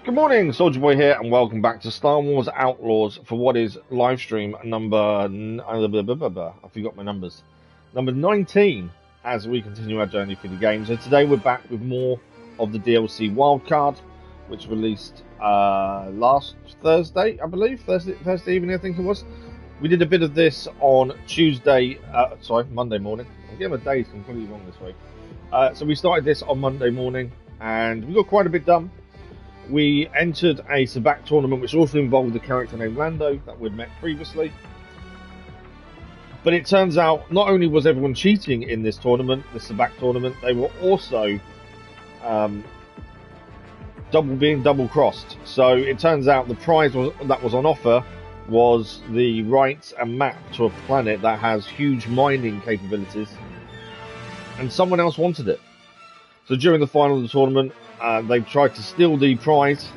Good morning, Soldier Boy here, and welcome back to Star Wars Outlaws for what is live stream number. I forgot my numbers. Number 19 as we continue our journey through the game. So today we're back with more of the DLC Wildcard, which released last Thursday, I believe. Thursday evening, I think it was. We did a bit of this on Monday morning. I'm getting my days completely wrong this week. So we started this on Monday morning, and we got quite a bit done. We entered a Sabacc tournament, which also involved a character named Lando that we'd met previously. But it turns out, not only was everyone cheating in this tournament, the Sabacc tournament, they were also being double-crossed. So it turns out the prize that was on offer was the rights and map to a planet that has huge mining capabilities, and someone else wanted it. So during the final of the tournament, they tried to steal the prize,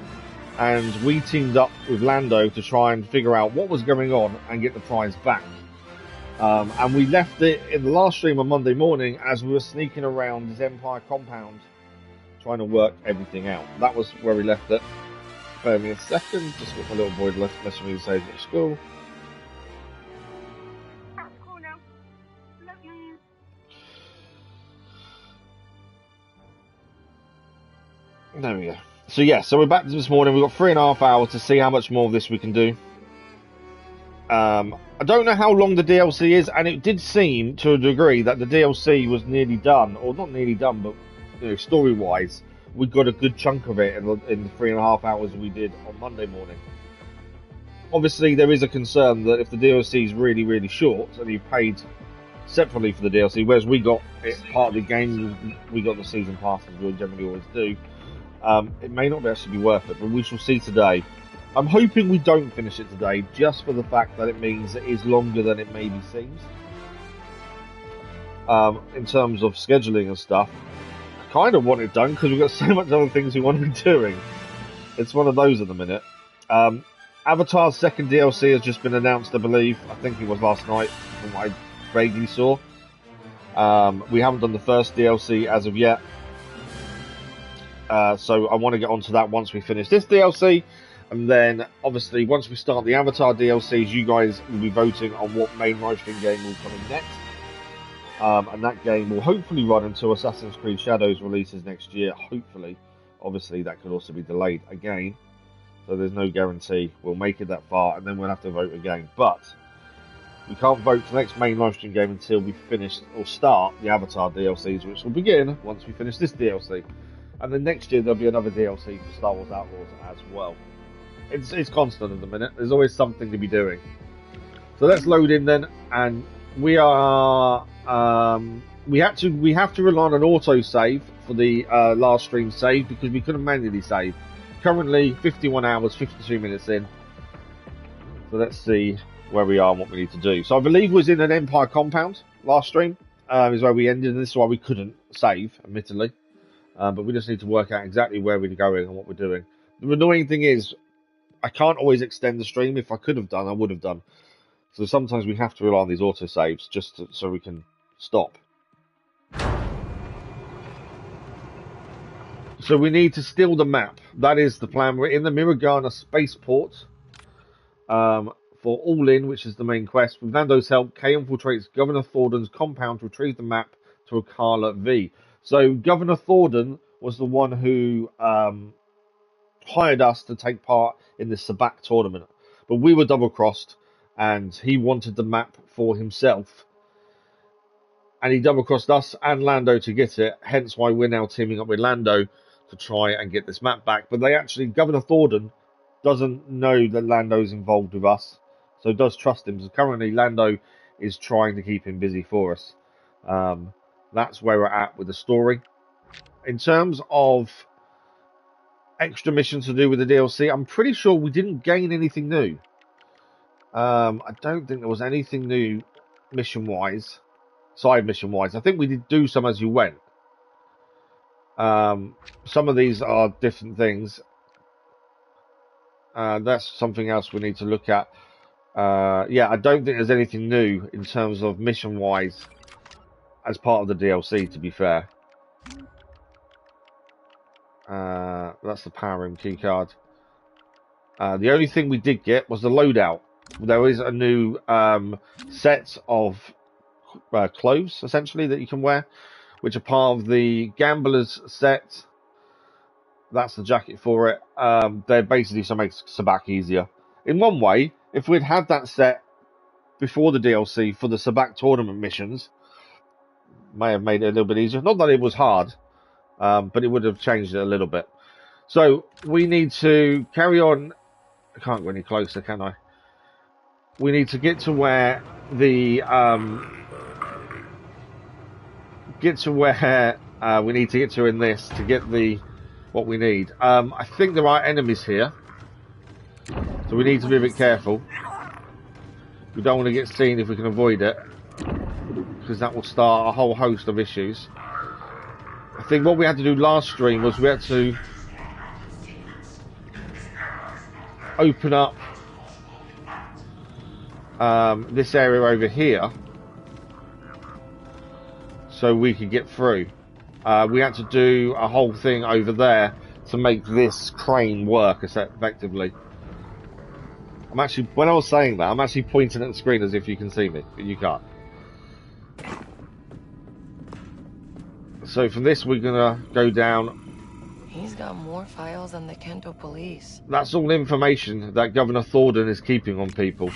and we teamed up with Lando to try and figure out what was going on and get the prize back. And we left it in the last stream on Monday morning as we were sneaking around this Empire compound trying to work everything out. That was where we left it. Bear me a second, just got my little boy messing with his saves at school. There we go. So yeah, so we're back this morning. We've got 3.5 hours to see how much more of this we can do. I don't know how long the DLC is, and it did seem to a degree that the DLC was nearly done, or not nearly done, but story-wise, we got a good chunk of it in the 3.5 hours we did on Monday morning. Obviously, there is a concern that if the DLC is really, really short, and you've paid separately for the DLC, whereas we got it part of the game, we got the season pass as we generally always do. It may not actually be worth it, but we shall see today. I'm hoping we don't finish it today, just for the fact that it means it is longer than it maybe seems. In terms of scheduling and stuff, I kind of want it done because we've got so much other things we want to be doing. It's one of those at the minute. Avatar's second DLC has just been announced, I believe. I think it was last night, from what I vaguely saw. We haven't done the first DLC as of yet. So I want to get onto that once we finish this DLC, and then obviously once we start the Avatar DLCs, you guys will be voting on what main livestream game will come in next, and that game will hopefully run until Assassin's Creed Shadows releases next year. Hopefully, obviously that could also be delayed again, so there's no guarantee we'll make it that far, and then we'll have to vote again. But we can't vote for the next main livestream game until we finish or start the Avatar DLCs, which will begin once we finish this DLC. And then next year there'll be another DLC for Star Wars Outlaws as well. It's constant at the minute. There's always something to be doing. So let's load in then, and we are we have to rely on an auto save for the last stream save because we couldn't manually save. Currently 51 hours 52 minutes in. So let's see where we are and what we need to do. So I believe we was in an Empire compound last stream. Is where we ended, and this is why we couldn't save, admittedly. But we just need to work out exactly where we're going and what we're doing. The annoying thing is, I can't always extend the stream. If I could have done, I would have done. So sometimes we have to rely on these autosaves just so we can stop. So we need to steal the map. That is the plan. We're in the Miragana spaceport for All In, which is the main quest. With Lando's help, Kay infiltrates Governor Thornton's compound to retrieve the map to Okala V. So Governor Thornton was the one who hired us to take part in the Sabacc tournament. But we were double-crossed, and he wanted the map for himself. And he double-crossed us and Lando to get it, hence why we're now teaming up with Lando to try and get this map back. But Governor Thornton doesn't know that Lando's involved with us, so does trust him. So currently Lando is trying to keep him busy for us. That's where we're at with the story. In terms of extra missions to do with the DLC, I'm pretty sure we didn't gain anything new. I don't think there was anything new mission-wise, side mission-wise. I think we did do some as you went. Some of these are different things. That's something else we need to look at. Yeah, I don't think there's anything new in terms of mission-wise. As part of the DLC, to be fair. That's the power room key card. The only thing we did get was the loadout. There is a new set of clothes, essentially, that you can wear, which are part of the Gambler's set. That's the jacket for it. They're basically to make Sabak easier. In one way, if we'd had that set before the DLC for the Sabak tournament missions, may have made it a little bit easier. Not that it was hard, but it would have changed it a little bit. So we need to carry on. I can't go any closer, can I? We need to get to where the we need to get to in this to get the what we need. I think there are enemies here, so we need to be a bit careful. We don't want to get seen if we can avoid it, because that will start a whole host of issues. I think what we had to do last stream was we had to open up this area over here so we could get through. We had to do a whole thing over there to make this crane work effectively. I'm actually, when I was saying that, I'm actually pointing at the screen as if you can see me, but you can't. So from this we're gonna go down. He's got more files than the Kento police. That's all information that Governor Thornton is keeping on people.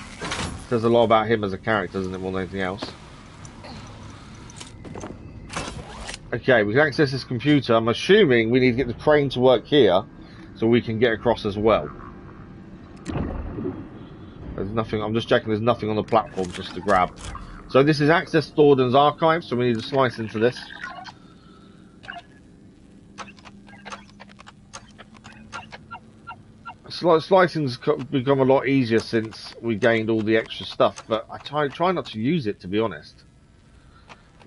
Says a lot about him as a character, doesn't it, more than anything else? Okay, we can access this computer. I'm assuming we need to get the crane to work here so we can get across as well. There's nothing, I'm just checking there's nothing on the platform just to grab. So this is access Thornton's archive, so we need to slice into this. Slicing's become a lot easier since we gained all the extra stuff, but I try not to use it, to be honest.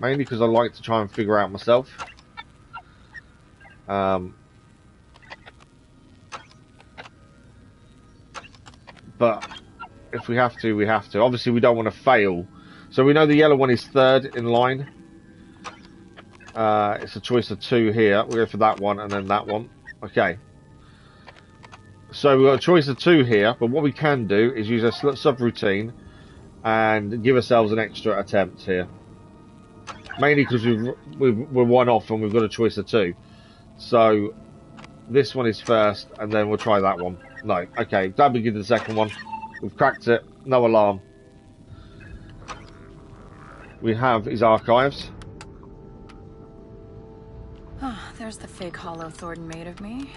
Mainly because I like to try and figure out myself. But if we have to, we have to. Obviously, we don't want to fail. So we know the yellow one is third in line. It's a choice of two here. We'll go for that one and then that one. Okay. So we've got a choice of two here, but what we can do is use a subroutine and give ourselves an extra attempt here. Mainly because we're one off and we've got a choice of two. So this one is first, and then we'll try that one. No, okay, glad we did the second one. We've cracked it, no alarm. We have his archives. Ah, there's the fake hollow Thornton made of me.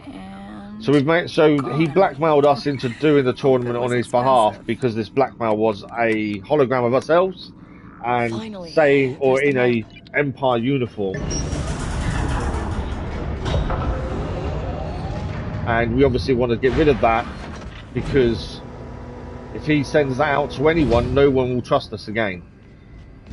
And so we've made, so he blackmailed us into doing the tournament on his behalf because this blackmail was a hologram of ourselves and finally, saying, or in a Empire uniform. And we obviously want to get rid of that because if he sends that out to anyone, no one will trust us again.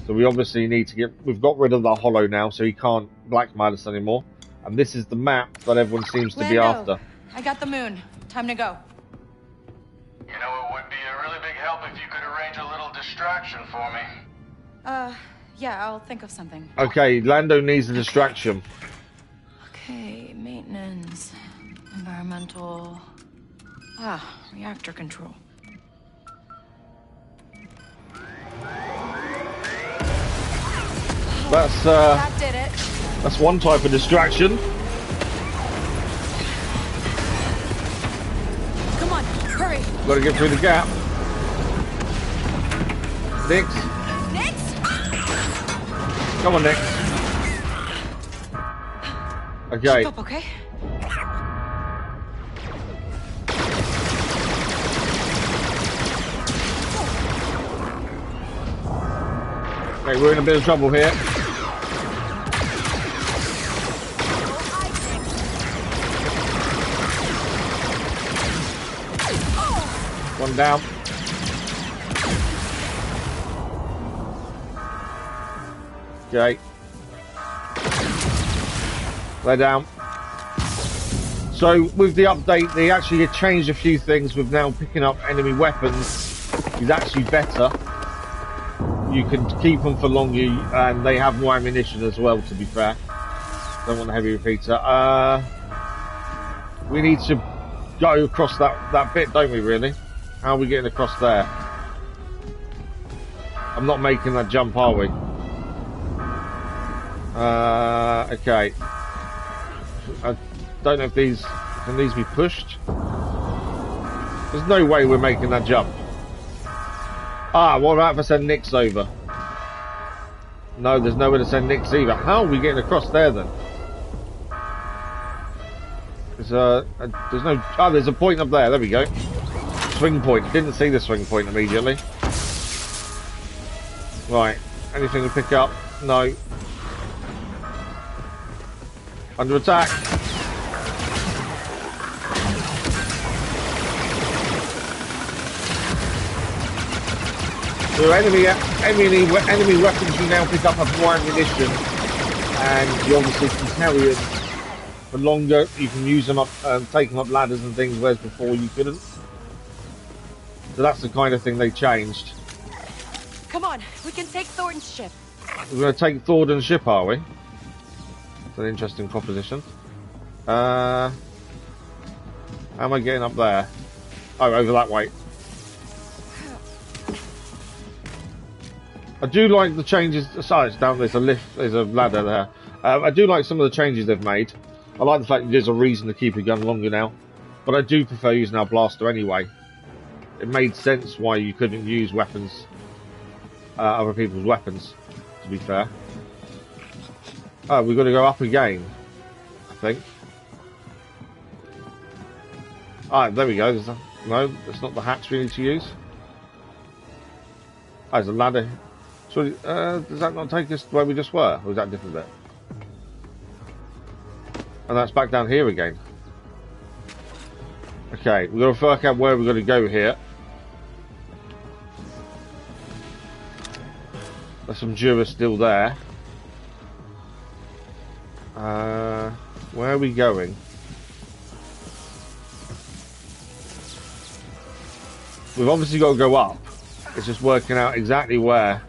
So we obviously need to we've got rid of the hollow now, so he can't blackmail us anymore. And this is the map that everyone seems to be after. I got the moon. Time to go. You know, it would be a really big help if you could arrange a little distraction for me. Yeah, I'll think of something. Okay, Lando needs a distraction. Okay, maintenance, environmental, reactor control. That did it. That's one type of distraction. Come on, hurry. Got to get through the gap. Nix. Nix? Come on, Nix. Okay. Keep up, okay? Okay, we're in a bit of trouble here. One down. Okay. They're down. So with the update, they actually changed a few things. With now picking up enemy weapons is actually better. You can keep them for longer, and they have more ammunition as well, to be fair. Don't want a heavy repeater. we need to go across that bit, don't we, really? How are we getting across there? I'm not making that jump, are we? Okay. I don't know if can these be pushed? There's no way we're making that jump. Ah, what about if I send Nix over? No, there's nowhere to send Nix either. How are we getting across there then? There's no... Oh, there's a point up there. There we go. Swing point. Didn't see the swing point immediately. Right. Anything to pick up? No. Under attack. So enemy weapons you now pick up have more ammunition, and you obviously can carry it for longer. You can use them up, take them up ladders and things, whereas before you couldn't. So that's the kind of thing they changed. Come on, we can take Thornton's ship. We're going to take Thornton's ship, are we? It's an interesting proposition. How am I getting up there? Oh, over that way. I do like the changes. Sorry, it's down. There's a lift. There's a ladder there. I do like some of the changes they've made. I like the fact that there's a reason to keep a gun longer now, but I do prefer using our blaster anyway. It made sense why you couldn't use weapons, other people's weapons. To be fair. Oh, we've got to go up again. I think. Ah, there we go. No, that's not the hatch we need to use. Oh, there's a ladder. So, does that not take us where we just were? Or is that a different bit? And that's back down here again. Okay, we've got to work out where we've got to go here. There's some Jura still there. Where are we going? We've obviously got to go up. It's just working out exactly where.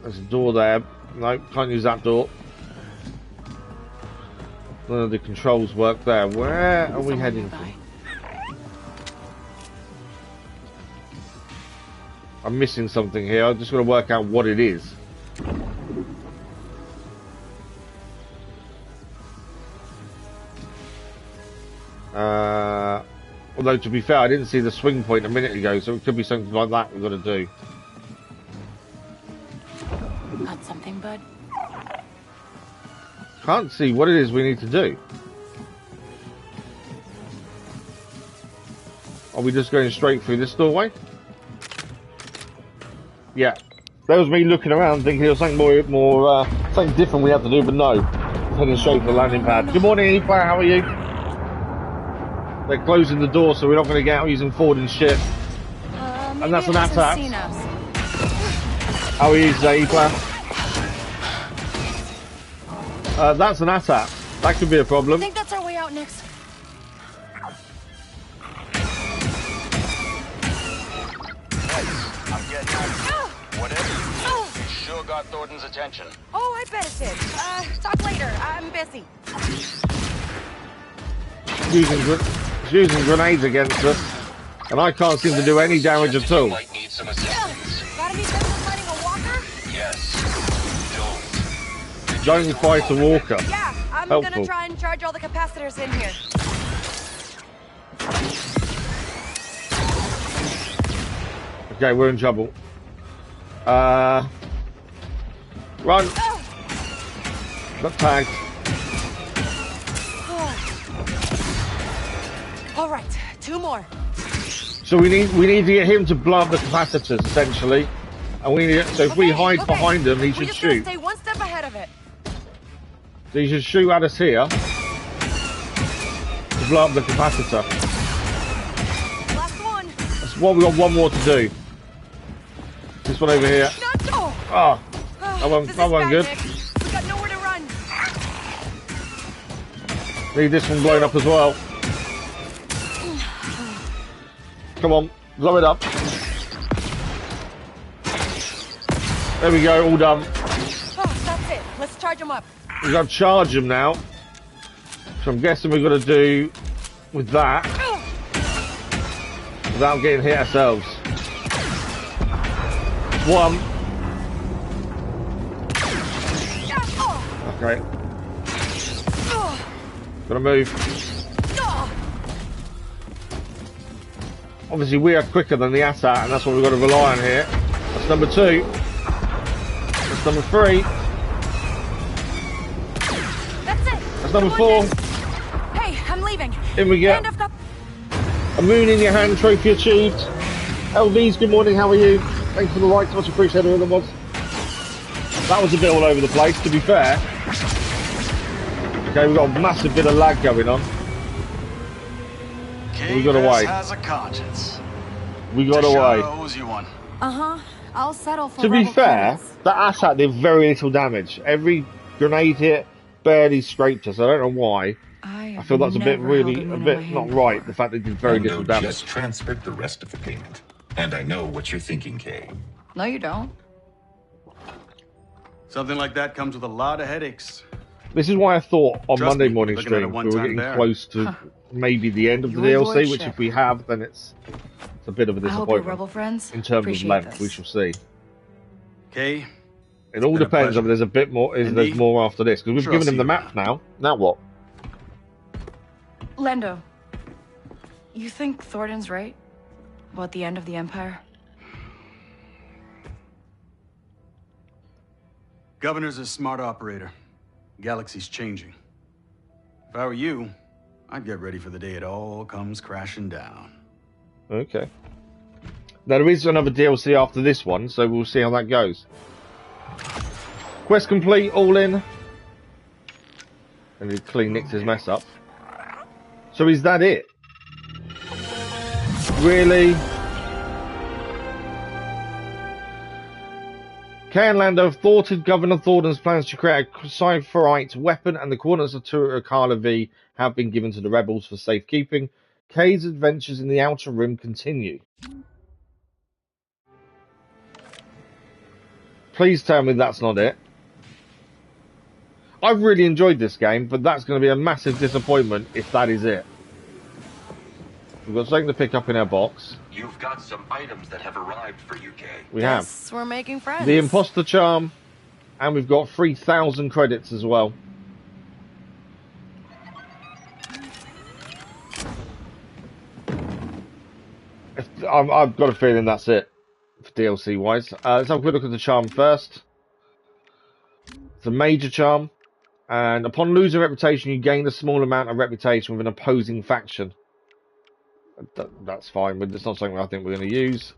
There's a door there. No, can't use that door. None of the controls work there. Where are we heading to? I'm missing something here. I'm just going to work out what it is. Although, to be fair, I didn't see the swing point a minute ago, so it could be something like that we've got to do. Got something, bud? Can't see what it is we need to do. Are we just going straight through this doorway? Yeah. That was me looking around thinking there was something more something different we have to do, but no. Heading straight for the landing pad. Good morning, E-Player, how are you? They're closing the door, so we're not going to get out using Ford and shit. And that's an attack. How are you today, E-Player? That's an attack. That could be a problem. I think that's our way out next. I'm getting out. Whatever you do, you sure got Thornton's attention. Oh, I bet it did. Talk later. I'm busy. Using grenades against us, and I can't seem to do any damage at all. Might need some assistance. Got any sense of fighting a walker? Yes. Don't fight a walker. Yeah, I'm gonna try and charge all the capacitors in here. Okay, we're in trouble. Run. Got tagged. All right, 2 more. So we need to get him to blow up the capacitors essentially, and we need. So if we hide behind him, he should shoot. Stay one step ahead of it. So he should shoot at us here to blow up the capacitor. Last one. That's what we got. One more to do. This one over here. Oh, that one good. Nick. We got nowhere to run. Need this one blown up as well. Come on, blow it up. There we go, all done. Oh, that's it. Let's charge them up. We've got to charge them now. So I'm guessing we've got to do with that without getting hit ourselves. One. Okay. Gotta move. Obviously we are quicker than the ASAT, and that's what we've got to rely on here. That's number 2. That's number 3. That's it. That's number 4. Hey, I'm leaving. In we go. And I've got... A moon in your hand, trophy achieved. LVs, good morning, how are you? Thanks for the likes, much appreciated, all the mods. That was a bit all over the place, to be fair. Okay, we've got a massive bit of lag going on. We got away. Has a conscience. We got away. Owes you one. I'll settle for To be rebel fair, credits. that ASAT did very little damage. Every grenade hit barely scraped us. I don't know why. I feel that's a bit not right. The fact they did very little damage. Just transferred the rest of the payment. And I know what you're thinking, Kay. No, you don't. Something like that comes with a lot of headaches. This is why I thought on Trust Monday me, morning looking at stream a we were one-time getting bear. close to maybe the end of the Your DLC, which lordship. if we have, then it's a bit of a I hope your disappointment. rebel friends In terms of appreciate length, this. we shall see. Okay. It all been a depends pleasure. on there's a bit more. There's Indeed. more after this because we've Sure, I'll given him see the you map now. Now what? Lando, you think Thornton's right about the end of the Empire? Governor's a smart operator. Galaxy's changing. If I were you, I'd get ready for the day it all comes crashing down. Okay. Now there is another DLC after this one, so we'll see how that goes. Quest complete, all in. And he clean nicked his mess up. So is that it? Really? Kay and Lando have thwarted Governor Thornton's plans to create a Cypherite weapon, and the coordinates of Okala V have been given to the rebels for safekeeping. Kay's adventures in the Outer Rim continue. Please tell me that's not it. I've really enjoyed this game, but that's going to be a massive disappointment if that is it. We've got something to pick up in our box. You've got some items that have arrived for you, Kay. We have Yes, we're making friends. the Imposter Charm, and we've got 3,000 credits as well. I've got a feeling that's it for DLC wise. Let's have a quick look at the charm first. It's a major charm, and upon losing reputation, you gain a small amount of reputation with an opposing faction. That's fine, but it's not something I think we're going to use.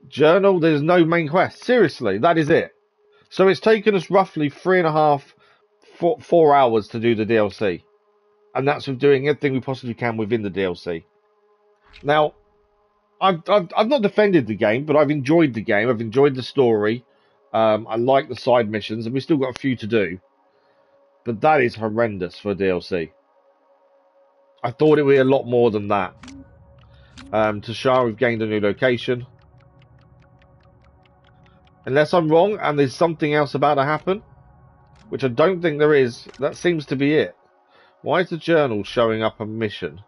Journal, there's no main quest. Seriously, that is it. So it's taken us roughly 3.5, 4 hours to do the DLC. And that's with doing everything we possibly can within the DLC. Now, I've not defended the game, but I've enjoyed the game. I've enjoyed the story. I like the side missions, and we've still got a few to do. But that is horrendous for DLC. I thought it would be a lot more than that. To Shah, we've gained a new location. Unless I'm wrong, and there's something else about to happen, which I don't think there is. That seems to be it. Why is the journal showing up a mission?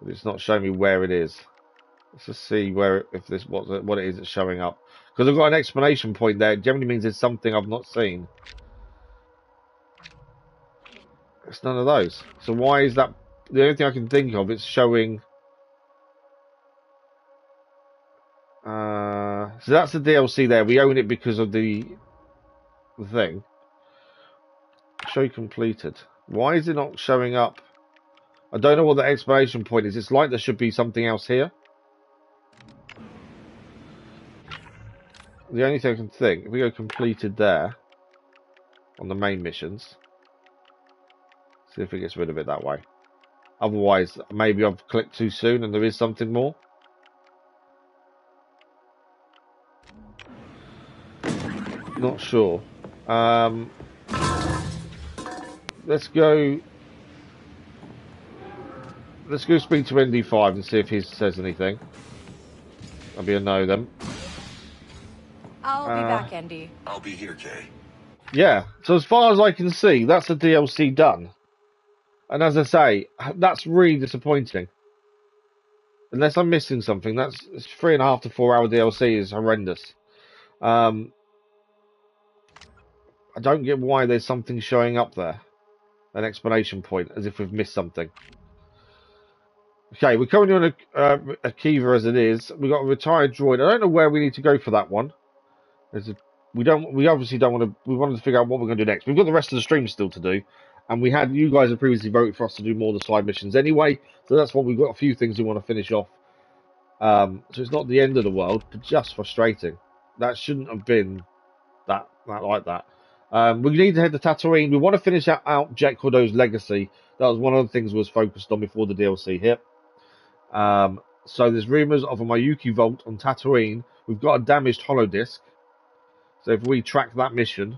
But it's not showing me where it is. Let's just see where what it is that's showing up. Because I've got an explanation point there. It generally means there's something I've not seen. It's none of those. So why is that? The only thing I can think of, it's showing. So that's the DLC there. We own it because of the thing. Show completed. Why is it not showing up? I don't know what the explanation point is. It's like there should be something else here. The only thing I can think, if we go completed there, on the main missions, see if it gets rid of it that way. Otherwise, maybe I've clicked too soon and there is something more. Not sure. Let's go speak to ND5 and see if he says anything. I'll be a no then. I'll be back, Andy. I'll be here, Kay. Yeah, so as far as I can see, that's the DLC done. And as I say, that's really disappointing. Unless I'm missing something, it's 3.5 to 4 hour DLC is horrendous. I don't get why there's something showing up there. An explanation point, as if we've missed something. Okay, we're currently on a Kiva as it is. We've got a retired droid. I don't know where we need to go for that one. We obviously don't want to. We wanted to figure out what we're going to do next. We've got the rest of the stream still to do, and you guys have previously voted for us to do more of the side missions anyway. So that's what we've got. A few things we want to finish off. So it's not the end of the world, but just frustrating. That shouldn't have been that like that. We need to head to Tatooine. We want to finish out Jet Kordo's legacy. That was one of the things we was focused on before the DLC hit. So there's rumours of a Mayuki vault on Tatooine. We've got a damaged holodisc. So if we track that mission,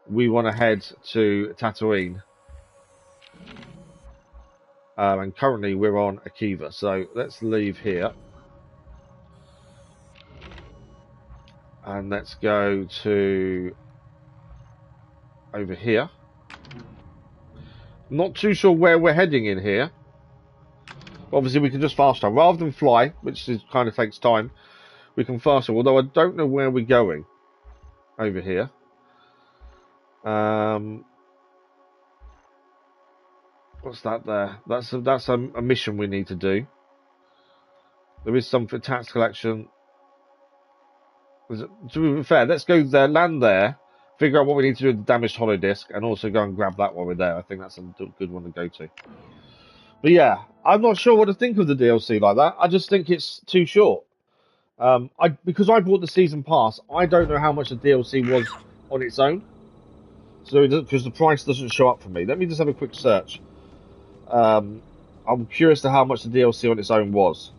we want to head to Tatooine. And currently we're on Akiva. So let's leave here. And let's go to over here. Not too sure where we're heading in here. But obviously we can just fast travel. Rather than fly, which kind of takes time, we can fast travel. Although I don't know where we're going over here. What's that there? That's a mission we need to do. There is some for tax collection. To be fair, let's go there, land there, figure out what we need to do with the damaged holodisc, and also go and grab that while we're there. I think that's a good one to go to. But yeah, I'm not sure what to think of the DLC like that. I just think it's too short. Because I bought the season pass, I don't know how much the DLC was on its own. So because the price doesn't show up for me. Let me just have a quick search. I'm curious to how much the DLC on its own was.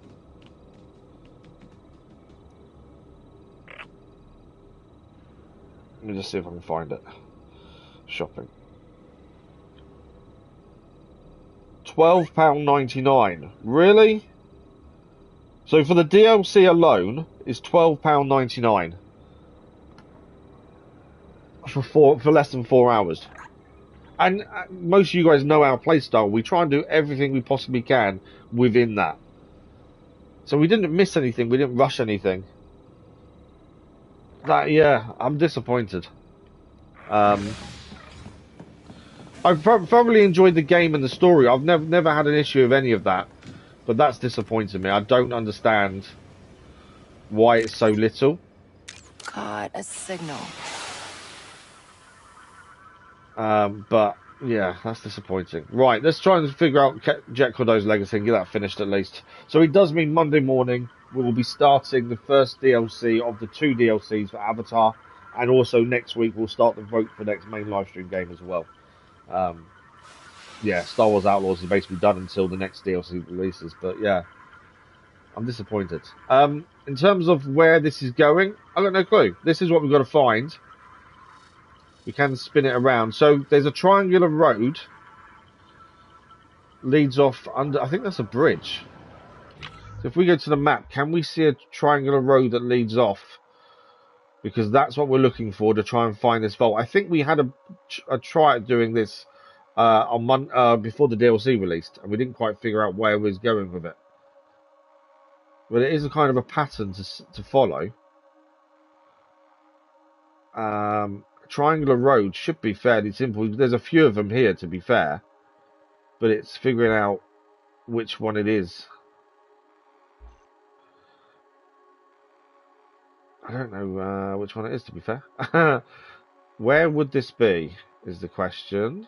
Let me just see if I can find it. Shopping. £12.99. Really? So for the DLC alone, it's £12.99 for less than 4 hours. And most of you guys know our playstyle. We try and do everything we possibly can within that. So we didn't miss anything. We didn't rush anything. Yeah, I'm disappointed. I've thoroughly enjoyed the game and the story. I've never had an issue with any of that. But that's disappointed me. I don't understand why it's so little. Got a signal. But yeah, that's disappointing. Right, let's try and figure out Jet Kordo's legacy and get that finished at least. So it does mean Monday morning we will be starting the first DLC of the 2 DLCs for Avatar, and also next week we'll start the vote for the next main livestream game as well. Yeah, Star Wars Outlaws is basically done until the next DLC releases, but yeah, I'm disappointed. In terms of where this is going, I've got no clue. This is what we've got to find. We can spin it around. So there's a triangular road. Leads off under, I think that's a bridge. So if we go to the map, can we see a triangular road that leads off? Because that's what we're looking for to try and find this vault. I think we had a try at doing this before the DLC released, and we didn't quite figure out where we was going with it. But it is a kind of a pattern to follow. Triangular road should be fairly simple. There's a few of them here, to be fair, but it's figuring out which one it is. I don't know which one it is, to be fair. Where would this be, is the question.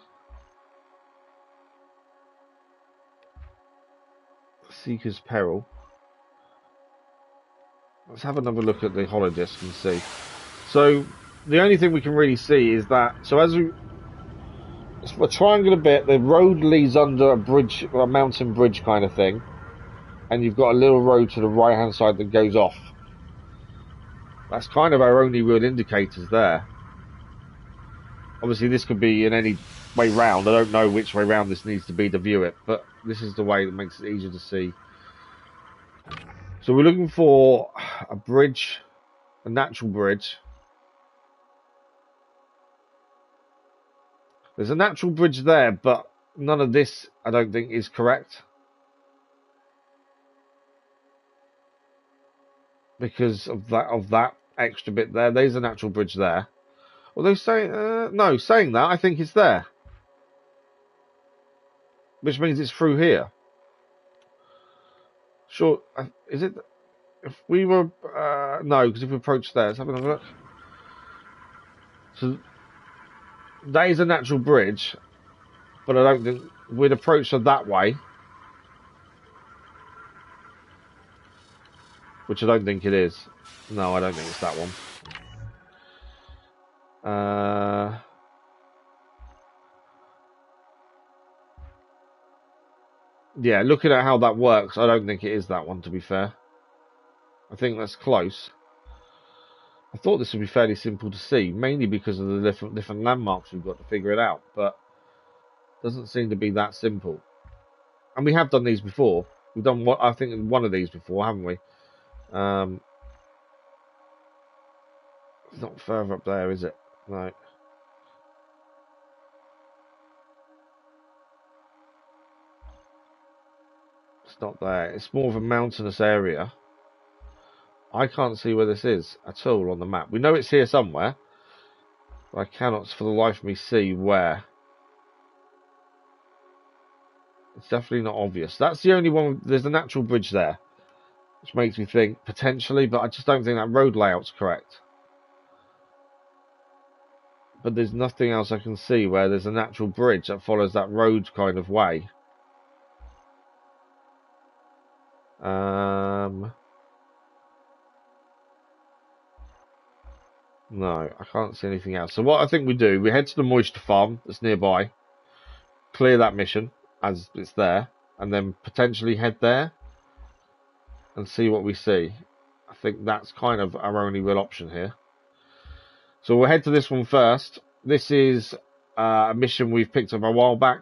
Seeker's Peril. Let's have another look at the holodisc and see. So the only thing we can really see is that, so as it's a triangular bit, the road leads under a bridge, a mountain bridge kind of thing, and you've got a little road to the right hand side that goes off. That's kind of our only real indicators there. Obviously this could be in any way round. I don't know which way round this needs to be to view it, but this is the way that makes it easier to see. So we're looking for a bridge, a natural bridge. There's a natural bridge there, but none of this, I don't think, is correct. Because of that extra bit there. There's a natural bridge there. Although saying that, I think it's there. Which means it's through here. Sure, is it? If we were no, because if we approach there, let's have another look. So that is a natural bridge, but I don't think we'd approach her that way. Which I don't think it is. No, I don't think it's that one. Yeah, looking at how that works, I don't think it is that one, to be fair. I think that's close. I thought this would be fairly simple to see, mainly because of the different landmarks we've got to figure it out, but it doesn't seem to be that simple. And we have done these before. We've done, I think, one of these before, haven't we? It's not further up there, is it? No. It's not there. It's more of a mountainous area. I can't see where this is at all on the map. We know it's here somewhere, but I cannot for the life of me see where. It's definitely not obvious. That's the only one. There's a natural bridge there, which makes me think potentially, but I just don't think that road layout's correct. But there's nothing else I can see where there's a natural bridge that follows that road kind of way. No, I can't see anything else. So what I think we do, we head to the moisture farm that's nearby, clear that mission as it's there, and then potentially head there and see what we see. I think that's kind of our only real option here. So we'll head to this one first. This is a mission we've picked up a while back.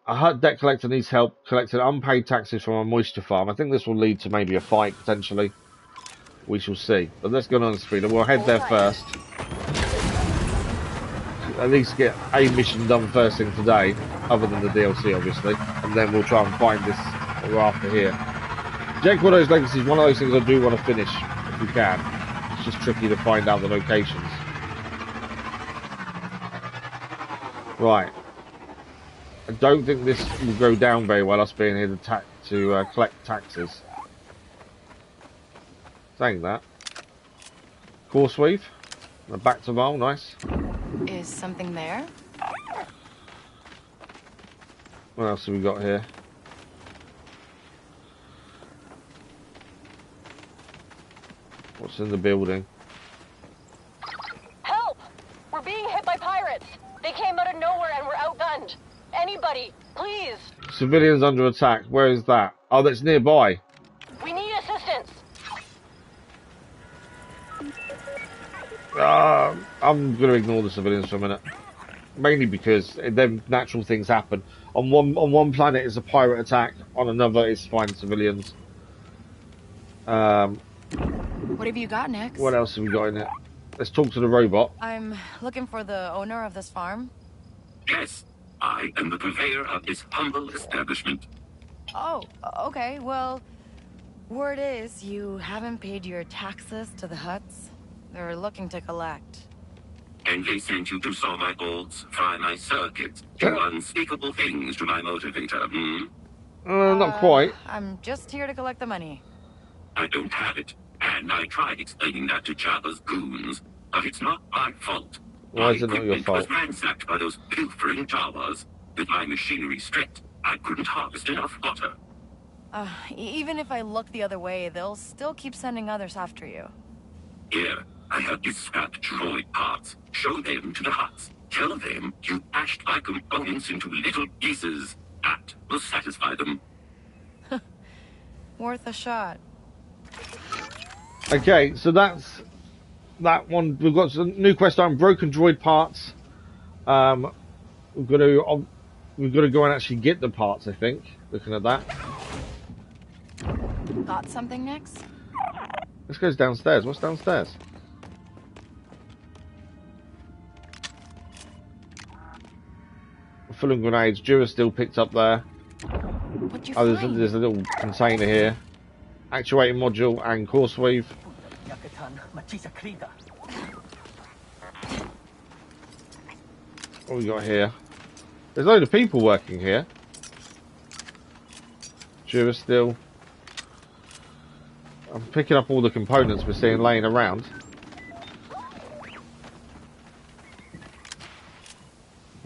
A hut debt collector needs help collecting unpaid taxes from a moisture farm. I think this will lead to maybe a fight, potentially. We shall see. But let's go on the speed. We'll head there first. At least get a mission done first thing today, other than the DLC, obviously. And then we'll try and find this that we're after here. Jake Kordo's Legacy is one of those things I do want to finish, if we can. It's just tricky to find out the locations. Right. I don't think this will go down very well, us being here to collect taxes. Saying that. Course weave. Back to Val, nice. Is something there? What else have we got here? What's in the building? Help! We're being hit by pirates! They came out of nowhere and we're outgunned! Anybody, please! Civilians under attack. Where is that? Oh, that's nearby. We need assistance! I'm going to ignore the civilians for a minute. Mainly because then natural things happen. On one planet it's a pirate attack. On another it's fine civilians. What have you got, Nix? What else have we got in it? Let's talk to the robot. I'm looking for the owner of this farm. Yes, I am the purveyor of this humble establishment. Oh, okay. Well, word is you haven't paid your taxes to the huts. They're looking to collect. And they sent you to saw my bolts, fry my circuits, do unspeakable things to my motivator, hmm? Not quite. I'm just here to collect the money. I don't have it, and I tried explaining that to Jabba's goons, but it's not my fault. Why is it not your fault? My equipment was ransacked by those pilfering Jawas. With my machinery stripped, I couldn't harvest enough butter. Even if I look the other way, they'll still keep sending others after you. Here, I have dispatched droid parts. Show them to the huts. Tell them you bashed my components into little pieces. That will satisfy them. Worth a shot. Okay, so that's that one. We've got some new quest item, broken droid parts. We've got to go and actually get the parts, I think. Looking at that. Got something next? This goes downstairs. What's downstairs? Full of grenades. Dura still picked up there. What'd you Oh, find? there's a little container here. Actuating module and core sweep. What we got here? There's a load of people working here. Dura still. I'm picking up all the components we're seeing laying around.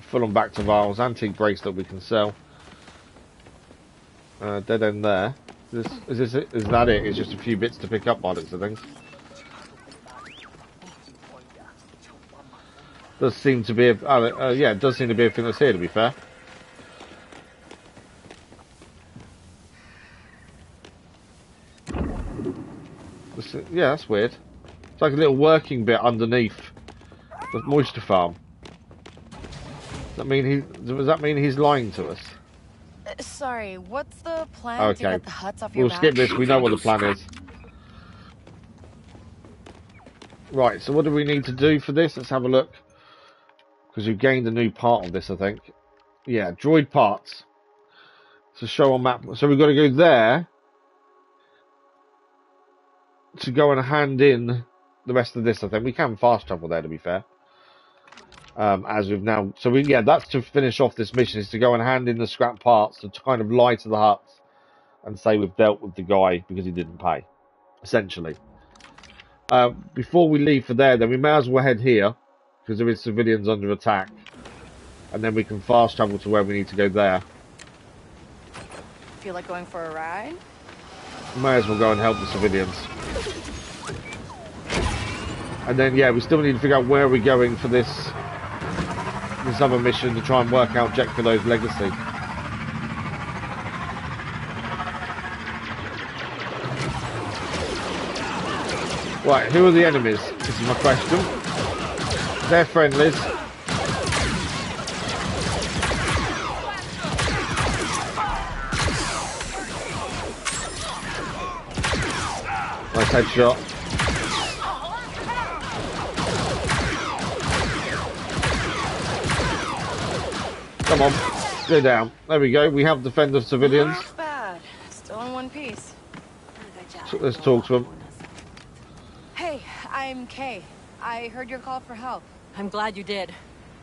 Full on back to Val's antique bracelet we can sell. Dead end there. Is that it? It's just a few bits to pick up by looks of things. Does seem to be a yeah, it does seem to be everything that's here, to be fair. Yeah, that's weird. It's like a little working bit underneath the moisture farm. Does that mean he's lying to us? Sorry, what's the plan to get the huts off your We'll back? skip this, we know what the plan is. Right, so what do we need to do for this? Let's have a look. Because we've gained a new part of this, I think. Yeah, droid parts. So show on map. So we've got to go there to go and hand in the rest of this, I think. We can fast travel there, to be fair. As we've now... So, that's to finish off this mission, is to go and hand in the scrap parts to kind of lie to the huts and say we've dealt with the guy because he didn't pay, essentially. Before we leave for there, then we may as well head here, because there is civilians under attack. And then we can fast travel to where we need to go there. Feel like going for a ride? May as well go and help the civilians. And then, we still need to figure out where we're going for this other mission to try and work out Jekyll's legacy. Right, who are the enemies? This is my question. They're friendlies. Nice headshot. Come on, go down. There we go. We have defended civilians. Not bad. Still in one piece. So let's talk to them. Hey, I'm Kay. I heard your call for help. I'm glad you did.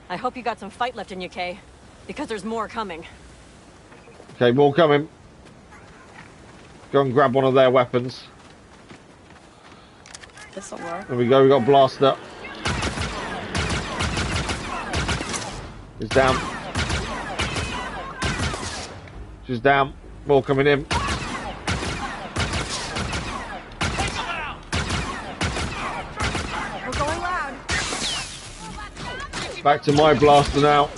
I hope you got some fight left in you, Kay. Because there's more coming. Okay, more coming. Go and grab one of their weapons. This'll work. There we go. We got blaster. He's down. She's down. More coming in. We're going loud. Back to my blaster now.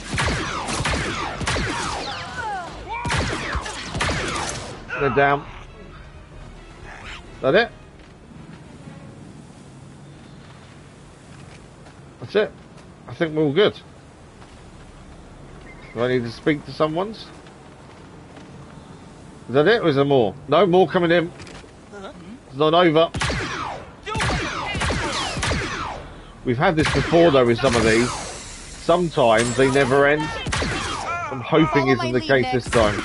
They're down. Is that it? That's it. I think we're all good. Do I need to speak to someone's? Is that it, or is there more? No, more coming in. It's not over. We've had this before, though, with some of these. Sometimes they never end. I'm hoping isn't the case this time.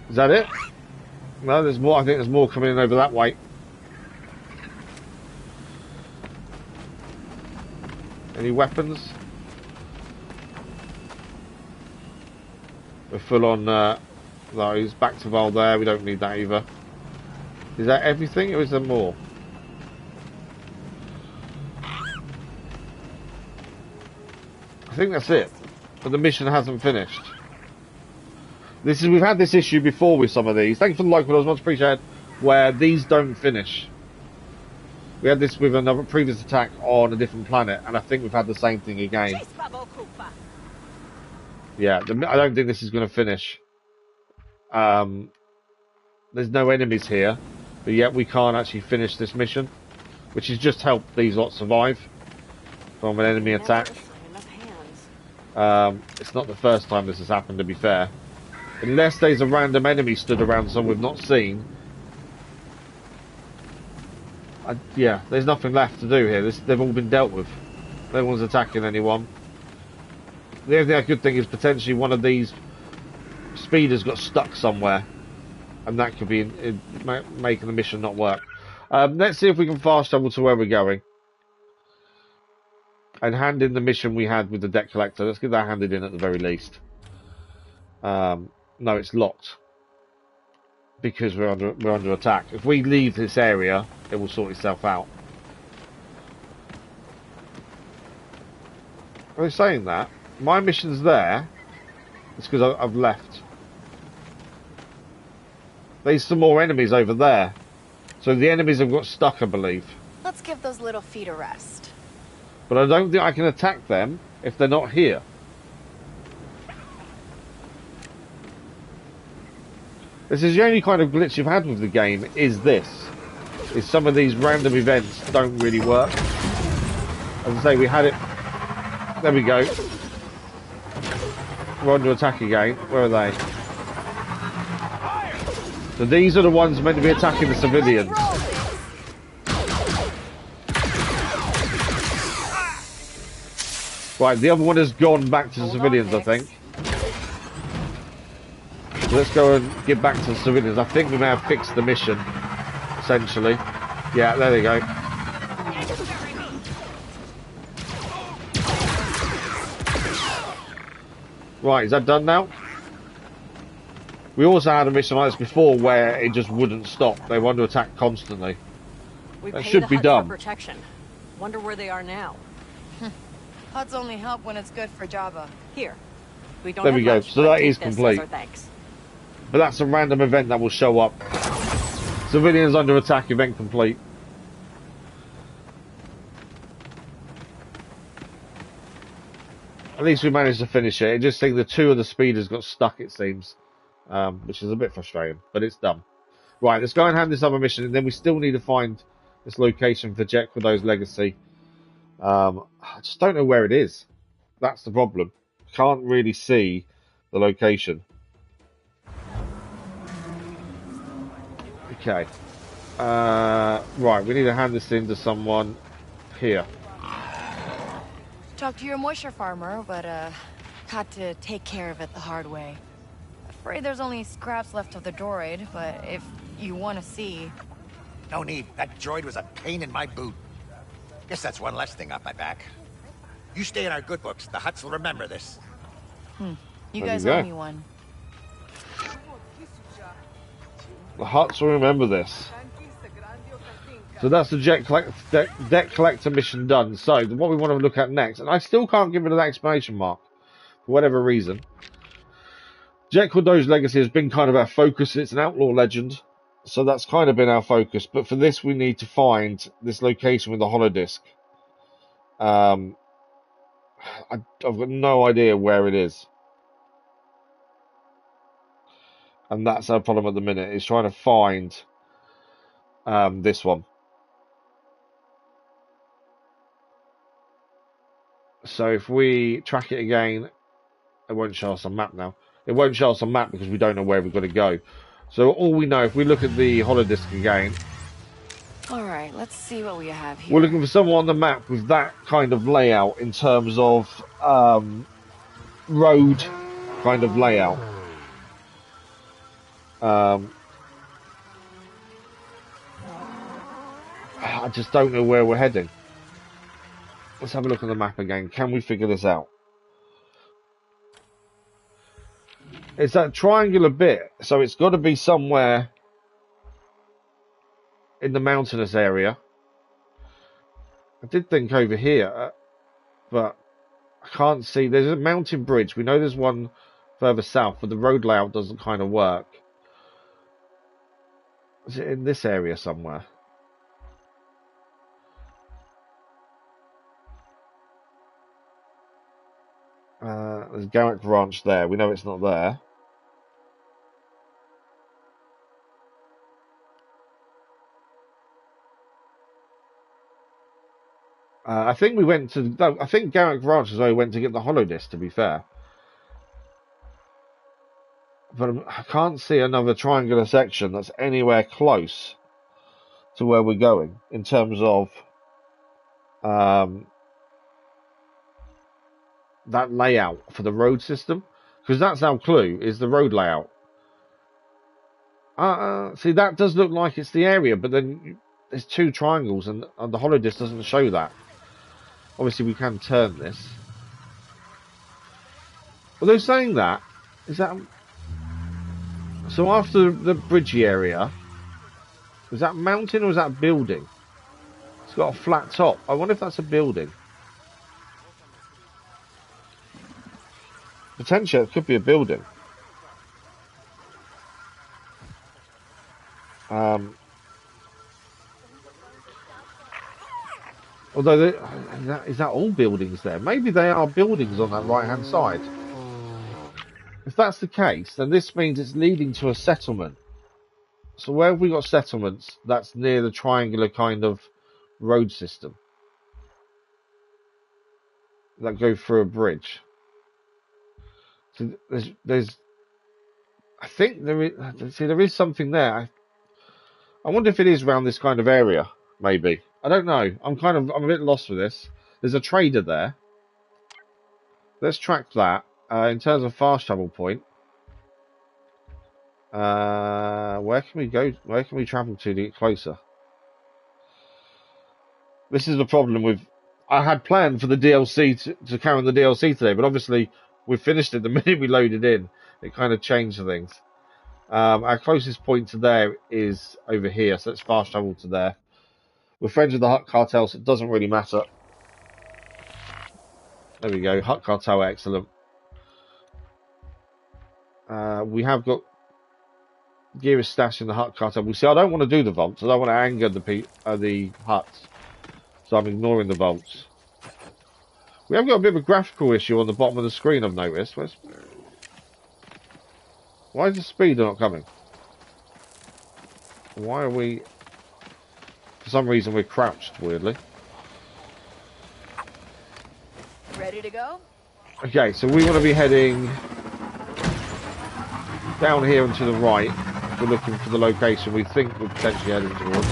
Is that it? No, there's more. I think there's more coming in over that way. Any weapons? We're full on those. Back to Val there. We don't need that either. Is that everything, or is there more? I think that's it. But the mission hasn't finished. We've had this issue before with some of these. Thank you for the like, but I was much appreciated. Where these don't finish. We had this with another previous attack on a different planet, and I think we've had the same thing again. Yeah, I don't think this is going to finish. There's no enemies here, but yet we can't actually finish this mission, which has just helped these lot survive from an enemy attack. It's not the first time this has happened, to be fair. Unless there's a random enemy stood around some we've not seen. Yeah, there's nothing left to do here. They've all been dealt with. No one's attacking anyone. The only thing I could think is potentially one of these speeders got stuck somewhere, and that could be making the mission not work. Let's see if we can fast travel to where we're going and hand in the mission we had with the debt collector. Let's get that handed in at the very least. No, it's locked because we're under attack. If we leave this area, it will sort itself out. I'm saying that my mission's there. It's because I've left. There's some more enemies over there. So the enemies have got stuck, I believe. Let's give those little feet a rest. But I don't think I can attack them if they're not here. This is the only kind of glitch you've had with the game, is this. Is some of these random events don't really work. As I say, we had it... There we go. We're under attack again. Where are they? So these are the ones meant to be attacking the civilians. Right, the other one has gone back to the civilians, I think. So let's go and get back to the civilians. I think we may have fixed the mission, essentially. Yeah, there they go. Right, is that done now? We also had a mission like this before where it just wouldn't stop. They were under attack constantly. That should be done. Protection. Wonder where they are now. Huts only help when it's good for Java. Here. We don't There we go. So that is complete. Thanks. But that's a random event that will show up. Civilians under attack, event complete. At least we managed to finish it. I just think the two of the speeders got stuck, it seems. Which is a bit frustrating, but it's done. Right, let's go and hand this other mission, and then we still need to find this location for Jet Kordo's legacy. I just don't know where it is. That's the problem. Can't really see the location. Okay. Right, we need to hand this in to someone here. Talked to your moisture farmer, but had to take care of it the hard way. Afraid there's only scraps left of the droid, but if you want to see... No need. That droid was a pain in my boot. Guess that's one less thing off my back. You stay in our good books. The Hutts will remember this. You guys owe me one. The Hutts will remember this. So that's the debt collector mission done. So what we want to look at next, and I still can't give it an exclamation mark for whatever reason. Jet Kordo's legacy has been kind of our focus. It's an outlaw legend, so that's kind of been our focus. But for this, we need to find this location with the holodisc. I've got no idea where it is, and that's our problem at the minute. Is trying to find this one. So if we track it again, it won't show us on map now. It won't show us on map because we don't know where we've got to go. So all we know, if we look at the holodisc again... Alright, let's see what we have here. We're looking for someone on the map with that kind of layout in terms of road kind of layout. I just don't know where we're heading. Let's have a look at the map again. Can we figure this out? It's that triangular bit, so it's got to be somewhere in the mountainous area. I did think over here, but I can't see. There's a mountain bridge. We know there's one further south, but the road layout doesn't kind of work. Is it in this area somewhere? There's Garrick Ranch there. We know it's not there. I think we went to... No, I think Garrick Ranch is where we went to get the holodisc, to be fair. But I can't see another triangular section that's anywhere close to where we're going in terms of that layout for the road system, because that's our clue, is the road layout. See, that does look like it's the area, but then there's two triangles, and the holodisc doesn't show that. Obviously, we can turn this. Although saying that, is that... So after the bridgey area, is that mountain or is that building? It's got a flat top. I wonder if that's a building. Potentially, it could be a building. Although, is that all buildings there? Maybe they are buildings on that right-hand side. If that's the case, then this means it's leading to a settlement. So where have we got settlements? That's near the triangular kind of road system that go through a bridge. So there's I think there is something there. I wonder if it is around this kind of area. Maybe, I don't know. I'm a bit lost with this. There's a trader there. Let's track that. In terms of fast travel point, where can we go? Where can we travel to get closer? This is the problem with. I had planned for the DLC to carry on the DLC today, but obviously we finished it the minute we loaded in. It kind of changed things. Our closest point to there is over here, so let's fast travel to there. We're friends with the Hut Cartel, so it doesn't really matter. There we go, Hut Cartel, excellent. We have got gear is stashed in the Hut Cartel. We see, I don't want to do the vaults. I don't want to anger the huts, so I'm ignoring the vaults. We have got a bit of a graphical issue on the bottom of the screen, I've noticed. Why is the speed not coming? Why are we... For some reason we're crouched, weirdly. Ready to go? Okay, so we want to be heading down here and to the right. We're looking for the location we think we're potentially heading towards.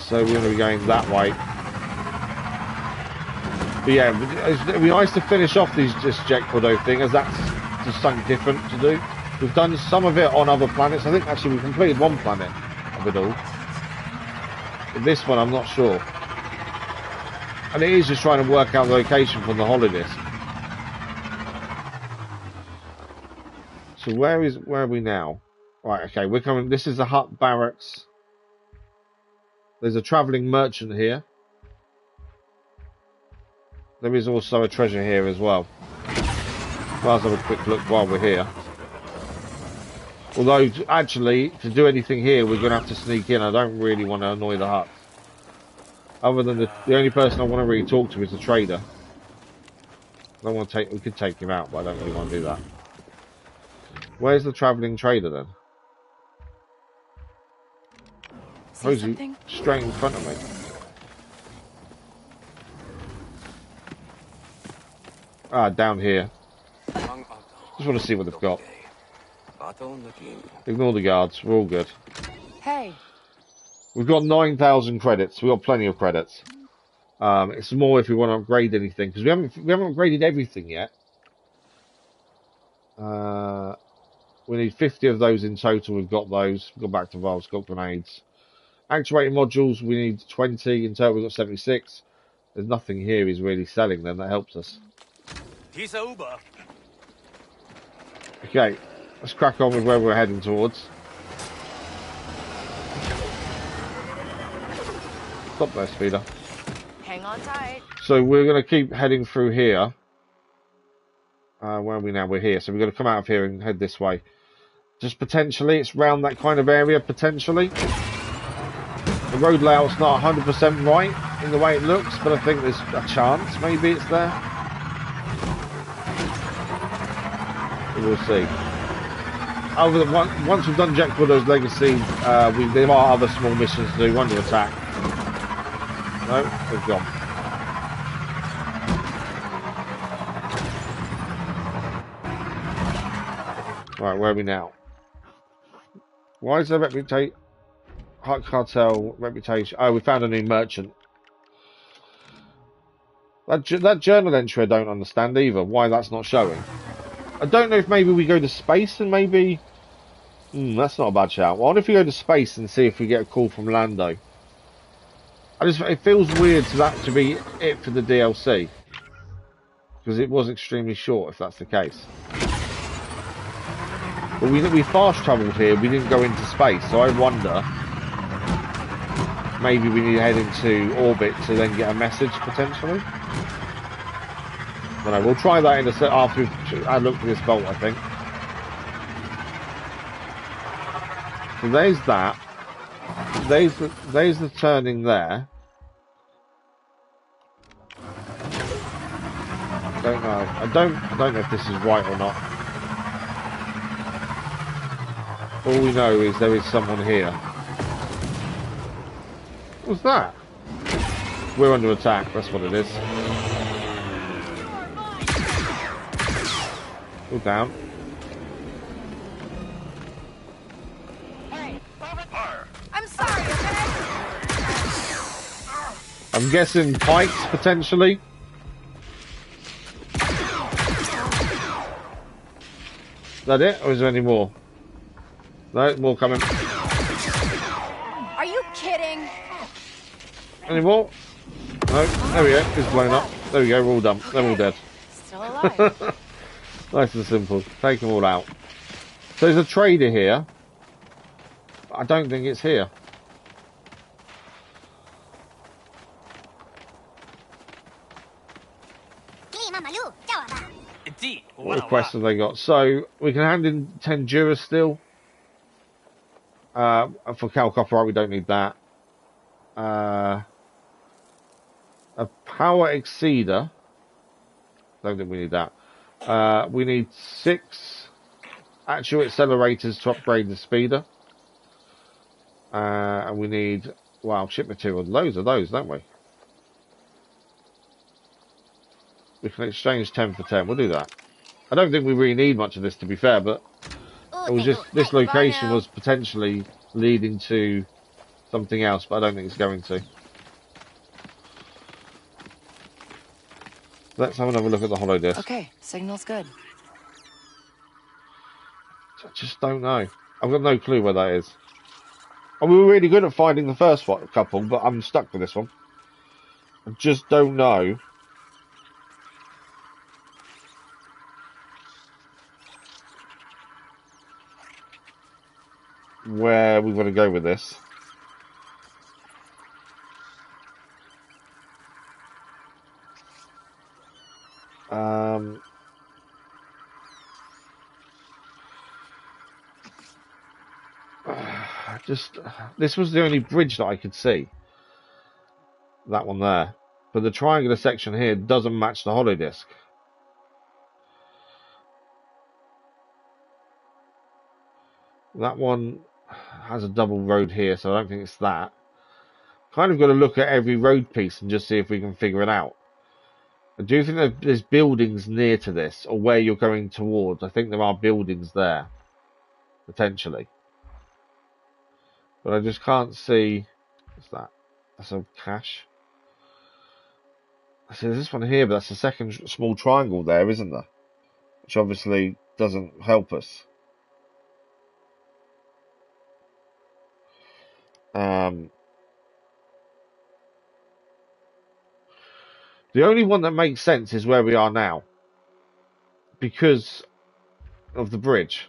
So we're going to be going that way. But yeah, it'd be nice to finish off this Jet Kordo thing, as that's just something different to do. We've done some of it on other planets. I think actually we completed one planet of it all. But this one, I'm not sure. And it is just trying to work out the location from the holodisc. So where are we now? Right, okay, we're coming. This is the hut barracks. There's a travelling merchant here. There is also a treasure here as well. Let's have a quick look while we're here. Although, actually, to do anything here, we're going to have to sneak in. I don't really want to annoy the huts. Other than the only person I want to really talk to is the trader. I don't want to we could take him out, but I don't really want to do that. Where's the travelling trader then? Who's he straight in front of me? Ah, down here. Just want to see what they've got. Ignore the guards. We're all good. Hey. We've got 9,000 credits. We've got plenty of credits. It's more if we want to upgrade anything, because we haven't upgraded everything yet. We need 50 of those in total. We've got those. We've gone back to valves. Got grenades. Actuating modules. We need 20 in total. We've got 76. There's nothing here he's really selling. Then that helps us. Okay, let's crack on with where we're heading towards. Stop there, speeder. Hang on tight. So we're going to keep heading through here. Where are we now? We're here. So we're going to come out of here and head this way. Just potentially, it's round that kind of area, potentially. The road layout's not 100% right in the way it looks, but I think there's a chance maybe it's there. We'll see. Other than once we've done Jet Kordo's Legacy, there are other small missions to do. One to attack. No, they've gone. Right, where are we now? Why is there reputation? Hot cartel reputation. Oh, we found a new merchant. That journal entry I don't understand either. Why that's not showing. I don't know if maybe we go to space and maybe... that's not a bad shout. Well, I wonder if we go to space and see if we get a call from Lando. It feels weird for that to be it for the DLC. Because it was extremely short, if that's the case. But we fast travelled here, we didn't go into space, so I wonder... Maybe we need to head into orbit to then get a message, potentially. I don't know, we'll try that in a set after I look for this bolt, I think. So there's that. There's the turning there. I don't know. I don't know if this is right or not. All we know is there is someone here. What's that? We're under attack, that's what it is. All down. I'm sorry, okay? I'm guessing pikes, potentially. Is that it? Or is there any more? No, more coming. Are you kidding? Any more? No, there we go. It's blown up. There we go, we're all done. They're all dead. Still alive. Nice and simple. Take them all out. So there's a trader here. I don't think it's here. What quests have they got? So we can hand in 10 Jura still. For Cal Copyright, we don't need that. A power exceeder. Don't think we need that. We need 6 actual accelerators to upgrade the speeder. And we need, wow, ship material. Loads of those, don't we? We can exchange 10 for 10. We'll do that. I don't think we really need much of this, to be fair, but it was just this location was potentially leading to something else, but I don't think it's going to. Let's have another look at the holodisc. Okay, signal's good. I just don't know. I've got no clue where that is. And we were really good at finding the first couple, but I'm stuck with this one. I just don't know. Where we want to go with this. This was the only bridge that I could see. That one there. But the triangular section here doesn't match the holodisc. That one has a double road here, so I don't think it's that. Kind of got to look at every road piece and just see if we can figure it out. I do think that there's buildings near to this, or where you're going towards. I think there are buildings there, potentially. But I just can't see... What's that? That's a cache. I see there's this one here, but that's the second small triangle there, isn't there? Which obviously doesn't help us. The only one that makes sense is where we are now. Because of the bridge.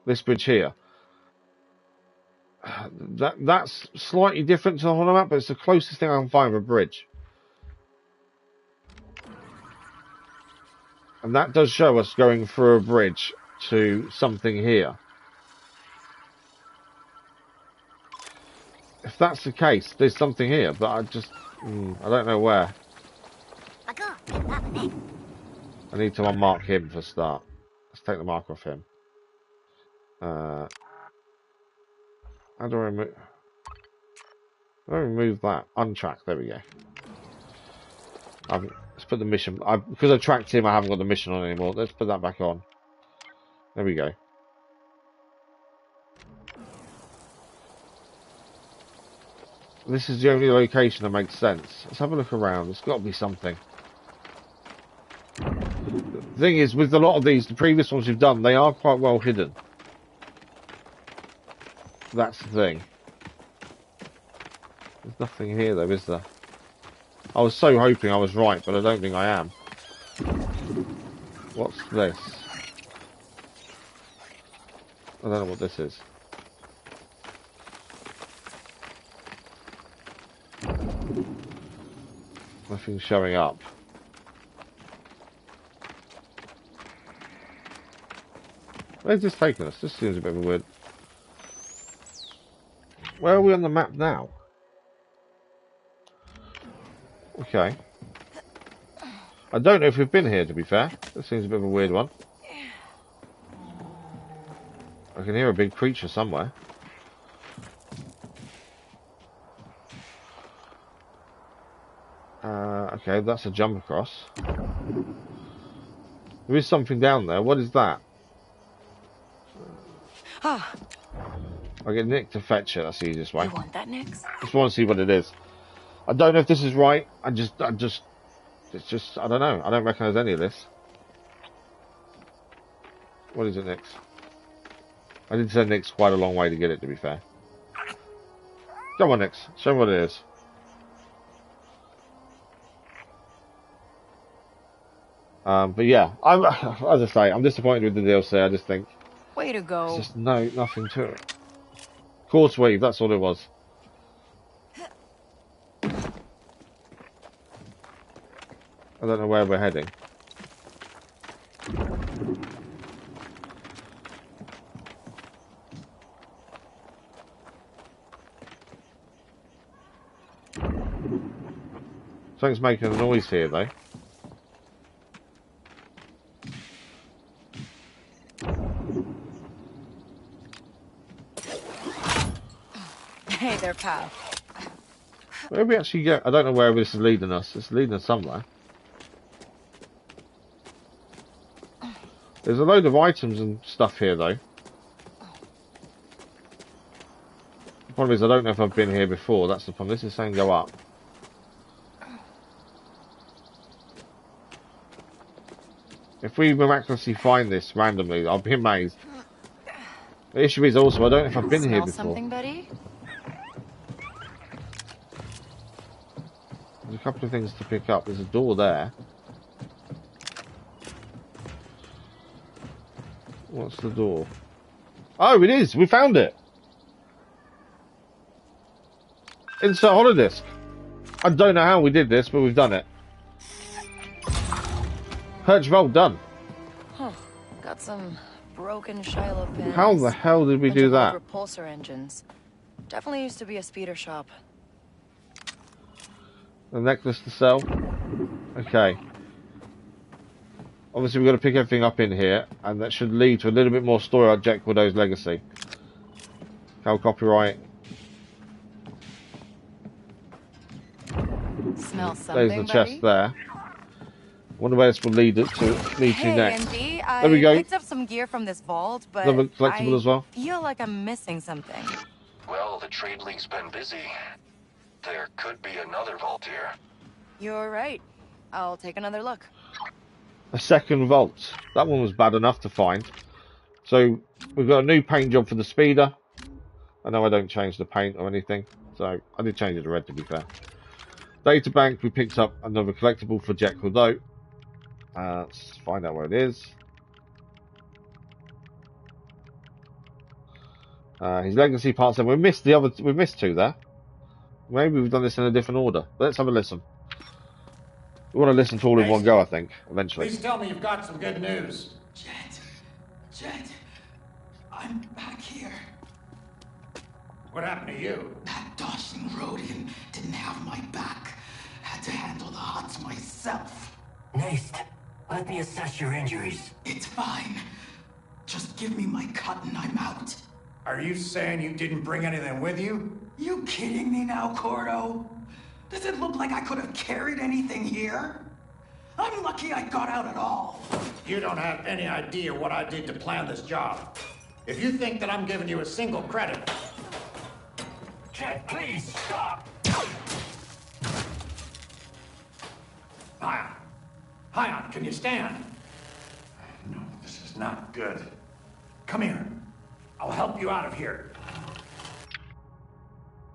This bridge here. That's slightly different to the whole map, but it's the closest thing I can find of a bridge. And that does show us going through a bridge to something here. If that's the case, there's something here, but I just... I don't know where. I need to unmark him for a start. Let's take the marker off him. How do I remove... How do I remove that? Untrack, there we go. Let's put the mission... because I tracked him, I haven't got the mission on anymore. Let's put that back on. There we go. This is the only location that makes sense. Let's have a look around. There's got to be something. The thing is, with a lot of these, the previous ones we've done, they are quite well hidden. That's the thing. There's nothing here though, is there? I was so hoping I was right, but I don't think I am. What's this? I don't know what this is. Nothing's showing up. Where's this taking us? This seems a bit of a weird... Where are we on the map now? Okay. I don't know if we've been here, to be fair. This seems a bit of a weird one. I can hear a big creature somewhere. Okay, that's a jump across. There is something down there. What is that? I get Nick to fetch it. That's the easiest way. You want that, Nix? Just want to see what it is. I don't know if this is right. It's just, I don't know. I don't recognise any of this. What is it, Nix? I did send Nix quite a long way to get it, to be fair. Come on, Nix. Show me what it is. But yeah, as I say, I'm disappointed with the DLC. I just think... Way to go. There's just nothing to it. Course weave, that's all it was. I don't know where we're heading. Something's making a noise here, though. Hey there, pal. Where we actually go? I don't know where this is leading us. It's leading us somewhere. There's a load of items and stuff here, though. The problem is I don't know if I've been here before. That's the problem. This is saying go up. If we miraculously find this randomly, I'll be amazed. The issue is also I don't know if I've been here before. Something, buddy? There's a couple of things to pick up. There's a door there. What's the door? Oh, it is! We found it! Insert holodisc. I don't know how we did this, but we've done it. Purge Vault done. Huh. Got some broken Shiloh pins. How the hell did we do that? Repulsor engines. Definitely used to be a speeder shop. The necklace to sell. Okay. Obviously we've got to pick everything up in here, and that should lead to a little bit more story about Jack Kordo's legacy. Cal copyright. Smell something, There's the chest there. Wonder where this will lead to next. Andy, There we go. I picked up some gear from this vault, but Another collectible as well. I feel like I'm missing something. Well, the Trade League's been busy. There could be another vault here. You're right. I'll take another look. A second vault. That one was bad enough to find. So we've got a new paint job for the speeder. I know I don't change the paint or anything, so I did change it to red, to be fair. Data bank, we picked up another collectible for Jack Kordo. Let's find out where it is. His legacy parts. And we missed two there. Maybe we've done this in a different order. But let's have a listen. We want to listen to all in one go, I think, eventually. Please tell me you've got some good news. Jet, I'm back here. What happened to you? That dashing Rhodian didn't have my back. Had to handle the huts myself. Next, let me assess your injuries. It's fine. Just give me my cut and I'm out. Are you saying you didn't bring anything with you? You kidding me now, Kordo? Does it look like I could have carried anything here? I'm lucky I got out at all. You don't have any idea what I did to plan this job. If you think that I'm giving you a single credit... Jet, please, stop! Hion, can you stand? No, this is not good. Come here. I'll help you out of here.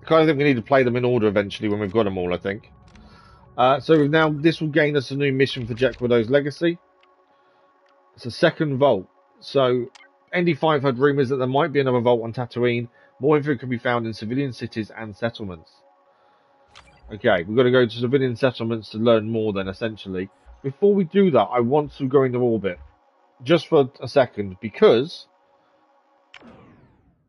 I kind of think we need to play them in order eventually when we've got them all, I think. So now this will gain us a new mission for Jack Widow's Legacy. It's a second vault. So ND5 had rumours that there might be another vault on Tatooine. More info can be found in civilian cities and settlements. Okay, we've got to go to civilian settlements to learn more then, essentially. Before we do that, I want to go into orbit. Just for a second, because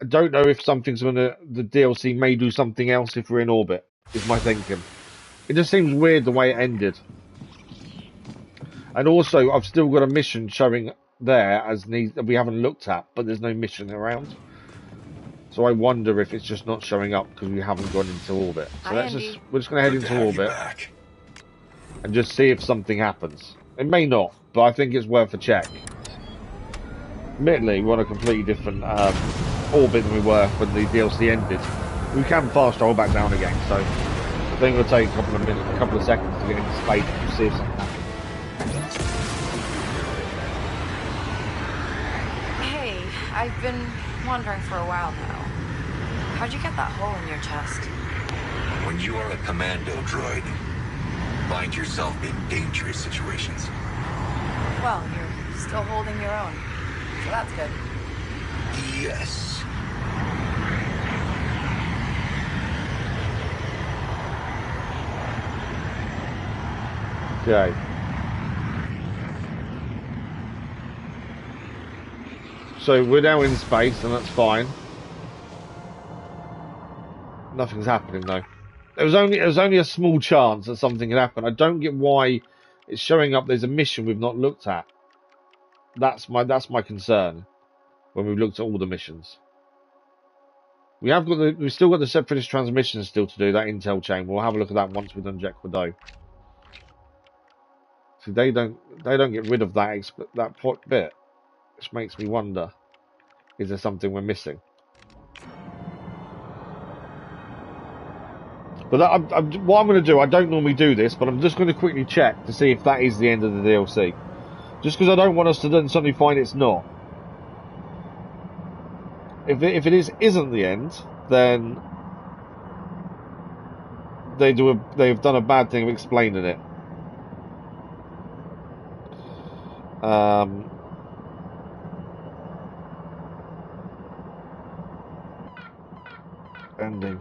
I don't know if something's gonna... The DLC may do something else if we're in orbit, is my thinking. It just seems weird the way it ended. And also, I've still got a mission showing there as that we haven't looked at, but there's no mission around. So I wonder if it's just not showing up because we haven't gone into orbit. So we're just going to head into orbit and just see if something happens. It may not, but I think it's worth a check. Admittedly, we're on a completely different orbit than we were when the DLC ended. We can fast travel back down again, so I think it'll take a couple of minutes, a couple of seconds to get into space and see if something happens. Hey, I've been wondering for a while now. How'd you get that hole in your chest? When you are a commando droid, find yourself in dangerous situations. Well, you're still holding your own, so that's good. Yes. Okay. So we're now in space, and that's fine. Nothing's happening though. There was only a small chance that something could happen. I don't get why it's showing up. There's a mission we've not looked at. That's my concern. When we've looked at all the missions, we've still got the separatist transmissions still to do. That intel chain. We'll have a look at that once we've done Jack Kordo. See, they don't get rid of that bit, which makes me wonder: is there something we're missing? But what I'm going to do, I don't normally do this, but I'm just going to quickly check to see if that is the end of the DLC. Just because I don't want us to then suddenly find it's not. If it isn't the end, then they've done a bad thing of explaining it. Ending.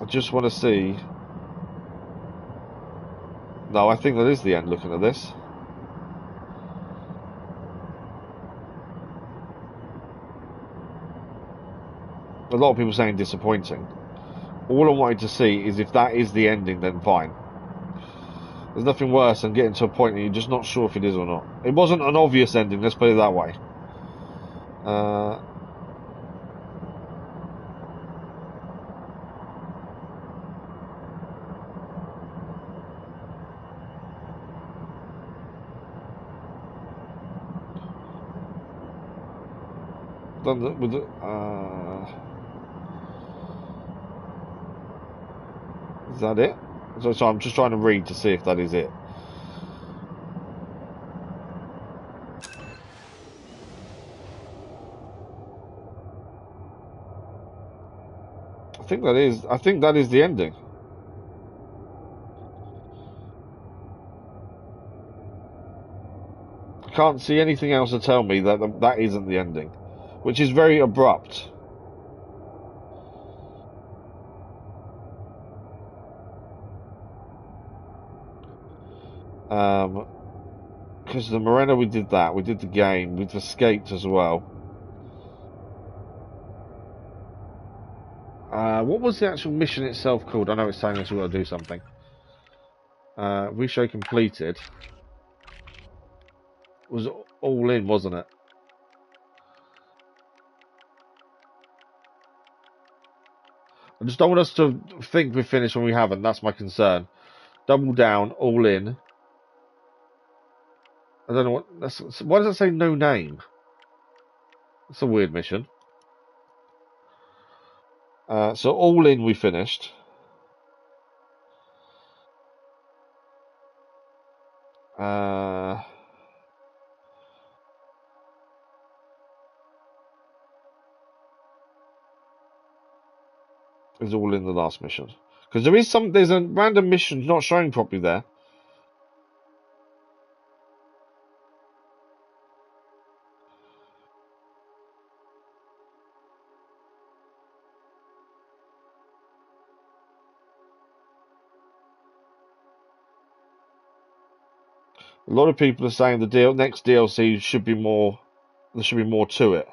I just want to see. No, I think that is the end looking at this. A lot of people saying disappointing. All I wanted to see is if that is the ending, then fine. There's nothing worse than getting to a point and you're just not sure if it is or not. It wasn't an obvious ending, let's put it that way. Is that it? So I'm just trying to read to see if that is it. I think that is the ending. I can't see anything else to tell me that that isn't the ending, which is very abrupt. Because the Morena, we did that. We did the game. We've escaped as well. What was the actual mission itself called? I know it's saying us we've got to do something. We show completed. It was all in, wasn't it? I just don't want us to think we've finished when we haven't. That's my concern. Double down, all in. I don't know what. Why does it say no name? That's a weird mission. So all in, we finished. It's all in the last mission. Because there's a random mission not showing properly there. A lot of people are saying the next DLC should be more. There should be more to it.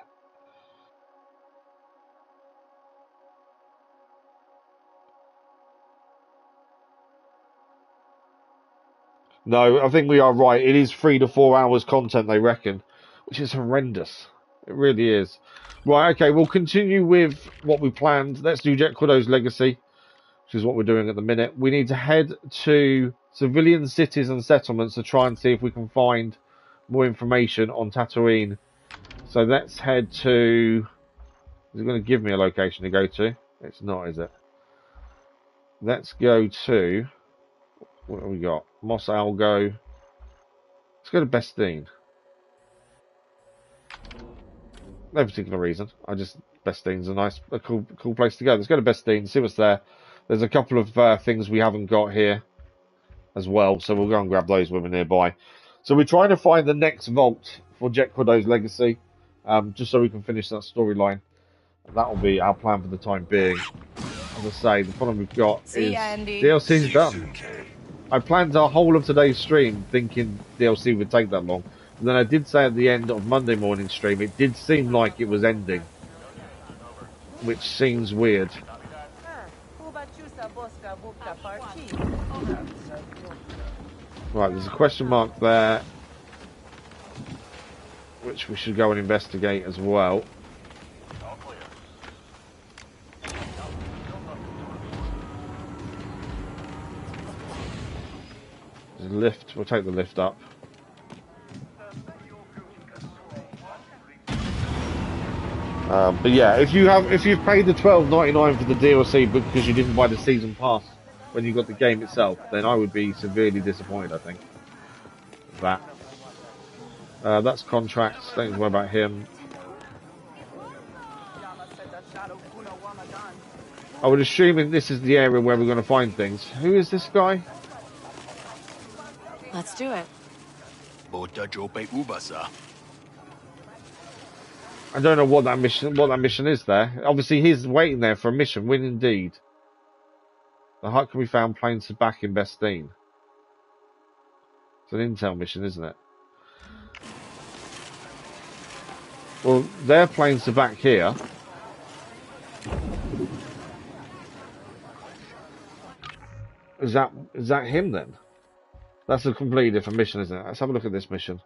No, I think we are right. It is 3 to 4 hours content, they reckon, which is horrendous. It really is. Right, okay, we'll continue with what we planned. Let's do Jet Kordo's Legacy, which is what we're doing at the minute. We need to head to civilian cities and settlements to try and see if we can find more information on Tatooine. So let's head to... Is it going to give me a location to go to? It's not, is it? Let's go to... What have we got? Mos Algo. Let's go to Bestine. No particular reason. Bestine's a cool place to go. Let's go to Bestine, see what's there. There's a couple of things we haven't got here as well, so we'll go and grab those when we're nearby. So we're trying to find the next vault for Jet Kordo's Legacy, just so we can finish that storyline. That will be our plan for the time being. As I say, the problem we've got is DLC's done. I planned our whole of today's stream thinking DLC would take that long. And then I did say at the end of Monday morning stream, it did seem like it was ending. Which seems weird. Right, there's a question mark there. Which we should go and investigate as well. There's a lift, we'll take the lift up. But yeah, if you've paid the $12.99 for the DLC because you didn't buy the season pass when you got the game itself, then I would be severely disappointed, I think. That's contracts, don't worry about him. I would assume this is the area where we're going to find things. Who is this guy? Let's do it. I don't know what that mission is there. Obviously, he's waiting there for a mission. Win indeed. The hut can be found planes back in Bestine. It's an intel mission, isn't it? Well, their planes are back here. Is that him then? That's a completely different mission, isn't it? Let's have a look at this mission.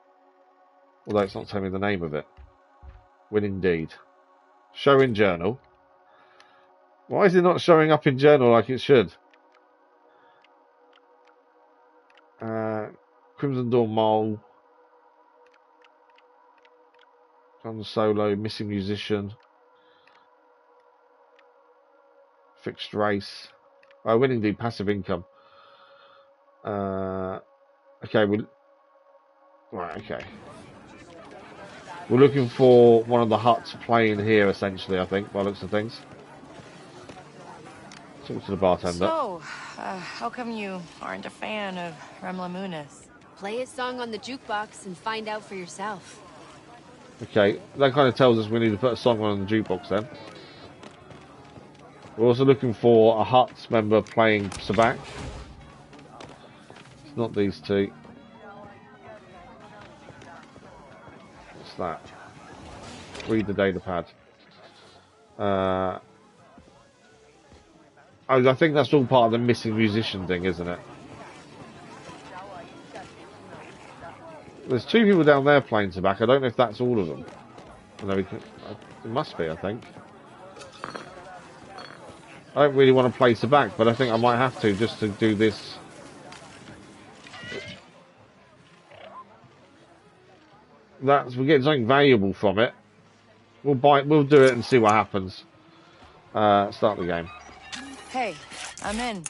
Although it's not telling me the name of it. Win indeed. Show in journal. Why is it not showing up in journal like it should? Crimson Dawn Mole. Gun Solo. Missing musician. Fixed race. Oh, win indeed. Passive income. Okay, okay. We're looking for one of the huts playing here, essentially, I think, by the looks of things. Talk to the bartender. So, how come you aren't a fan of Remla Munis? Play his song on the jukebox and find out for yourself. Okay, that kind of tells us we need to put a song on the jukebox then. We're also looking for a hut member playing Sabak. It's not these two. What's that? Read the data pad. I think that's all part of the missing musician thing, isn't it? There's two people down there playing Sabak. I don't know if that's all of them. It must be, I think. I don't really want to play Sabak, but I think I might have to just to do this. We're getting something valuable from it. We'll do it and see what happens. Start the game. Hey, I'm in.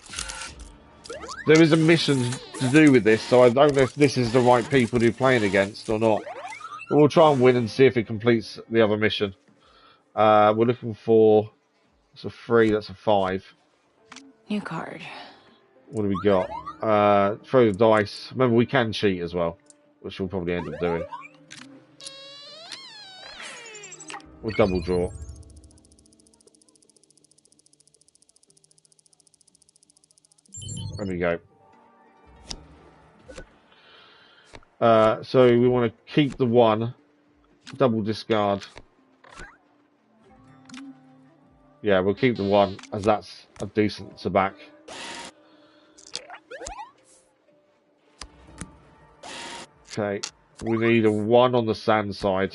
There is a mission to do with this, so I don't know if this is the right people to be playing against or not. But we'll try and win and see if it completes the other mission. We're looking for... That's a 3, that's a 5. New card. What do we got? Throw the dice. Remember, we can cheat as well, which we'll probably end up doing. We'll double draw. There we go. So we want to keep the 1, double discard. Yeah, we'll keep the 1 as that's a decent to back. Okay, we need a 1 on the sand side.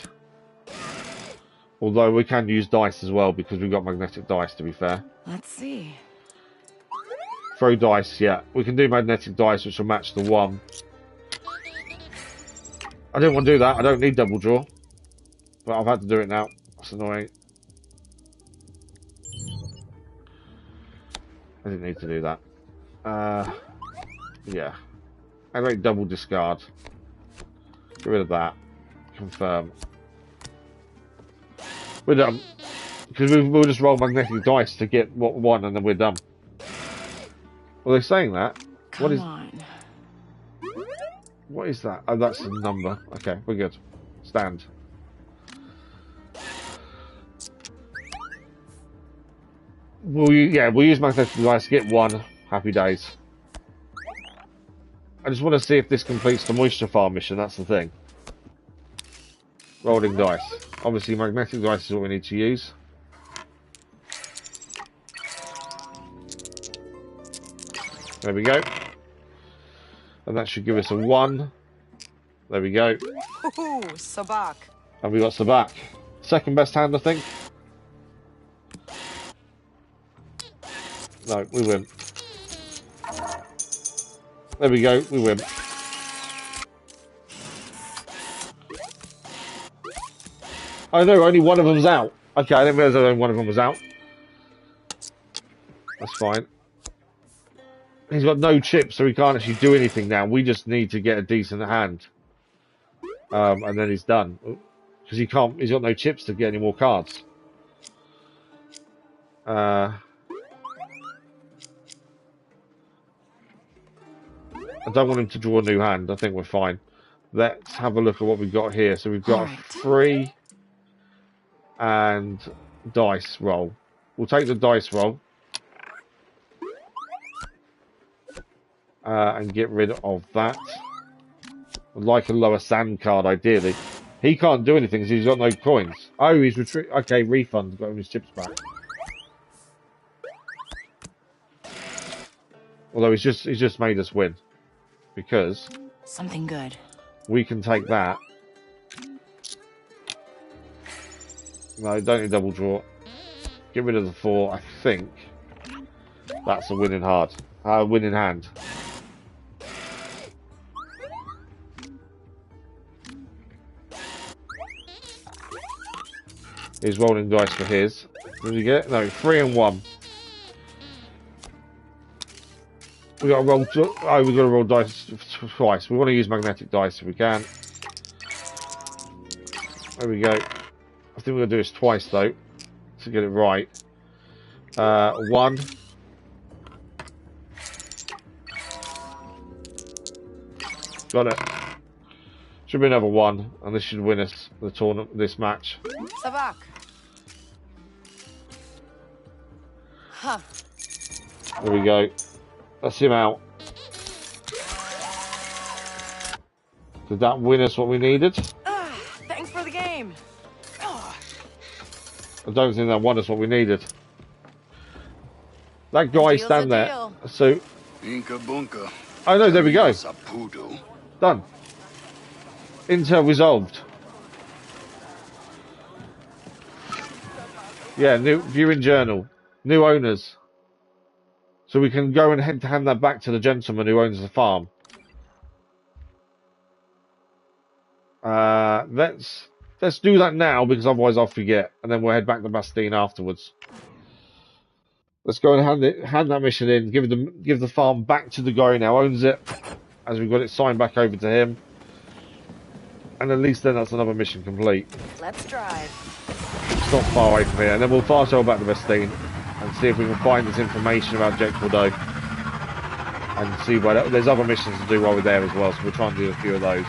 Although we can use dice as well because we've got magnetic dice, to be fair. Let's see. Throw dice, yeah. We can do magnetic dice, which will match the 1. I didn't want to do that. I don't need double draw. But I've had to do it now. That's annoying. I didn't need to do that. Yeah. I like double discard. Get rid of that. Confirm. We're done. Because we'll just roll magnetic dice to get what 1 and then we're done. Well, they're saying that. Come on. What is that? Oh, that's the number. Okay, we're good. Stand. We'll use magnetic dice to get 1. Happy days. I just want to see if this completes the moisture farm mission. That's the thing. Rolling dice. Obviously, magnetic dice is what we need to use. There we go. And that should give us a 1. There we go. Ooh, Sabak. And we got Sabak. Second best hand, I think. No, we win. There we go, we win. Oh no, only one of them's out. Okay, I didn't realise only one of them was out. That's fine. He's got no chips, so he can't actually do anything now. We just need to get a decent hand. And then he's done. Because he can't, he's got no chips to get any more cards. I don't want him to draw a new hand. I think we're fine. Let's have a look at what we've got here. So we've got a 3 and dice roll. We'll take the dice roll. And get rid of that. I'd like a lower sand card, ideally. He can't do anything because he's got no coins. Oh, he's okay, refund. Got his chips back. Although he's just made us win. Because something good. We can take that. No, don't need double draw. Get rid of the 4. I think that's a winning winning hand. He's rolling dice for his. Did you get it? No, 3 and 1. We got to roll. We got to roll dice twice. We want to use magnetic dice if we can. There we go. I think we're gonna do this twice though to get it right. 1. Got it. Should be another 1, and this should win us the tournament. This match. Sabak. Huh. There we go. That's him out. Did that win us what we needed? Thanks for the game. I don't think that won us what we needed. That guy stand there. So. Oh no, there we go. Done. Intel resolved. Yeah, new viewing journal. New owners. So we can go and hand that back to the gentleman who owns the farm. Let's do that now because otherwise I'll forget, and then we'll head back to Bastille afterwards. Let's go and hand that mission in. Give the farm back to the guy who now owns it, as we've got it signed back over to him. And at least then that's another mission complete. Let's drive. It's not far away from here, and then we'll fast travel back to Vestine and see if we can find this information about Jet Kordo. And see what there's other missions to do while we're there as well, so we'll try and do a few of those.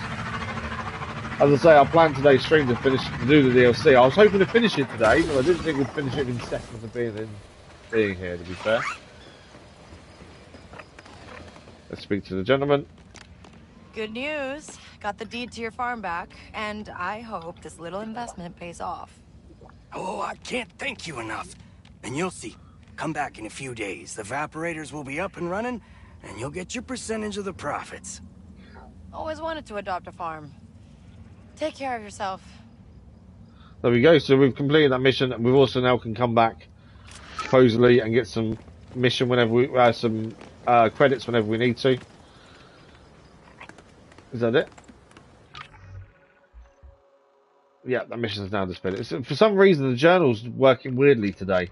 As I say, I planned today's stream to do the DLC. I was hoping to finish it today, but I didn't think we'd finish it in seconds of being here, to be fair. Let's speak to the gentleman. Good news. Got the deed to your farm back, and I hope this little investment pays off. Oh, I can't thank you enough. And you'll see. Come back in a few days. The evaporators will be up and running, and you'll get your percentage of the profits. Always wanted to adopt a farm. Take care of yourself. There we go. So we've completed that mission, and we've also now can come back, supposedly, and get some mission whenever we some credits whenever we need to. Is that it? Yeah, that mission is now displayed. For some reason, the journal's working weirdly today.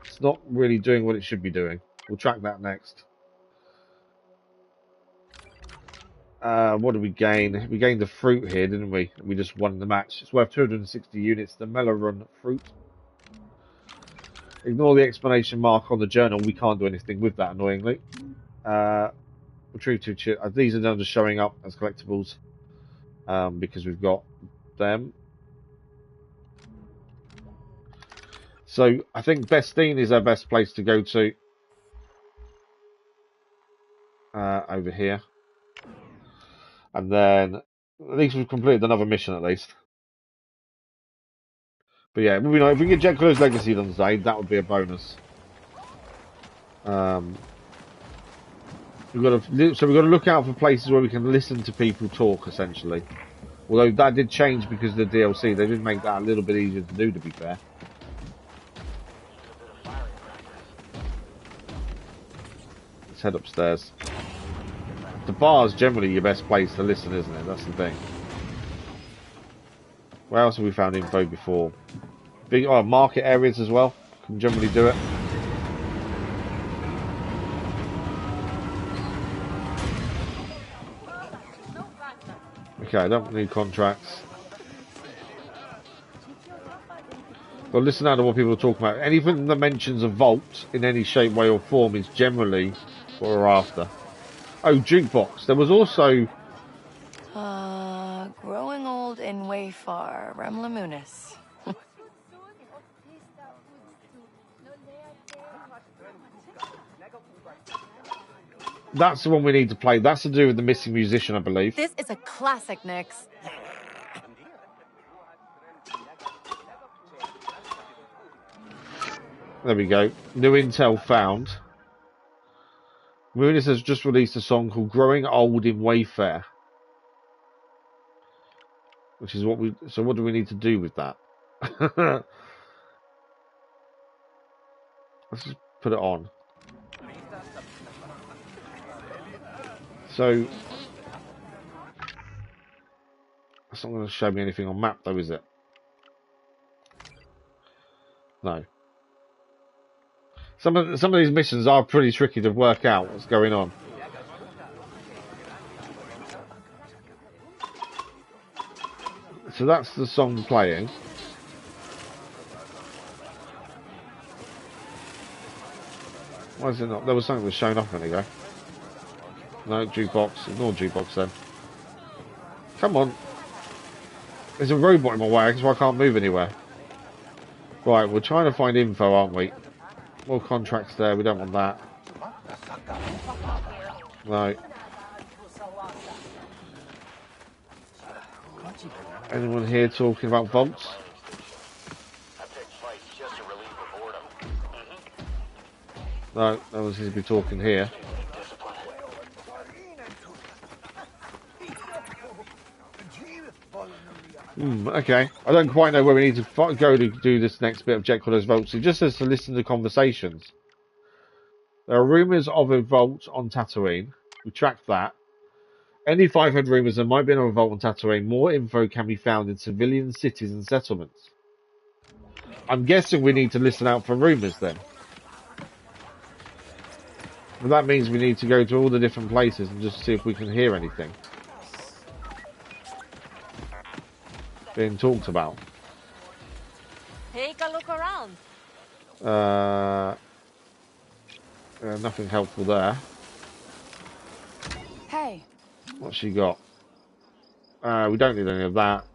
It's not really doing what it should be doing. We'll track that next. What did we gain? We gained the fruit here, didn't we? We just won the match. It's worth 260 units. The Melorun fruit. Ignore the explanation mark on the journal. We can't do anything with that, annoyingly. Retrieve 2 chips. These are now just showing up as collectibles because we've got them. So I think Vestine is our best place to go to. Over here. And then, at least we've completed another mission at least. But yeah, moving on. If we can get Jet Kordo's Legacy done today, that would be a bonus. We've got to look out for places where we can listen to people talk, essentially. Although that did change because of the DLC. They did make that a little bit easier to do, to be fair. Let's head upstairs. The bar's generally your best place to listen, isn't it? That's the thing. Where else have we found info before? Big market areas as well. Can generally do it. Okay, I don't need contracts. But listen out to what people are talking about. Anything that mentions a vault in any shape, way or form is generally what we're after. Oh, jukebox. There was also... growing old in Wayfar, Remlamunis. That's the one we need to play. That's to do with the missing musician, I believe. This is a classic, Nix. There we go. New intel found. Moonis has just released a song called Growing Old in Wayfair. Which is what we... So what do we need to do with that? Let's just put it on. So... That's not going to show me anything on map though, is it? No. Some of these missions are pretty tricky to work out what's going on. So that's the song playing. Why is it not? There was something that was showing up a minute ago. No, jukebox. Ignore jukebox then. Come on. There's a robot in my way, so I can't move anywhere. Right, we're trying to find info, aren't we? More contracts there, we don't want that. No. Anyone here talking about vaults? No, no one seems to be talking here. Okay. I don't quite know where we need to go to do this next bit of Jet Kordo's vaults. It just says to listen to conversations. There are rumours of a vault on Tatooine. We tracked that. Any 500 rumours there might be a vault on Tatooine. More info can be found in civilian cities and settlements. I'm guessing we need to listen out for rumours then. But that means we need to go to all the different places and just see if we can hear anything being talked about. Take a look around. Nothing helpful there. Hey. What's she got? We don't need any of that.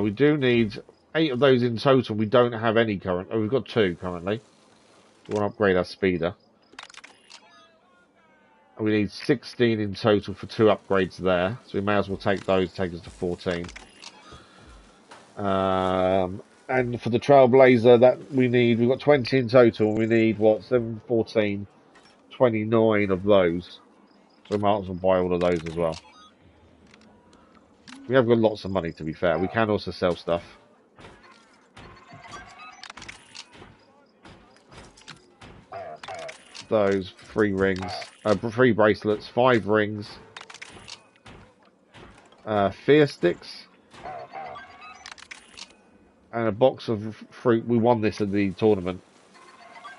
We do need 8 of those in total. We don't have any current. Oh, we've got 2 currently. We want to upgrade our speeder. We need 16 in total for 2 upgrades there. So we may as well take those, take us to 14. And for the Trailblazer that we've got 20 in total. We need, 7, 14, 29 of those. So we might as well buy all of those as well. We have got lots of money, to be fair. We can also sell stuff. Those 3 rings, 3 bracelets, 5 rings, fear sticks, and a box of fruit. We won this at the tournament.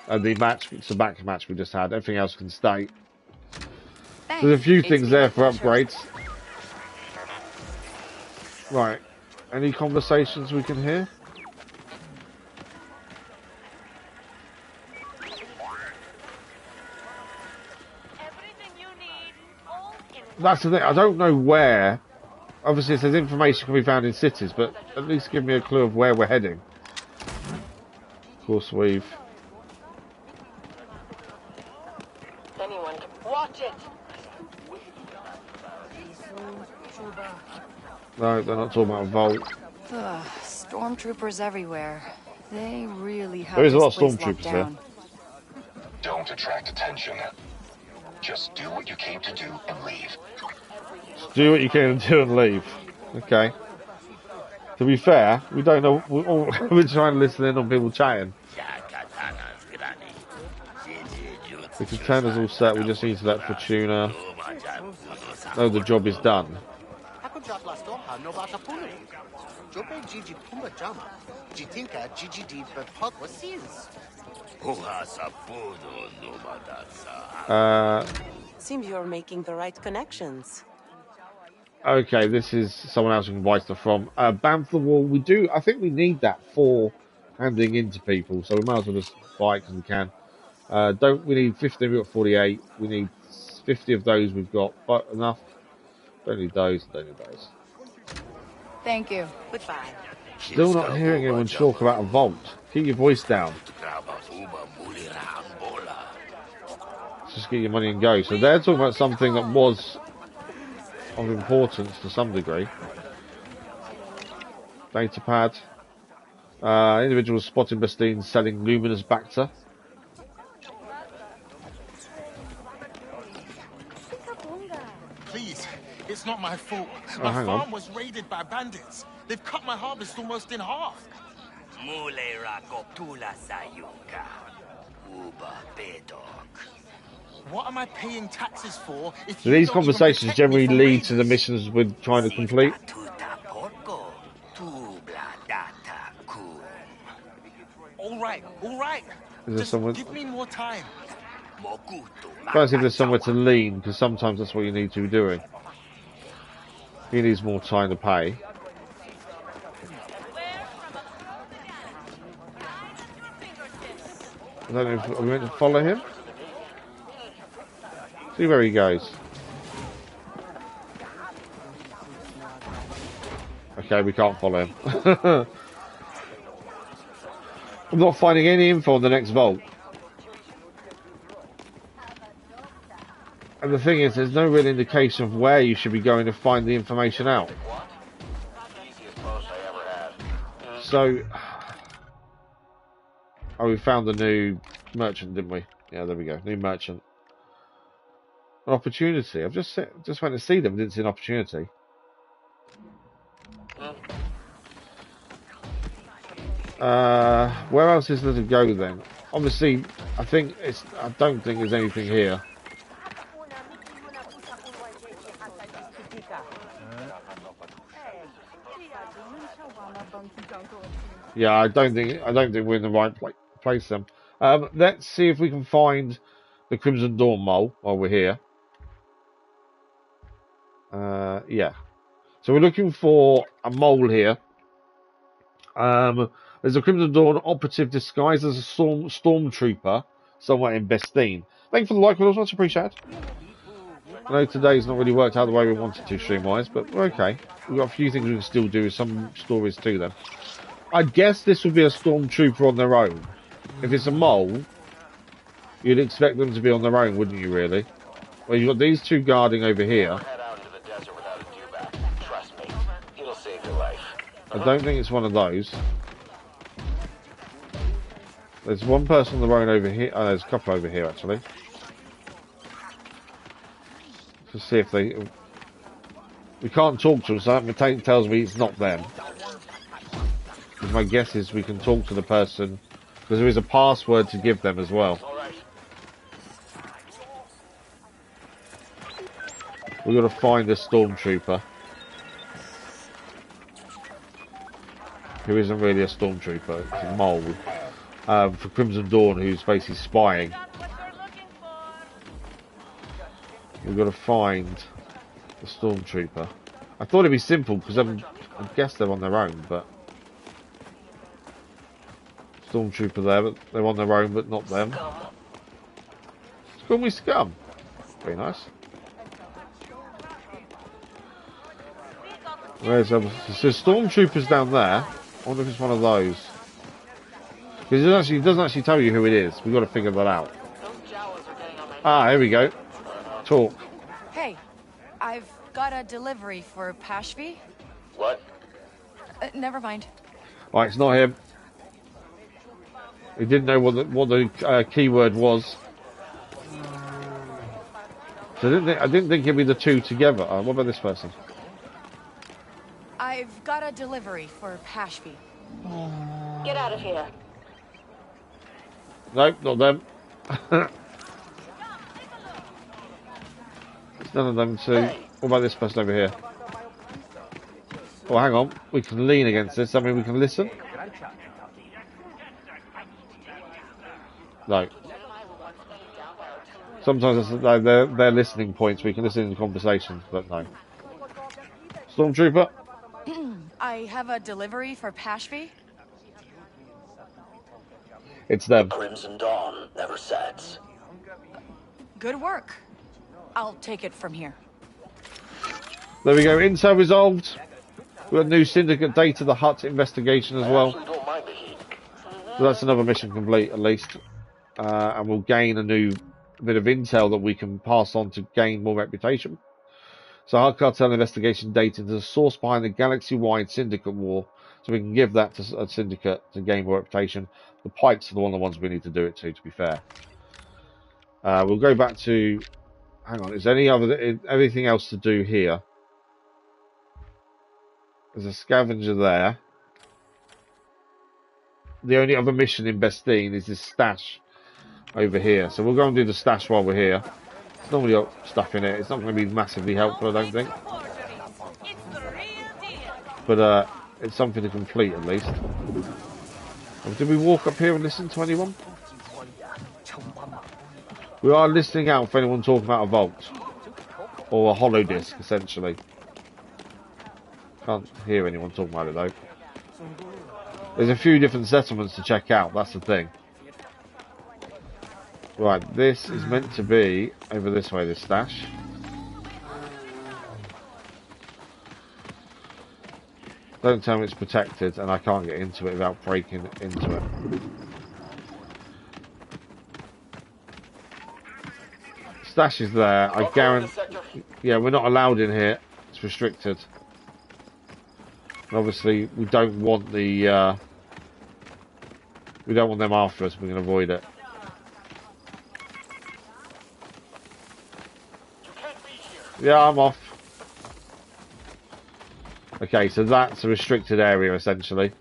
The match, it's a back match we just had. Everything else can stay. Thanks. There's a few things there for upgrades. Right. Any conversations we can hear? That's the thing. I don't know where. Obviously, it says information can be found in cities, but at least give me a clue of where we're heading. Of course, we've. Anyone can watch it. No, they're not talking about a vault. Ugh, stormtroopers everywhere. They really have There is a lot this of place locked stormtroopers here. down. Don't attract attention. Just do what you came to do and leave. Do what you can do and leave. Okay. To be fair, we don't know. We're trying to listen in on people chatting. The container's all set. We just need to let Fortuna know the job is done. Seems you're making the right connections. Okay, this is someone else who can buy stuff from. Bantha Wall, I think we need that for handing in to people, so we might as well just buy it because we can. We need 15, we've got 48. We need 50 of those, we've got but enough. Don't need those. Thank you. Goodbye. Still not hearing anyone talk about a vault. Keep your voice down. Just get your money and go. So they're talking about something that was of importance to some degree. Data pad. Individuals spotted Bastine selling luminous Bacta. Please, it's not my fault. My farm was raided by bandits. They've cut my harvest almost in half. What am I paying taxes for if So these conversations generally lead to the missions we're trying to complete. All right. Is there someone? Give me more time. Try to see if there's somewhere to lean, because sometimes that's what you need to be doing. He needs more time to pay. I don't know if are we meant to follow him. See where he goes. Okay, we can't follow him. I'm not finding any info on the next vault. And the thing is, there's no real indication of where you should be going to find the information out. So... Oh, we found the new merchant, didn't we? Yeah, there we go. New merchant. An opportunity. I've just went to see them, didn't see an opportunity. Where else is there to go then? Obviously, I don't think there's anything here. Yeah, I don't think we're in the right place then. Let's see if we can find the Crimson Dawn mole while we're here. Yeah. So we're looking for a mole here. There's a Crimson Dawn operative disguised as a stormtrooper somewhere in Bestine. Thank you for the like, but it was much appreciated. I know today's not really worked out the way we wanted to stream-wise, but we're okay. We've got a few things we can still do, some stories too then. I guess this would be a stormtrooper on their own. If it's a mole, you'd expect them to be on their own, wouldn't you, really? Well, you've got these two guarding over here. I don't think it's one of those. There's one person on the road over here. Oh, there's a couple over here, actually. To see if they... We can't talk to them, so that tells me it's not them. Because my guess is we can talk to the person, because there is a password to give them as well. We've got to find a stormtrooper. Who isn't really a stormtrooper, it's a mole. For Crimson Dawn, who's basically spying. We've got to find the stormtrooper. I thought it'd be simple because I guess they're on their own, but stormtrooper there, but they're on their own, but not them. Call me Scum. Very nice. Where's so stormtroopers down there. I wonder if it's one of those. Because it doesn't actually tell you who it is. We've got to figure that out. Ah, here we go. Talk. Hey, I've got a delivery for Pashvi. What? Never mind. Right, it's not him. He didn't know what the keyword was. So I didn't think it'd be the two together. What about this person? I've got a delivery for Pashvi. Get out of here. Nope, not them. It's none of them two. What about this person over here? Oh, hang on. We can lean against this. I mean, we can listen. No. Sometimes they're listening points. We can listen to conversations, but no. Stormtrooper. I have a delivery for Pashvi. It's them. Crimson Dawn never sets. Good work. I'll take it from here. There we go. Intel resolved. We've got new syndicate data, the hut investigation as well. So that's another mission complete at least. And we'll gain a new bit of intel that we can pass on to gain more reputation. So hut cartel investigation data into the source behind the galaxy-wide syndicate war. So we can give that to a syndicate to gain more reputation. The pikes are the ones we need to do it to be fair. We'll go back to... Hang on, is there anything else to do here? There's a scavenger there. The only other mission in Bestine is this stash over here. So we'll go and do the stash while we're here. It's normally got stuff in it. It's not going to be massively helpful, I don't think. But it's something to complete at least. Did we walk up here and listen to anyone? We are listening out for anyone talking about a vault. Or a hollow disc, essentially. Can't hear anyone talking about it though. There's a few different settlements to check out, that's the thing. Right, this is meant to be over this way, this stash. Don't tell me it's protected and I can't get into it without breaking into it. Stash is there, I guarantee... Yeah, we're not allowed in here. It's restricted. And obviously, we don't want the... we don't want them after us, we can avoid it. Yeah, I'm off. Okay, so that's a restricted area, essentially.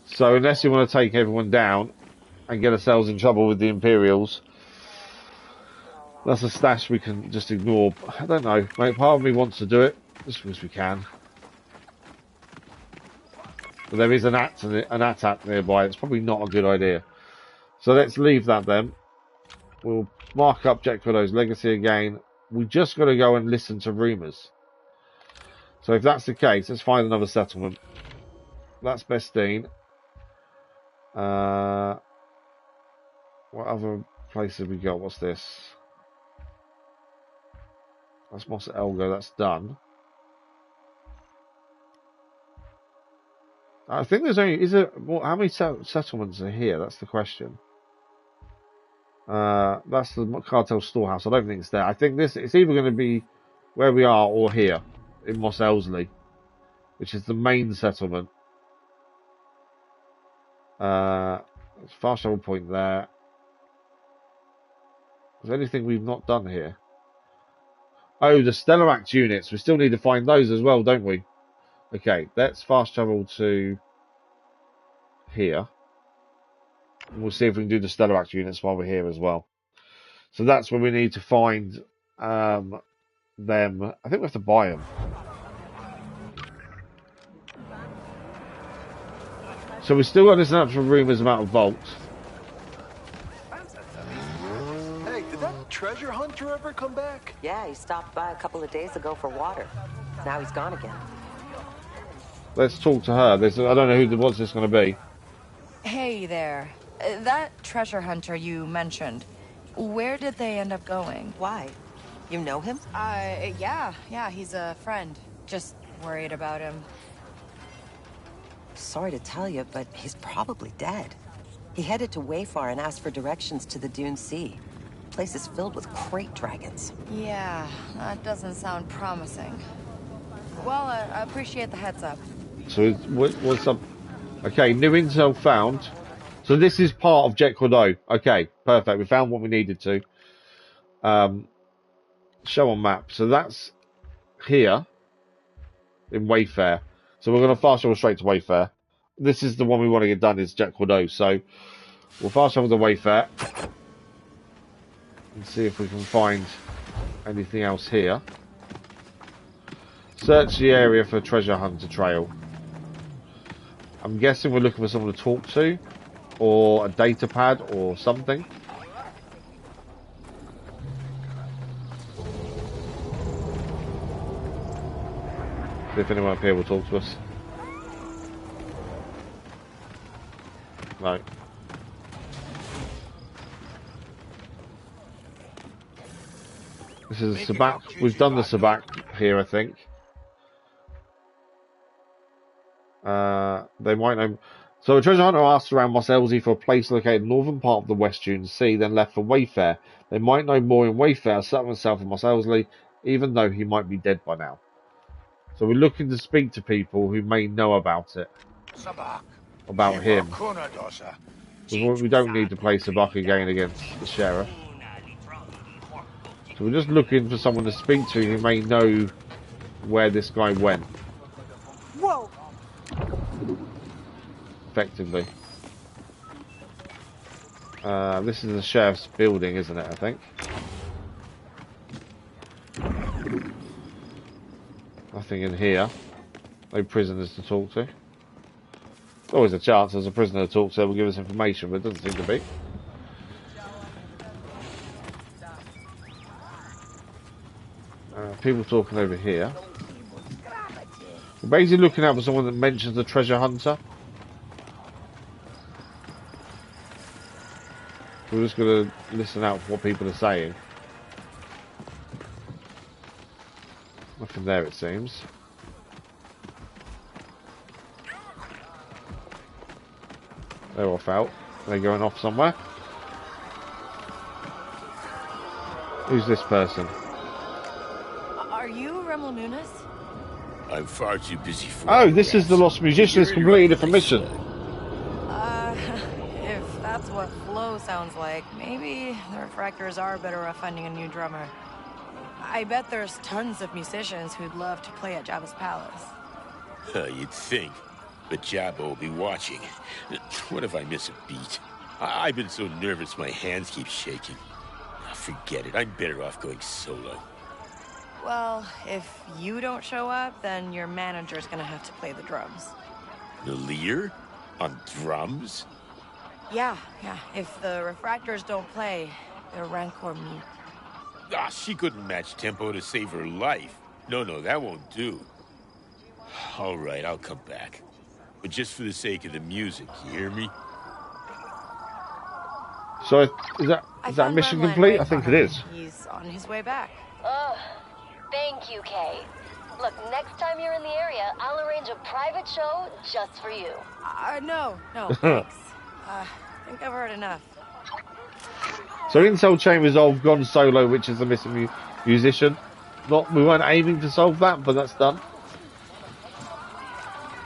So unless you want to take everyone down and get ourselves in trouble with the Imperials, that's a stash we can just ignore. I don't know, mate, part of me wants to do it, just because we can. But there is an AT-AT nearby, it's probably not a good idea. So let's leave that then. We'll mark up Jack Kordo's legacy again. We just got to go and listen to rumours. So if that's the case, let's find another settlement. That's Bestine. What other place have we got? What's this? That's Mos Elgo. That's done. I think there's only... how many settlements are here? That's the question. That's the cartel storehouse. I don't think it's there. I think it's either going to be where we are or here in Mos Elsley, which is the main settlement. Fast travel point there. Is there anything we've not done here? Oh, the Stellaract units. We still need to find those as well, don't we? Okay, let's fast travel to here. And we'll see if we can do the Stellaract units while we're here as well. So that's where we need to find them. I think we have to buy them. So we still got this up for rumours about a vault. Hey, did that treasure hunter ever come back? Yeah, he stopped by a couple of days ago for water. Now he's gone again. Let's talk to her. I don't know what's this going to be. Hey there. That treasure hunter you mentioned, where did they end up going? Why? You know him? Yeah, he's a friend. Just worried about him. Sorry to tell you, but he's probably dead. He headed to Wayfar and asked for directions to the Dune Sea. The place is filled with crate dragons. Yeah, that doesn't sound promising. Well, I appreciate the heads up. So what's up? Okay, new intel found. So this is part of Jet Kordo. Okay, perfect. We found what we needed to. Show on map. So that's here in Wayfair. So we're going to fast travel straight to Wayfair. This is the one we want to get done, is Jet Kordo. So we'll fast travel to Wayfair and see if we can find anything else here. Search the area for treasure hunter trail. I'm guessing we're looking for someone to talk to, or a data pad, or something. See if anyone up here will talk to us. No. This is a sabak. We've done the sabak here, I think. They might know. So a treasure hunter asked around Mos Elsley for a place located in the northern part of the West Dune Sea, then left for Wayfair. They might know more in Wayfair, settlement south of Mos Elsley, even though he might be dead by now. So we're looking to speak to people who may know about it. About him. We don't need to play sabak again against the sheriff. So we're just looking for someone to speak to who may know where this guy went. Whoa! Effectively. This is the sheriff's building, isn't it, I think? Nothing in here. No prisoners to talk to. Always a chance there's a prisoner to talk to that will give us information, but it doesn't seem to be. People talking over here. We're basically looking out for someone that mentions the treasure hunter. We're just going to listen out for what people are saying. Nothing there, it seems. They're off out. They're going off somewhere. Who's this person? Are you Remlamunis? I'm far too busy for... Oh, this is the Lost Musician. It's completely different mission. If that's what flow sounds like, maybe the Refractors are better off finding a new drummer. I bet there's tons of musicians who'd love to play at Jabba's palace. You'd think. But Jabba will be watching. What if I miss a beat? I've been so nervous my hands keep shaking. Forget it. I'm better off going solo. Well, if you don't show up, then your manager's gonna have to play the drums. The leader? On drums? Yeah. If the Refractors don't play, the Rancor meat. Ah, she couldn't match tempo to save her life. No, that won't do. All right, I'll come back. But just for the sake of the music, you hear me? So, is that mission complete? I think it is. He's on his way back. Thank you, Kay. Look, next time you're in the area, I'll arrange a private show just for you. No, thanks. I think I've heard enough. So Intel Chain resolved, gone solo, which is the missing musician. We weren't aiming to solve that, but that's done.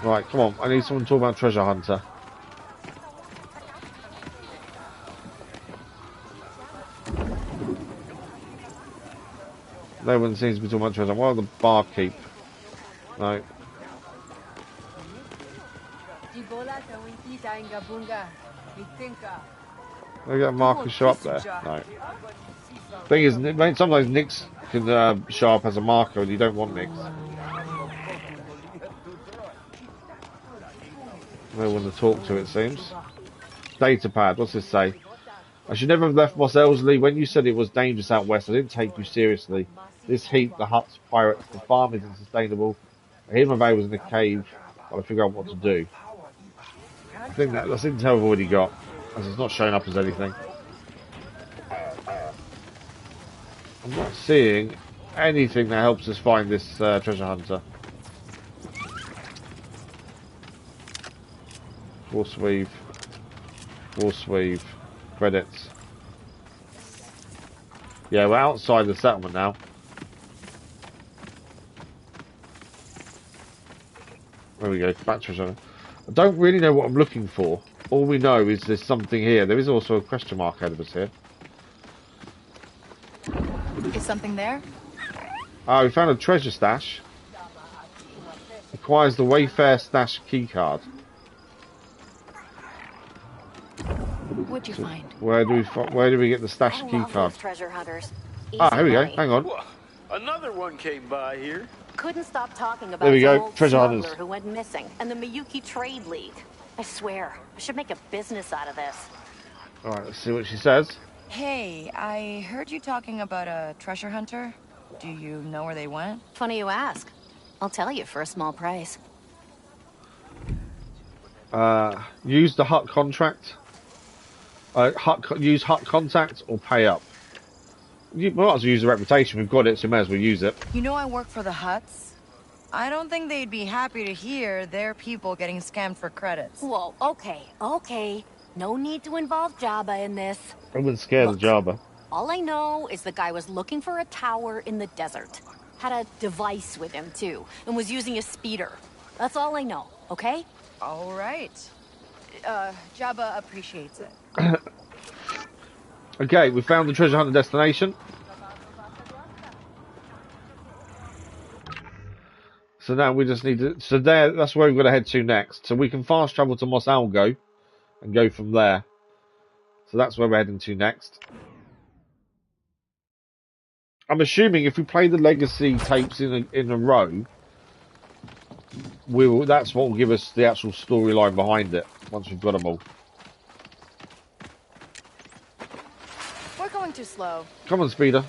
Right, come on. I need someone to talk about Treasure Hunter. No one seems to be talking about Treasure Hunter. What are the barkeep? No. Look at Marcus show up there. No. Thing is, sometimes Nix can show up as a marker and you don't want Nix. No one to talk to, it seems. Datapad, what's this say? I should never have left Moss Elsley. When you said it was dangerous out west, I didn't take you seriously. This heat, the huts, pirates, the farm is unsustainable. I hear my baby was in a cave, but I figure out what to do. I think that's intel I've already got, as it's not showing up as anything. I'm not seeing anything that helps us find this treasure hunter. Force weave, credits. Yeah, we're outside the settlement now. There we go, back treasure hunter. I don't really know what I'm looking for. All we know is there's something here. There is also a question mark ahead of us here. Is something there? We found a treasure stash. Requires the Wayfair stash keycard. What'd you find? Where do we get the stash keycard? Treasure hunters. Here we go. Hang on. Another one came by here. Couldn't stop talking about there we go. old Treasure smuggler hunters who went missing and the Miyuki Trade League. I swear, I should make a business out of this. All right, let's see what she says. Hey, I heard you talking about a treasure hunter. Do you know where they went? Funny you ask. I'll tell you for a small price. Use the hut contract. Use hut contact or pay up. You might as well use the reputation. We've got it, so we may as well use it. You know I work for the huts. I don't think they'd be happy to hear their people getting scammed for credits. Whoa, okay. No need to involve Jabba in this. I wouldn't scare the Jabba. All I know is the guy was looking for a tower in the desert. Had a device with him, too, and was using a speeder. That's all I know, okay? All right. Jabba appreciates it. Okay, we found the treasure hunter destination. So now we just need to... So that's where we've got to head to next. So we can fast travel to Mos Algo and go from there. So that's where we're heading to next. I'm assuming if we play the legacy tapes in a row, that's what will give us the actual storyline behind it once we've got them all. We're going too slow. Come on, Speeder.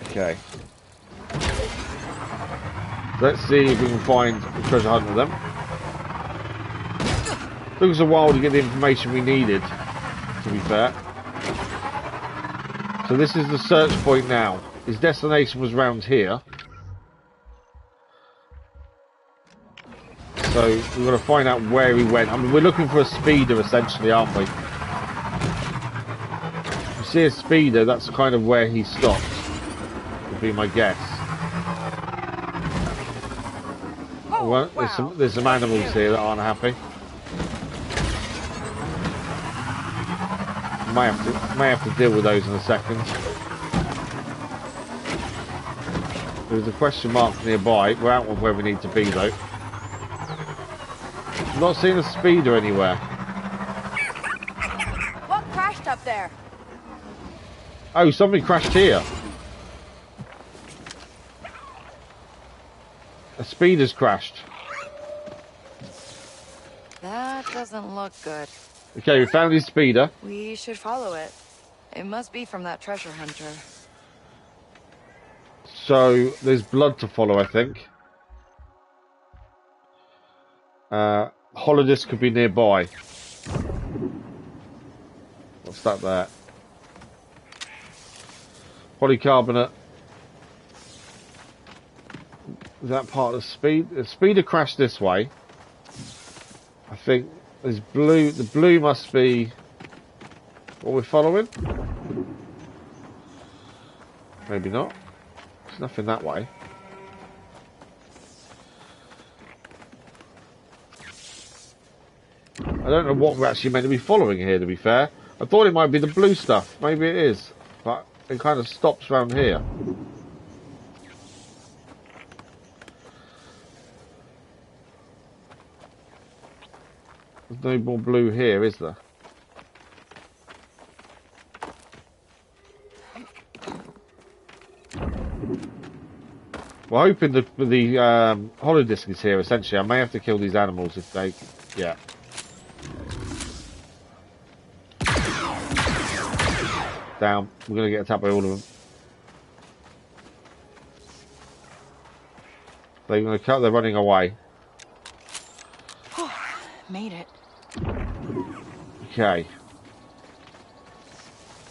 Okay. Let's see if we can find the treasure hunt of them. Took us a while to get the information we needed, to be fair. So this is the search point now. His destination was round here. So we've got to find out where he went. I mean, we're looking for a speeder essentially, aren't we? If you see a speeder, that's kind of where he stopped, would be my guess. Oh, well, wow. There's some animals here that aren't happy. May have to deal with those in a second. There's a question mark nearby. We're out of where we need to be though. I'm not seeing a speeder anywhere. What crashed up there? Oh, something crashed here. A speeder's crashed. That doesn't look good. Okay, we found his speeder. We should follow it. It must be from that treasure hunter. So there's blood to follow, I think. Holodisc could be nearby. What's that there? Polycarbonate. Is that part of the speed? The speeder crashed this way. I think there's blue. The blue must be what we're following. Maybe not. There's nothing that way. I don't know what we're actually meant to be following here, to be fair. I thought it might be the blue stuff. Maybe it is. But it kind of stops around here. There's no more blue here, is there? We're hoping the holodisc is here, essentially. I may have to kill these animals if they... Yeah. Down. We're going to get attacked by all of them. They're going to cut. They're running away. Made it. Okay.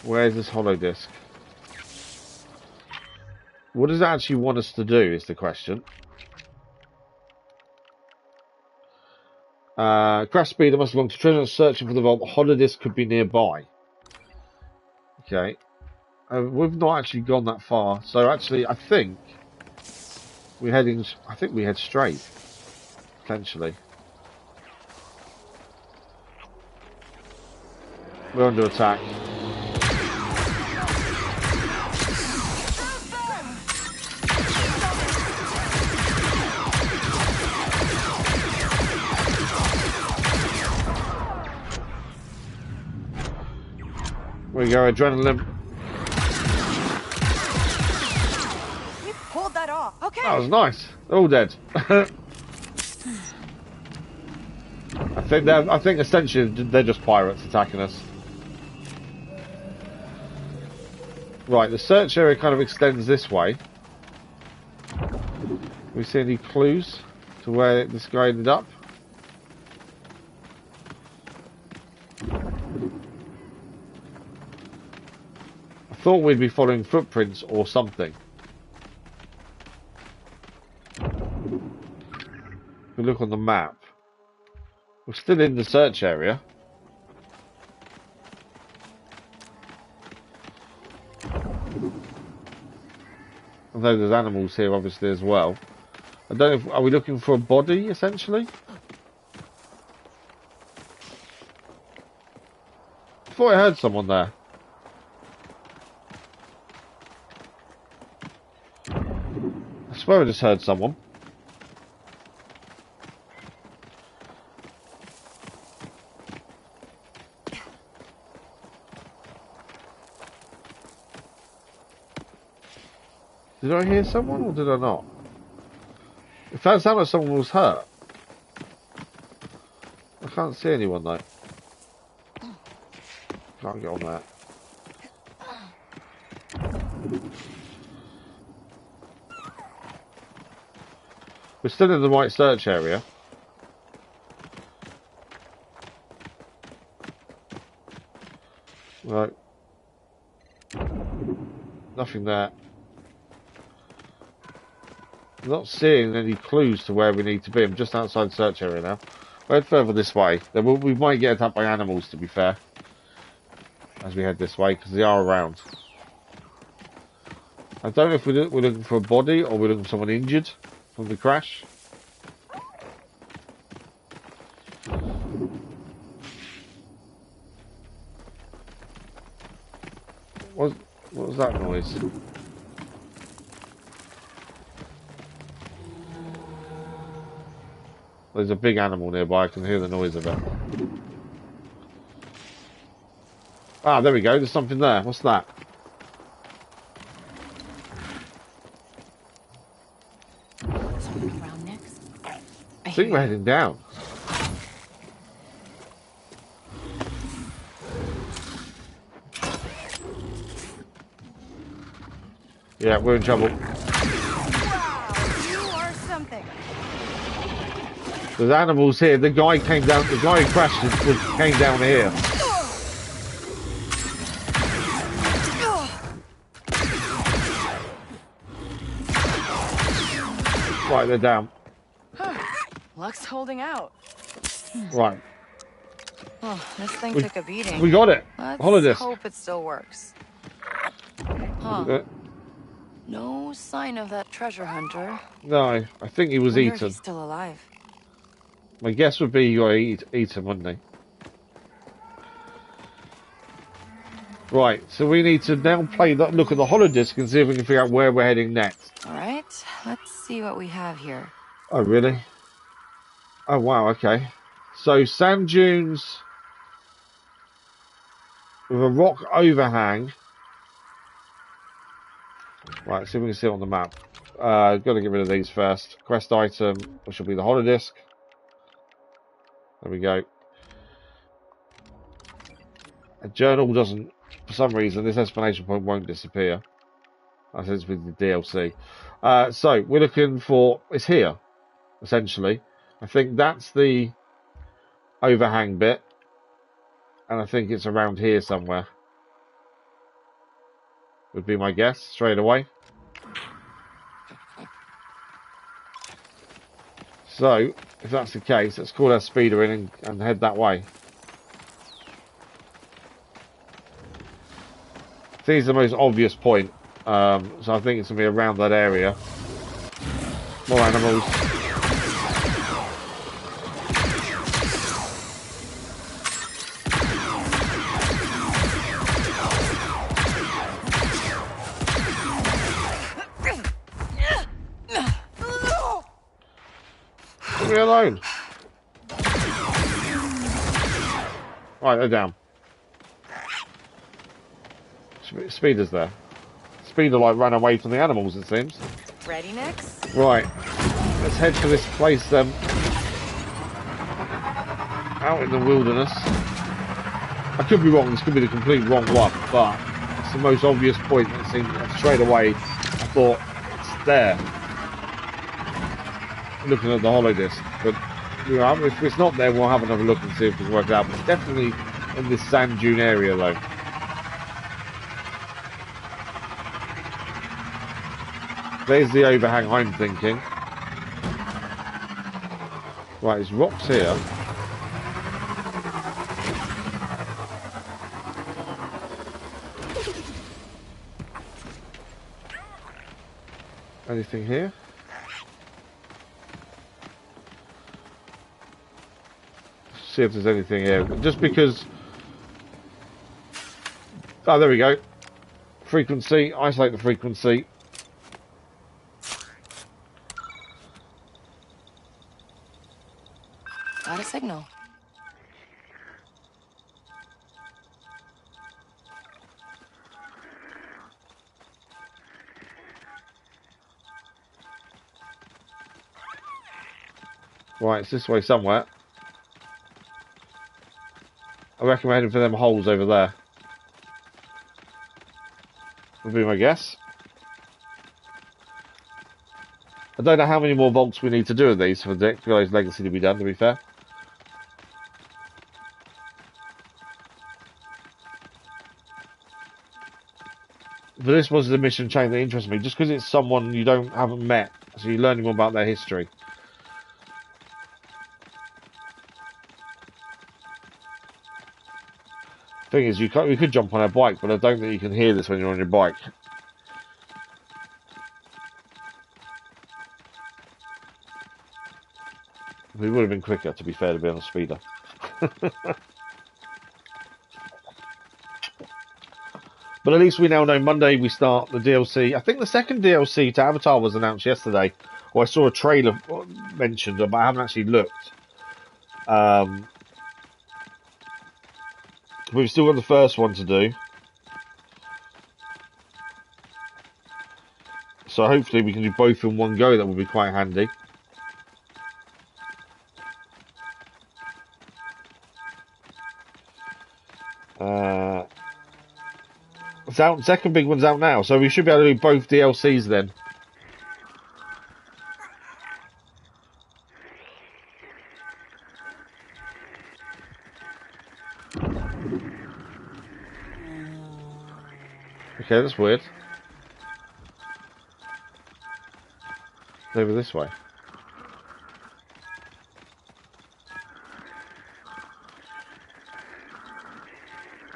Where's this holodisc? What does it actually want us to do is the question. Crash speeder must belong to treasure. Searching for the vault. The holodisc could be nearby. Okay. We've not actually gone that far. So actually, I think we're heading... I think we head straight. Potentially. We're under attack. There we go, adrenaline. We pulled that off. Okay. That was nice. They're all dead. I think essentially they're just pirates attacking us. Right, the search area kind of extends this way. We see any clues to where this guy ended up? I thought we'd be following footprints or something. If we look on the map, we're still in the search area. Although there's animals here, obviously, as well. I don't know if... Are we looking for a body, essentially? I thought I heard someone there. I swear I just heard someone. Did I hear someone or did I not? It sounded like someone was hurt. I can't see anyone though. Can't get on that. We're still in the right search area. Right. Nothing there. I'm not seeing any clues to where we need to be. I'm just outside the search area now. We'll head further this way. We might get attacked by animals, to be fair, as we head this way, because they are around. I don't know if we're looking for a body or we're looking for someone injured from the crash. What was that noise? There's a big animal nearby, I can hear the noise of it. Ah, there we go, there's something there. What's that? Something around next. I think we're heading down. Yeah, we're in trouble. Wow, you are something. There's animals here. The guy came down. The guy who crashed came down here. Right, they're down. Luck's holding out. Right. Oh, this thing took a beating. We got it. Let's hope it still works. Huh. No sign of that treasure hunter. No, I think he was Wonder if eaten. he's still alive. My guess would be he got eaten, wouldn't he? Right, so we need to now look at the holodisc and see if we can figure out where we're heading next. All right, let's see what we have here. Oh, really? Oh, wow, okay. So, sand dunes with a rock overhang. Right, see if we can see it on the map. Got to get rid of these first. Quest item, which will be the holodisc. There we go. A journal doesn't, for some reason, this explanation point won't disappear. I said it's with the DLC. So, we're looking for, it's here, essentially. I think that's the overhang bit. And I think it's around here somewhere. Would be my guess, straight away. So, if that's the case, let's call our speeder in and head that way. I think it's the most obvious point. So I think it's going to be around that area. More animals. Leave me alone. Right, they're down. Speeder's there. Speeder like ran away from the animals, it seems. Ready next? Right. Let's head to this place then. Out in the wilderness. I could be wrong, this could be the complete wrong one, but it's the most obvious point that seemed straight away. I thought it's there. Looking at the holodisc. But you know, if it's not there, we'll have another look and see if we can work it out. But it's definitely in this sand dune area though. There's the overhang I'm thinking. Right, there's rocks here. Anything here? See if there's anything here. Just because... Oh, there we go. Frequency. Isolate the frequency. Got a signal. Right, it's this way somewhere. I reckon we're heading for them holes over there. Would be my guess. I don't know how many more vaults we need to do of these for the guy's legacy to be done, to be fair. But this was the mission chain that interests me, just because it's someone you haven't met, so you're learning more about their history. Thing is, you could jump on a bike, but I don't think you can hear this when you're on your bike. We would have been quicker, to be fair, to be on a speeder. But at least we now know Monday we start the DLC. I think the second DLC to Avatar was announced yesterday. Or I saw a trailer mentioned, but I haven't actually looked. We've still got the first one to do. So hopefully we can do both in one go. That would be quite handy. It's out. Second big one's out now, so we should be able to do both DLCs then. Okay, that's weird. Over this way.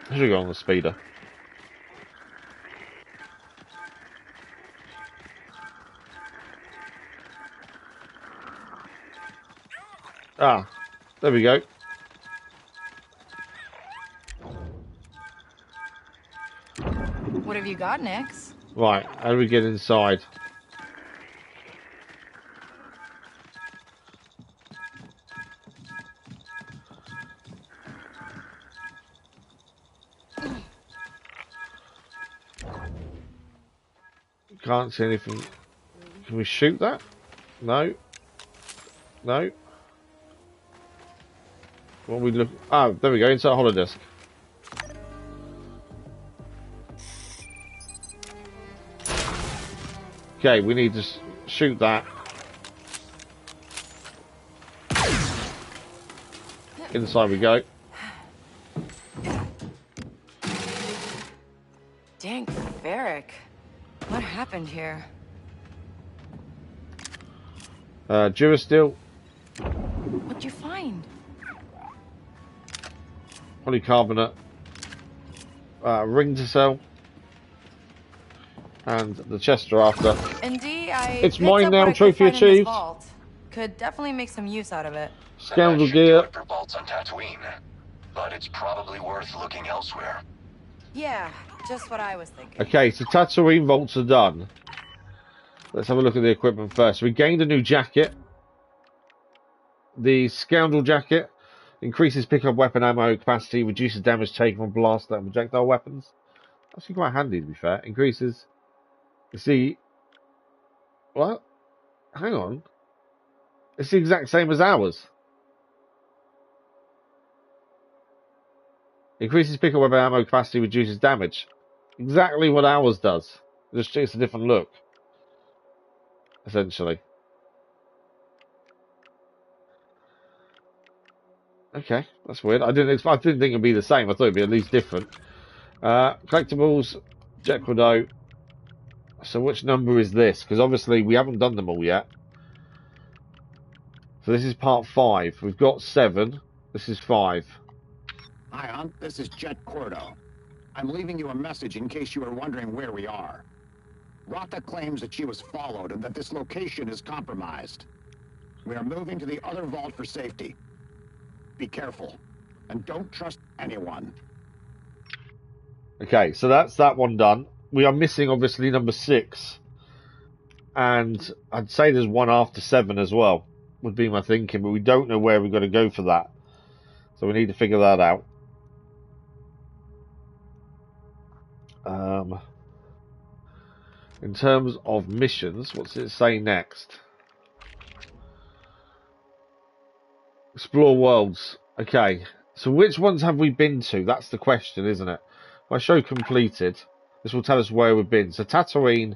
I should go on the speeder. Ah, there we go. What have you got, Nix? Right, how do we get inside? Can't see anything. Can we shoot that? No. No. What we look? Ah, there we go. Inside holodisc. Okay, we need to shoot that. Inside we go. Dang, Barrick. What happened here? Durasteel. What'd you find? Polycarbonate. Ring to sell. And the Chester after. Indeed, it's mine now, trophy achieved. Could definitely make some use out of it. Scoundrel gear. Bolts on Tatooine, but it's probably worth looking elsewhere. Yeah, just what I was thinking. Okay, so Tatooine vaults are done. Let's have a look at the equipment first. We gained a new jacket. The Scoundrel jacket increases pickup weapon ammo capacity, reduces damage taken from blaster and projectile weapons. Actually quite handy, to be fair. Increases. You see, what? Hang on. It's the exact same as ours. Increases pickup weapon ammo capacity, reduces damage. Exactly what ours does. Just it's a different look. Essentially. Okay, that's weird. I didn't think it'd be the same. I thought it'd be at least different. Collectibles, Jet Kordo. So which number is this? Because obviously we haven't done them all yet. So this is part 5. We've got 7. This is 5. Hi, Hunt. This is Jet Kordo. I'm leaving you a message in case you are wondering where we are. Rata claims that she was followed and that this location is compromised. We are moving to the other vault for safety. Be careful, and don't trust anyone. Okay, so that's that one done. We are missing, obviously, number 6. And I'd say there's one after 7 as well, would be my thinking. But we don't know where we're going to go for that. So we need to figure that out. In terms of missions, what's it say next? Explore worlds. Okay, so which ones have we been to? That's the question, isn't it? If I show completed, this will tell us where we've been. So Tatooine,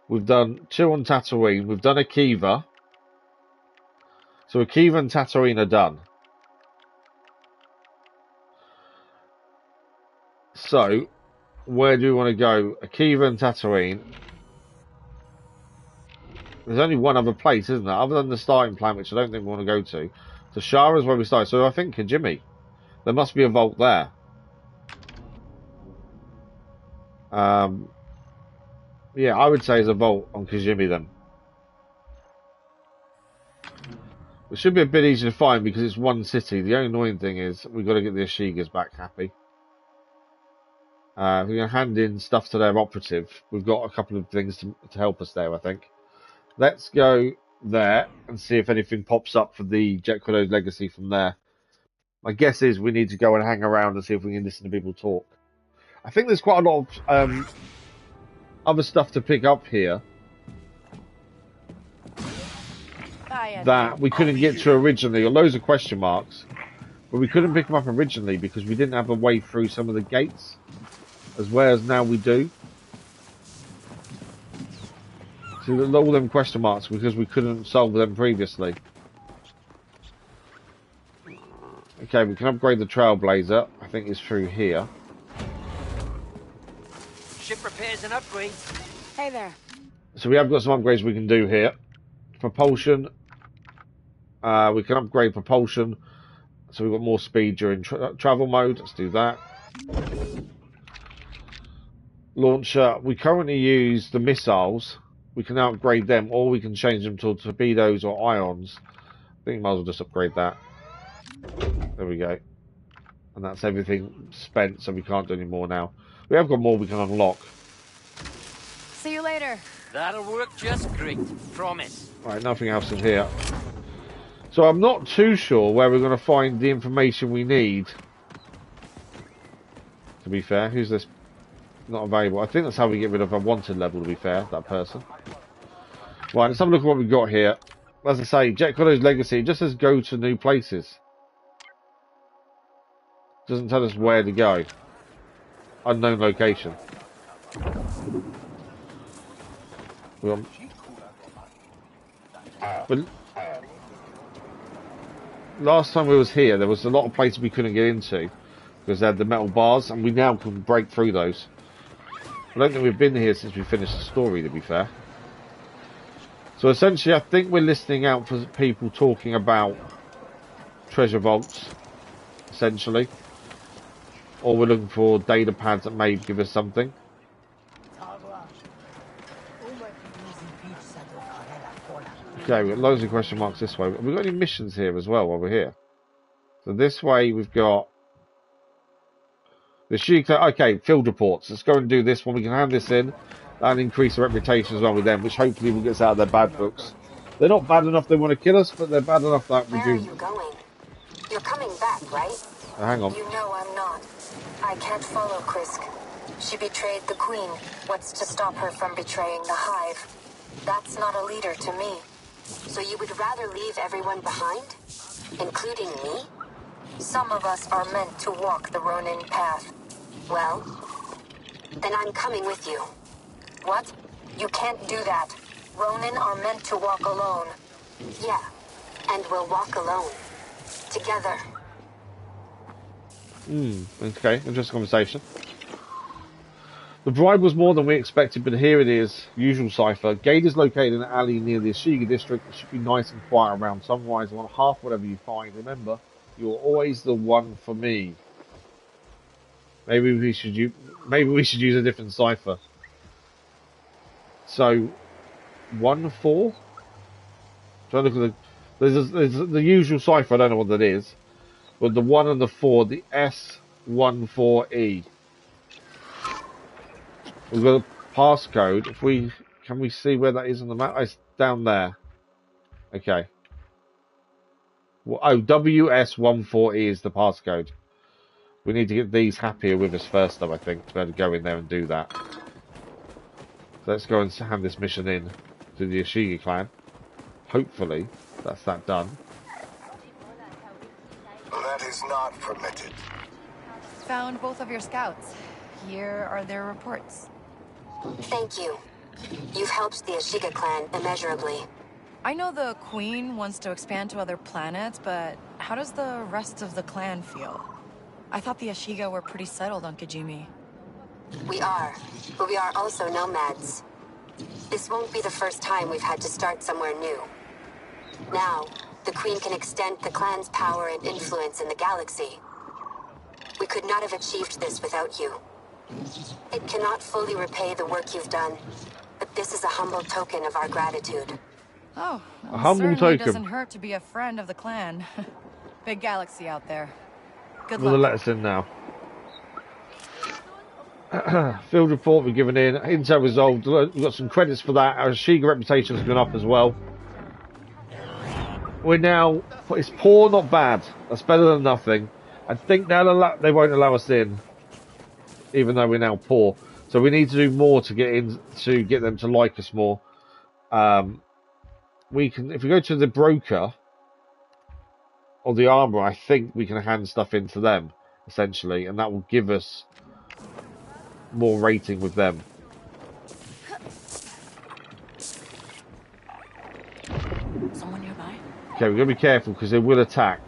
we've done 2 on Tatooine. We've done Akiva. So Akiva and Tatooine are done. So, where do we want to go? Akiva and Tatooine. There's only one other place, isn't there? Other than the starting planet, which I don't think we want to go to. So Shara's where we started. So I think Kijimi. There must be a vault there. Yeah, I would say there's a vault on Kijimi then. It should be a bit easier to find because it's one city. The only annoying thing is we've got to get the Ashigas back happy. We're going to hand in stuff to their operative. We've got a couple of things to help us there, I think. Let's go there and see if anything pops up for the Jet Kordo legacy from there. My guess is we need to go and hang around and see if we can listen to people talk. I think there's quite a lot of other stuff to pick up here that we couldn't get to originally, or loads of question marks, but we couldn't pick them up originally because we didn't have a way through some of the gates whereas now we do. See, all them question marks because we couldn't solve them previously. Okay, we can upgrade the Trailblazer. I think it's through here. Ship repairs and upgrades. Hey there. So we have got some upgrades we can do here. Propulsion. We can upgrade propulsion. So we've got more speed during travel mode. Let's do that. Launcher. We currently use the missiles. We can now upgrade them, or we can change them to torpedoes or ions. I think we might as well just upgrade that. There we go. And that's everything spent, so we can't do any more now. We have got more we can unlock. See you later. That'll work just great. Promise. Right, nothing else in here. So I'm not too sure where we're going to find the information we need. To be fair, who's this? Not available. I think that's how we get rid of a wanted level, to be fair, that person. Right, let's have a look at what we've got here. As I say, Jet Kordo's Legacy, it just says go to new places. Doesn't tell us where to go. Unknown location. But last time we was here, there was a lot of places we couldn't get into because they had the metal bars, and we now can break through those. I don't think we've been here since we finished the story, to be fair. So essentially, I think we're listening out for people talking about treasure vaults, essentially. Or we're looking for data pads that may give us something. Okay, we've got loads of question marks this way. Have we got any missions here as well while we're here? So this way we've got the sheet. Okay, field reports. Let's go and do this one. We can hand this in and increase our reputation as well with them, which hopefully will get us out of their bad books. They're not bad enough they want to kill us, but they're bad enough that we do. Where are you going? You're coming back, right? Hang on. You know I'm not. I can't follow Krisk. She betrayed the Queen. What's to stop her from betraying the Hive? That's not a leader to me. So you would rather leave everyone behind? Including me? Some of us are meant to walk the Ronin path. Well, then I'm coming with you. What? You can't do that. Ronin are meant to walk alone. Yeah, and we'll walk alone. Together. Okay, interesting conversation. The bribe was more than we expected, but here it is. Usual cipher. Gate is located in an alley near the Ashiga district. It should be nice and quiet around sunrise. I want half whatever you find. Remember, you're always the one for me. Maybe we should use a different cipher. So 1-4. Trying to look at there's the usual cipher. I don't know what that is, but the 1 and the 4, the S14E. We've got a passcode. Can we see where that is on the map? It's down there. Okay. Well, oh, WS14E is the passcode. We need to get these happier with us first, though, I think, to be able to go in there and do that. So let's go and hand this mission in to the Ashiga clan. Hopefully, that's that done. That is not permitted. Found both of your scouts. Here are their reports. Thank you. You've helped the Ashiga clan immeasurably. I know the Queen wants to expand to other planets, but how does the rest of the clan feel? I thought the Ashiga were pretty settled on Kijimi. We are, but we are also nomads. This won't be the first time we've had to start somewhere new. Now, the Queen can extend the clan's power and influence in the galaxy. We could not have achieved this without you. It cannot fully repay the work you've done, but this is a humble token of our gratitude. Oh, a humble certainly token. Doesn't hurt to be a friend of the clan. Big galaxy out there. Good Will luck. let us in now. Field report we've given in. Intel resolved. We've got some credits for that. Our Ashiga reputation's gone up as well. We're now. It's poor, not bad. That's better than nothing. I think they won't allow us in, even though we're now poor. So we need to do more to get in, to get them to like us more. We can, if we go to the broker or the armor, I think we can hand stuff in to them essentially, and that will give us more rating with them. Someone nearby? Okay, we're going to be careful because they will attack.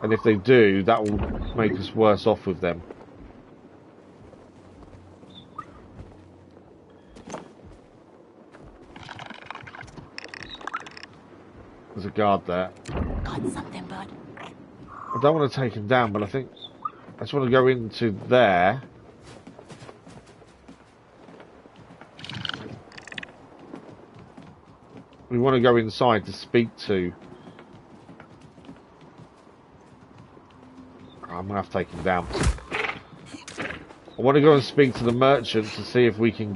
And if they do, that will make us worse off with them. There's a guard there. Got something, bud. I don't want to take him down, but I think I just want to go into there. We want to go inside to speak to. I'm going to have to take him down. I want to go and speak to the merchant to see if we can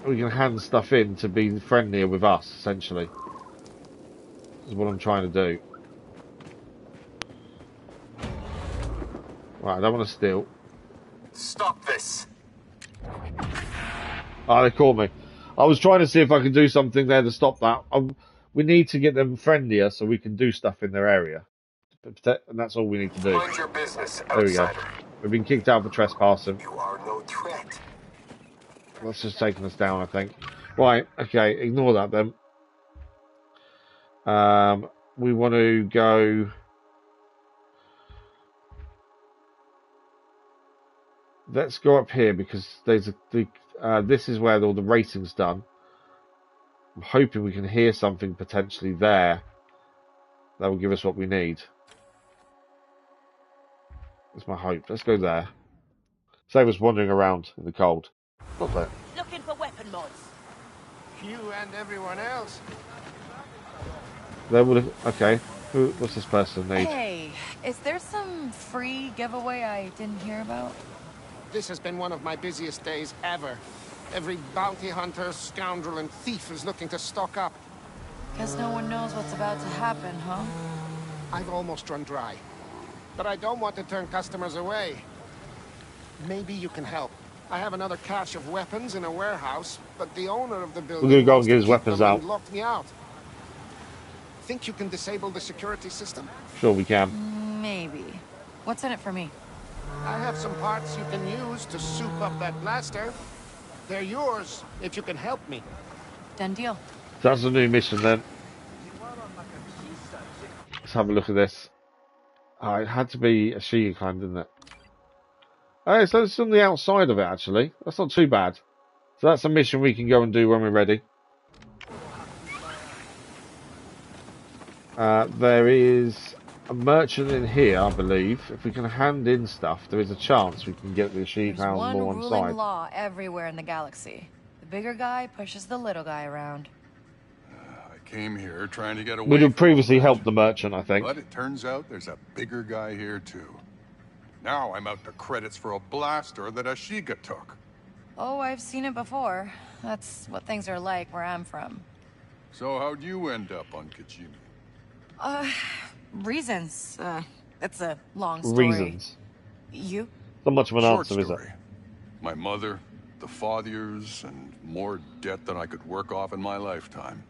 hand stuff in to be friendlier with us, essentially. This is what I'm trying to do. Right, I don't want to steal. Stop this! Oh, they caught me. I was trying to see if I could do something there to stop that. We need to get them friendlier so we can do stuff in their area. And that's all we need to do. Mind your business, there we go. outsider. We've been kicked out for trespassing. You are no threat. That's just taking us down, I think. Right, okay, ignore that then. We want to go... Let's go up here because there's this is where all the racing's done. I'm hoping we can hear something potentially there that will give us what we need. That's my hope. Let's go there. Save us wandering around in the cold. Not there. Looking for weapon mods. You and everyone else. There would. Okay. What's this person need? Hey, is there some free giveaway I didn't hear about? This has been one of my busiest days ever. Every bounty hunter, scoundrel, and thief is looking to stock up. Guess no one knows what's about to happen, huh? I've almost run dry. But I don't want to turn customers away. Maybe you can help. I have another cache of weapons in a warehouse, but the owner of the building We're gonna go wants and get to his keep weapons them out. and locked me out. Think you can disable the security system? Sure we can. Maybe. What's in it for me? I have some parts you can use to soup up that blaster. They're yours, if you can help me. Done deal. That's a new mission then. Let's have a look at this. Oh, it had to be a Shiga kind, didn't it? Oh, so it's on the outside of it, actually. That's not too bad. So that's a mission we can go and do when we're ready. There is a merchant in here, I believe. If we can hand in stuff, there is a chance we can get the Shiga There's more one on ruling side. law everywhere in the galaxy. The bigger guy pushes the little guy around. I came here trying to get away. We'd have previously helped the merchant, I think. But it turns out there's a bigger guy here too. Now I'm out to credits for a blaster that Ashiga took. Oh, I've seen it before. That's what things are like where I'm from. So how'd you end up on Kijimi? Reasons. It's a long story. Reasons. You? Not much of an Short answer, is story. it? My mother, the Fathiers, and more debt than I could work off in my lifetime.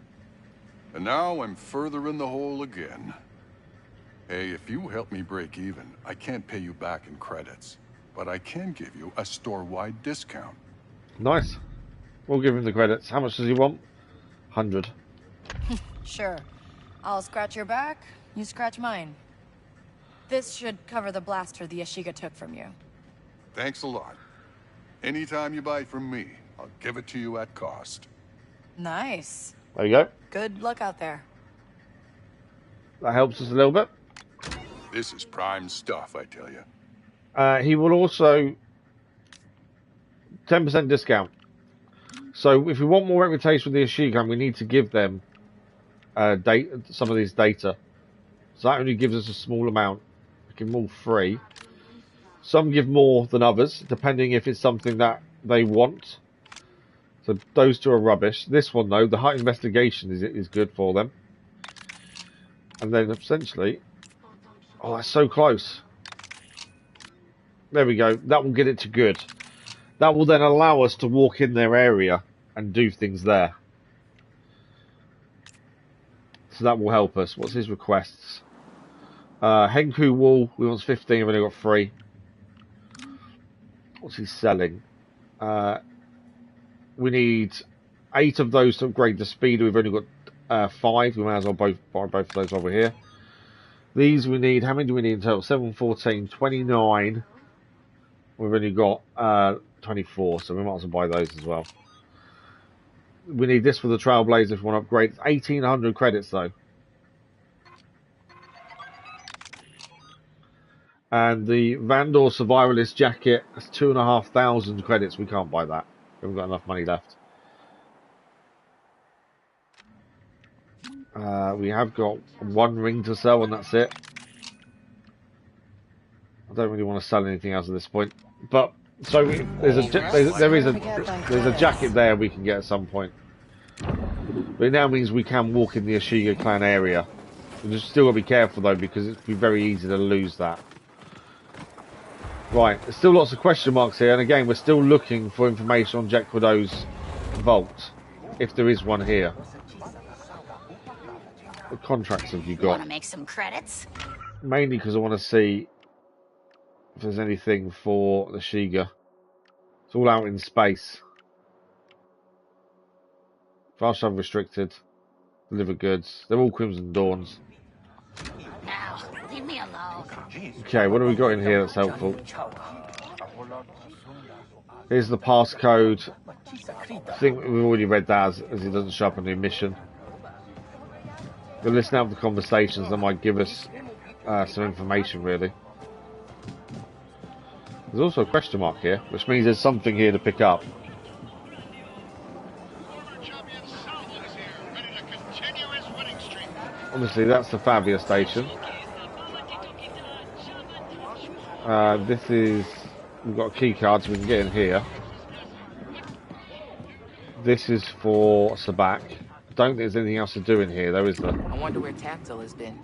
And now I'm further in the hole again. Hey, if you help me break even, I can't pay you back in credits. But I can give you a store-wide discount. Nice. We'll give him the credits. How much does he want? 100. Sure. I'll scratch your back, you scratch mine. This should cover the blaster the Ashiga took from you. Thanks a lot. Anytime you buy from me, I'll give it to you at cost. Nice. There you go. Good luck out there. That helps us a little bit. This is prime stuff, I tell you. He will also 10% discount. So if we want more reputation with the Ashiga, we need to give them some of these data. So that only gives us a small amount. We give them all free. Some give more than others, depending if it's something that they want. So those two are rubbish. This one, though, the height investigation is good for them. And then essentially... Oh, that's so close. There we go. That will get it to good. That will then allow us to walk in their area and do things there. So that will help us. What's his requests? Henku wool. We want 15. We've only got 3. What's he selling? We need 8 of those to upgrade the speed. We've only got 5. We might as well buy both of those over here. These we need. How many do we need in total? 7, 14, 29. We've only got 24, so we might as well buy those as well. We need this for the Trailblazer if we want to upgrade. It's 1,800 credits though. And the Vandor Survivalist jacket is 2,500 credits. We can't buy that. We haven't got enough money left. We have got 1 ring to sell, and that's it. I don't really want to sell anything else at this point. But so there's a jacket there we can get at some point. But it now means we can walk in the Ashiga clan area. We just still got to be careful though, because it'd be very easy to lose that. Right, there's still lots of question marks here, and again we're still looking for information on Jet Kordo's vault, if there is one here. What contracts have you got? Want to make some credits? Mainly because I want to see if there's anything for the Shiga. It's all out in space. Fast travel restricted. Deliver goods. They're all Crimson Dawns. Now, leave me alone. Okay, what have we got in here that's helpful? Here's the passcode. I think we've already read that as it doesn't show up on the mission. We'll listen out to the conversations that might give us some information, really. There's also a question mark here, which means there's something here to pick up. Obviously, that's the Favia station. This is... We've got a key card, so we can get in here. This is for Sabak. Don't think there's anything else to do in here, though, is there? I wonder where Tactile has been.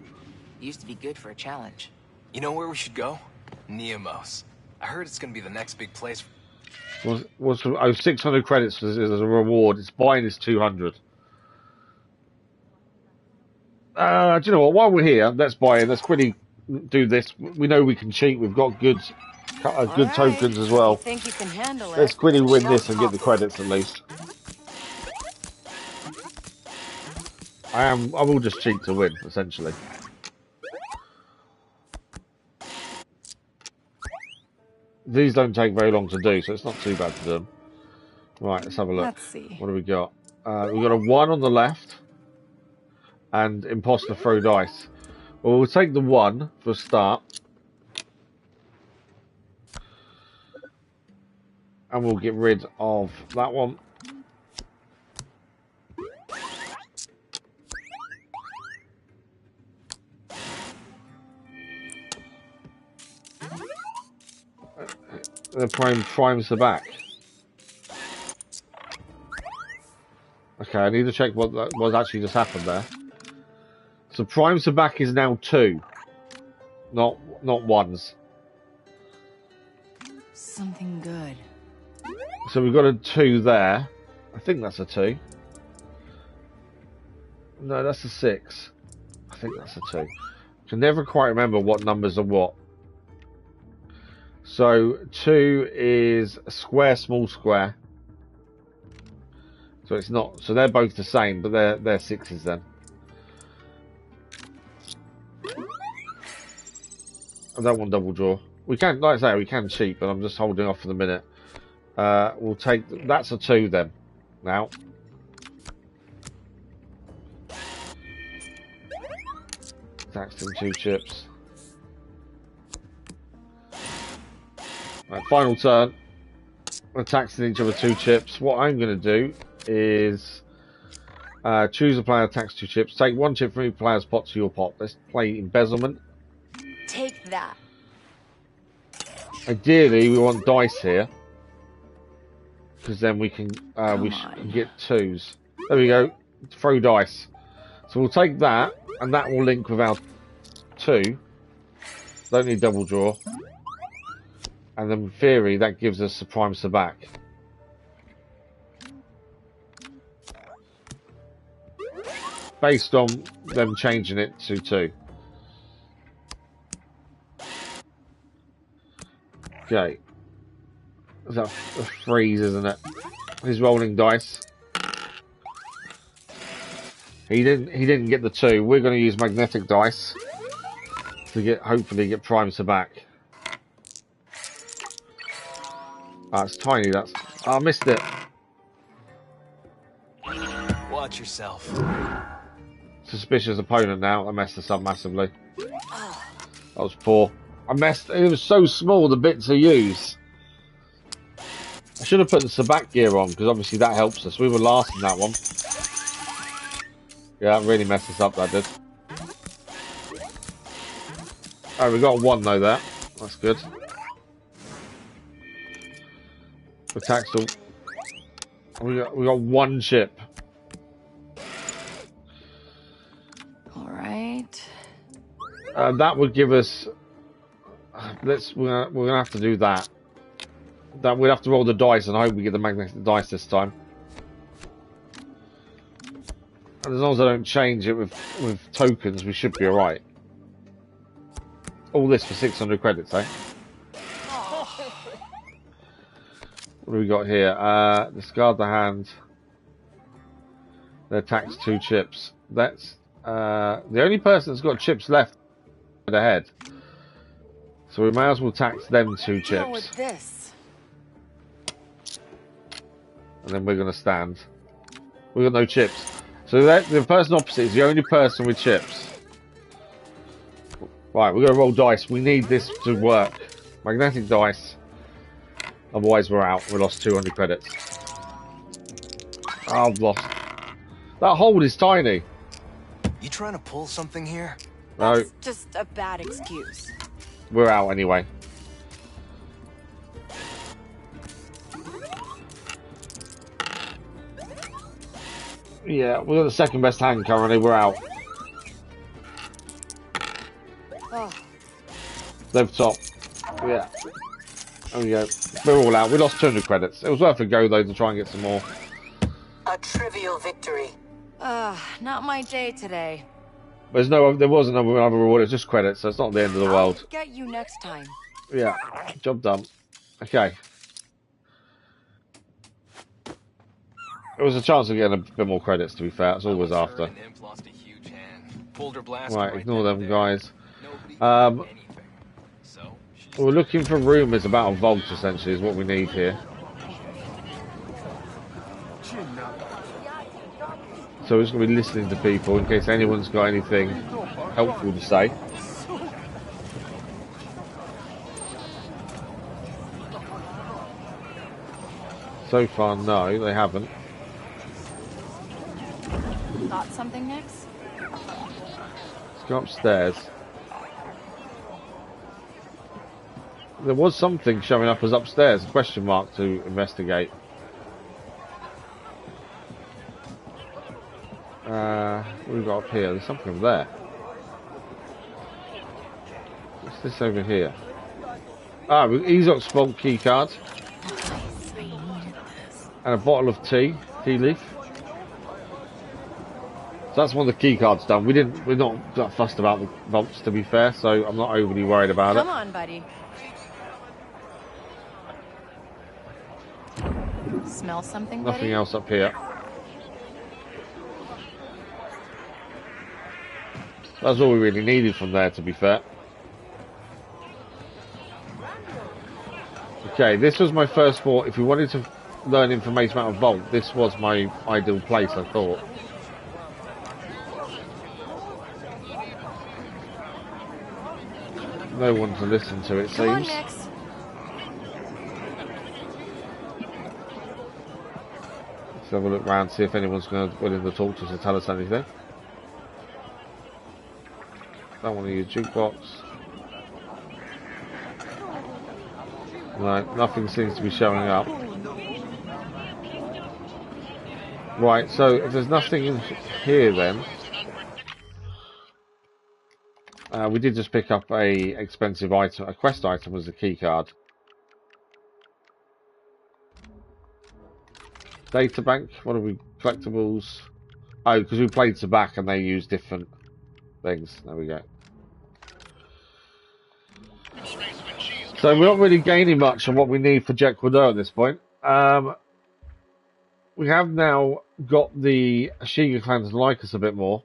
He used to be good for a challenge. You know where we should go? Neomos. I heard it's going to be the next big place. 600 credits as a reward. It's buying is 200. Do you know what? While we're here, let's buy it. Let's quickly do this. We know we can cheat. We've got good tokens as well. Think you can handle it? Let's quickly win this and get the credits at least. I will just cheat to win, essentially. These don't take very long to do, so it's not too bad to do. Right, let's have a look. Let's see. What do we got? We've got a 1 on the left. And imposter throw dice. Well, we'll take the 1 for a start. And we'll get rid of that one. The primes the back. Okay, I need to check what's actually just happened there. So primes the back is now 2, not 1s. Something good. So we've got a 2 there. I think that's a 2. No, that's a 6. I think that's a 2. I can never quite remember what numbers are what. So 2 is a square, small square. So it's not. So they're both the same, but they're 6s then. I don't want double draw. We can, like I say, we can cheat, but I'm just holding off for the minute. We'll take. That's a 2 then. Now. Taxed in 2 chips. Right, final turn. We're taxing each other 2 chips. What I'm going to do is choose a player, tax 2 chips. Take 1 chip from each player's pot to your pot. Let's play embezzlement. Take that. Ideally, we want dice here, because then we can get 2s. There we go. Throw dice. So we'll take that, and that will link with our 2. Don't need double draw. And then in theory, that gives us the prime Sabak. Based on them changing it to 2. Okay. Is that a freeze, isn't it? He's rolling dice. He didn't get the 2. We're going to use magnetic dice to hopefully get primes to back. That's tiny. I missed it. Watch yourself. Suspicious opponent now. I messed this up massively. That was poor. I messed. It was so small, the bit to use. I should have put the Sabat gear on, because obviously that helps us. We were last in that one. Yeah, that really messed us up, that did. Oh, we got 1 though there. That's good. Attack still. We got 1 chip. Alright. That would give us. We're gonna have to do that. We'd have to roll the dice and hope we get the magnetic dice this time. And as long as I don't change it with tokens, we should be alright. All this for 600 credits, eh? What do we got here? Discard the hand. The attack's 2 chips. That's the only person that's got chips left ahead. So we may as well tax them 2 chips. With this. And then we're going to stand. We've got no chips. So the person opposite is the only person with chips. Right, we're going to roll dice. We need this to work. Magnetic dice. Otherwise we're out. We lost 200 credits. Oh, I've lost. That hold is tiny. You trying to pull something here? No. That's just a bad excuse. We're out anyway. Yeah, we're got the second best hand currently. We're out. Oh. Left top. Yeah. There we go. We're all out. We lost 200 credits. It was worth a go though to try and get some more. A trivial victory. Not my day today. There was another reward. It's just credits, so it's not the end of the world. I'll get you next time. Yeah. Job done. Okay. There was a chance of getting a bit more credits, to be fair. It's always after. Right, ignore them guys. We're looking for rumours about a vault, essentially, is what we need here. So we're just going to be listening to people in case anyone's got anything helpful to say. So far, no, they haven't. Got something next? Let's go upstairs. There was something showing up as upstairs, a question mark to investigate. What have we got up here? There's something over there. What's this over here? Ah, Ezok's Vault key card. And a bottle of tea leaf. So that's one of the key cards done. We're not that fussed about the vaults, to be fair, so I'm not overly worried about it. Come on, buddy. Smell something, buddy? Nothing else up here. That's all we really needed from there, to be fair. Okay, this was my first thought. If we wanted to learn information about a vault, this was my ideal place, I thought. No one to listen to, it seems. Let's have a look around, see if anyone's willing to talk to us and tell us anything. Don't want to use jukebox. No, nothing seems to be showing up. Right, so if there's nothing in here then... we did just pick up a expensive item, a quest item was the key card. Data bank, what are we, collectibles? Oh, because we played to back and they use different things. There we go. So we're not really gaining much on what we need for Jet Kordo at this point. We have now got the Ashiga clan to like us a bit more.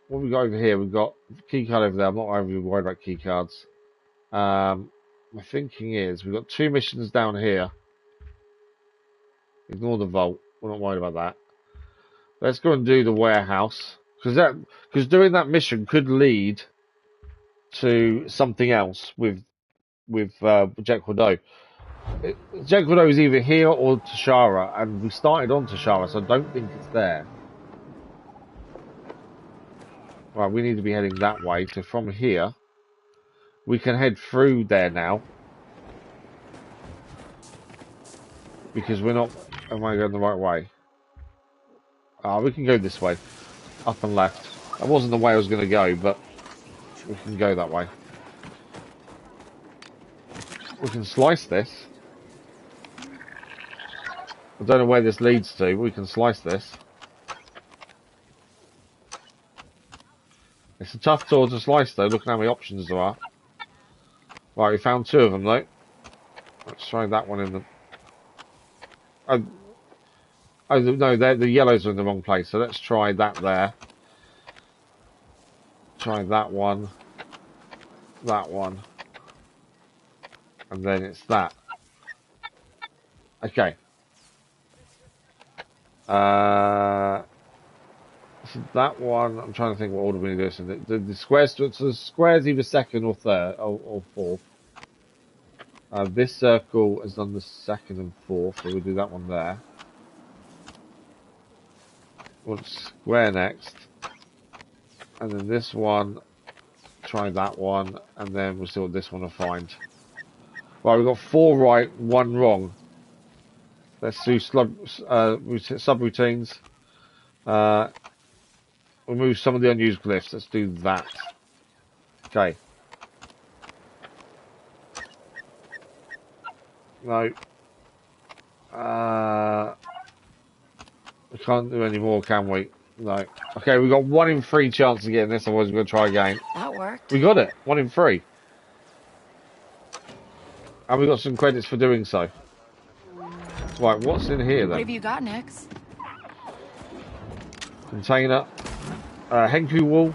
What we got over here? We've got keycard over there. I'm not overly worried about keycards. My thinking is we've got 2 missions down here. Ignore the vault. We're not worried about that. Let's go and do the warehouse, because doing that mission could lead to something else with Jet Kordo. Jet Kordo is either here or Tashara, and we started on Tashara, so I don't think it's there. Right, we need to be heading that way. So from here, we can head through there now. Because we're not... Am I going the right way? We can go this way. Up and left. That wasn't the way I was going to go, but we can go that way. We can slice this. I don't know where this leads to, but we can slice this. It's a tough tool to slice though, look at how many options there are. Right, we found 2 of them though. Let's try that one in the... Oh no, the yellows are in the wrong place, so let's try that there. Try that one. That one. And then it's that. Okay. So that one, I'm trying to think what order we need to do this in. The squares, so the squares either 2nd or 3rd, or 4th. This circle is on the 2nd and 4th, so we'll do that one there. We'll square next. And then this one, try that one, and then we'll see what this one will find. Right, we've got 4 right, 1 wrong. Let's do subroutines. Remove some of the unused glyphs. Let's do that. Okay. No. We can't do any more, can we? No. Okay, we've got 1 in 3 chance of getting this, otherwise we're going to try again. That worked. We got it. 1 in 3. And we got some credits for doing so. Right, what's in here then? What have you got next? Container. Henku wool.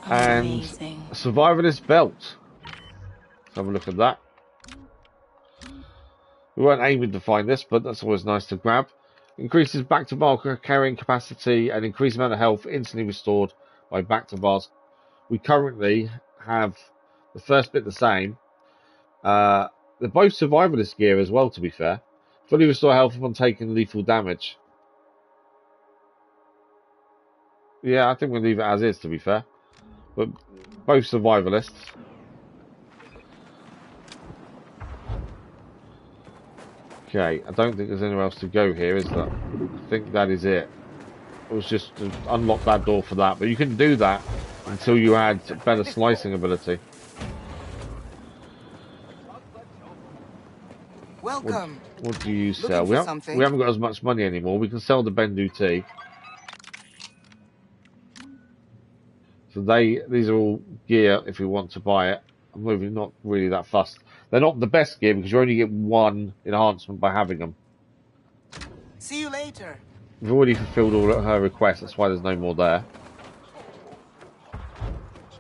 Amazing. And a survivalist belt. Let's have a look at that. We weren't aiming to find this, but that's always nice to grab. Increases back-to-bar carrying capacity and increased amount of health instantly restored by back-to-bars. We currently have the first bit the same. They're both survivalist gear as well, to be fair. Fully restore health upon taking lethal damage. Yeah, I think we'll leave it as is, to be fair. But both survivalists. Okay, I don't think there's anywhere else to go here, is there? I think that is it. It was just to unlock that door for that. But you couldn't do that until you had better slicing ability. Welcome. What do you sell? We haven't got as much money anymore. We can sell the Bendu tea. So these are all gear if we want to buy it. I'm really not really that fussed. They're not the best gear because you only get 1 enhancement by having them. See you later. We've already fulfilled all of her requests. That's why there's no more there.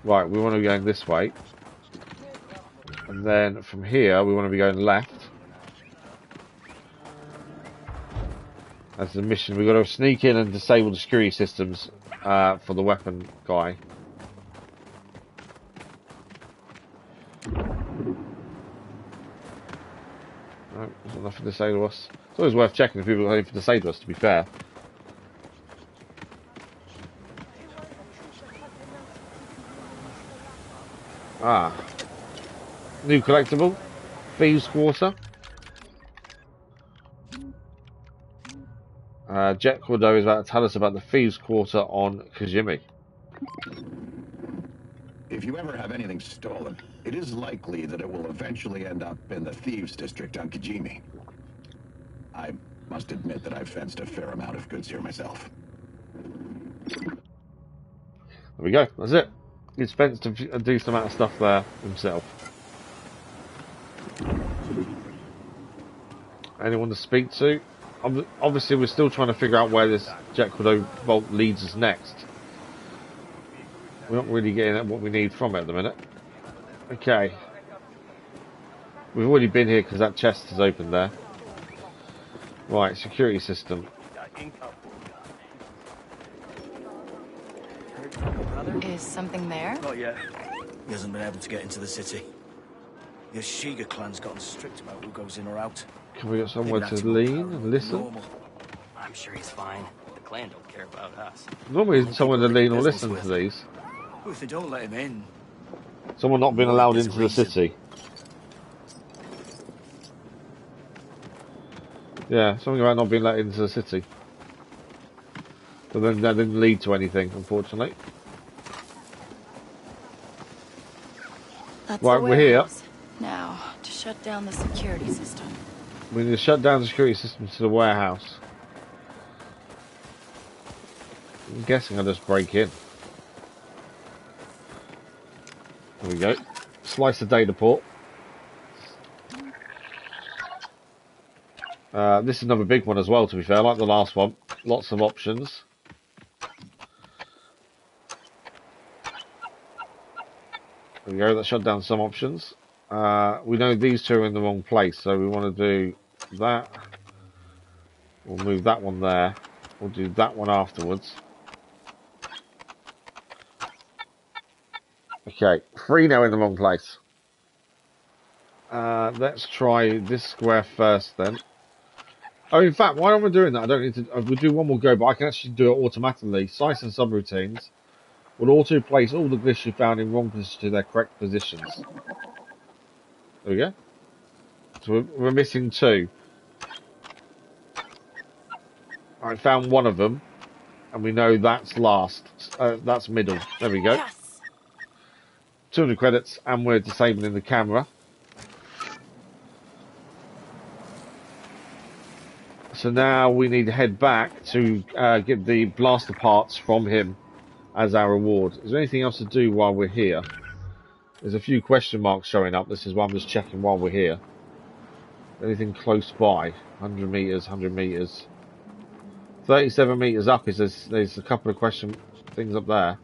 Right, we want to be going this way. And then from here, we want to be going left. That's the mission. We've got to sneak in and disable the security systems for the weapon guy. No, there's not nothing to say to us. It's always worth checking if people have anything to say to us, to be fair. New collectible. Thieves' Quarter. Jet Kordo is about to tell us about the Thieves' Quarter on Kijimi. If you ever have anything stolen, it is likely that it will eventually end up in the Thieves' District on Kijimi. I must admit that I've fenced a fair amount of goods here myself. There we go, that's it. He's fenced a decent amount of stuff there himself. Anyone to speak to? Obviously, we're still trying to figure out where this Jet Kordo vault leads us next. We're not really getting at what we need from it at the minute. Okay. We've already been here because that chest is open there. Right, security system. Is something there? Not yet. He hasn't been able to get into the city. The Shiga clan's gotten strict about who goes in or out. Can we get somewhere to lean and listen? I'm sure he's fine. The clan don't care about us. Normally someone to lean or listen to these. Well, if they don't let him in... Someone not being allowed into the city. Yeah, something about not being let into the city. But then that didn't lead to anything, unfortunately. That's right, we're here. Now, to shut down the security system. We need to shut down the security system to the warehouse. I'm guessing I'll just break in. There we go. Slice the data port. This is another big one as well, to be fair, like the last one. Lots of options. There we go, that shut down some options. We know these two are in the wrong place, so we want to do that. We'll move that one there. We'll do that one afterwards. Okay, 3 now in the wrong place. Let's try this square first then. Oh, in fact, why am I doing that? I don't need to. We'll do one more go, but I can actually do it automatically. Sites and subroutines will auto place all the glyphs you found in wrong position to their correct positions. There we go. So we're missing 2. I found one of them, and we know that's last. That's middle. There we go. Yes. 200 credits, and we're disabling the camera. So now we need to head back to get the blaster parts from him as our reward. Is there anything else to do while we're here? There's a few question marks showing up. This is why I'm just checking while we're here. Anything close by? 100 meters, 100 meters. 37 meters up is there's a couple of question things up there.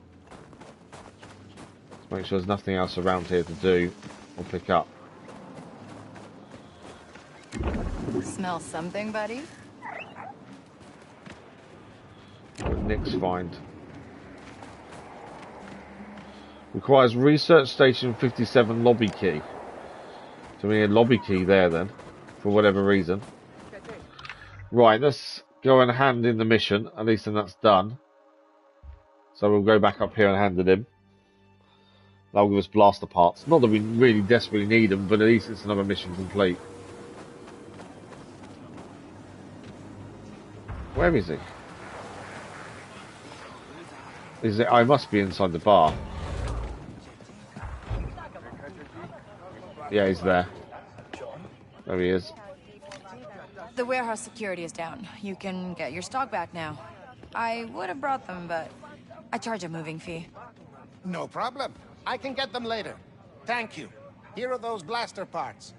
Let's make sure there's nothing else around here to do or pick up. Smell something, buddy? Nick's find. Requires research station 57 lobby key. So we need a lobby key there then, for whatever reason. Right, let's go and hand in the mission. At least then that's done. So we'll go back up here and hand it in. That'll give us blaster parts. Not that we really desperately need them, but at least it's another mission complete. Where is he? Is it? I must be inside the bar. Yeah, he's there. There he is. The warehouse security is down. You can get your stock back now. I would have brought them, but I charge a moving fee. No problem. I can get them later. Thank you. Here are those blaster parts.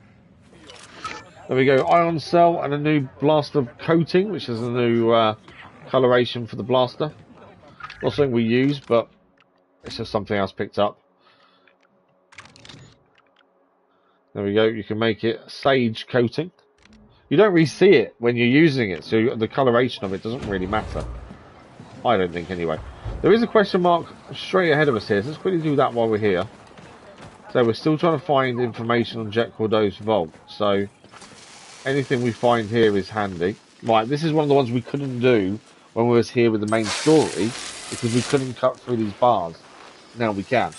There we go. Ion cell and a new blaster coating, which is a new coloration for the blaster. Not something we use, but it's just something else picked up. There we go. You can make it sage coating. You don't really see it when you're using it, so the coloration of it doesn't really matter. I don't think, anyway. There is a question mark straight ahead of us here, so let's quickly do that while we're here. So we're still trying to find information on Jet Kordo's vault, so anything we find here is handy. Right, this is one of the ones we couldn't do when we was here with the main story, because we couldn't cut through these bars. Now we can.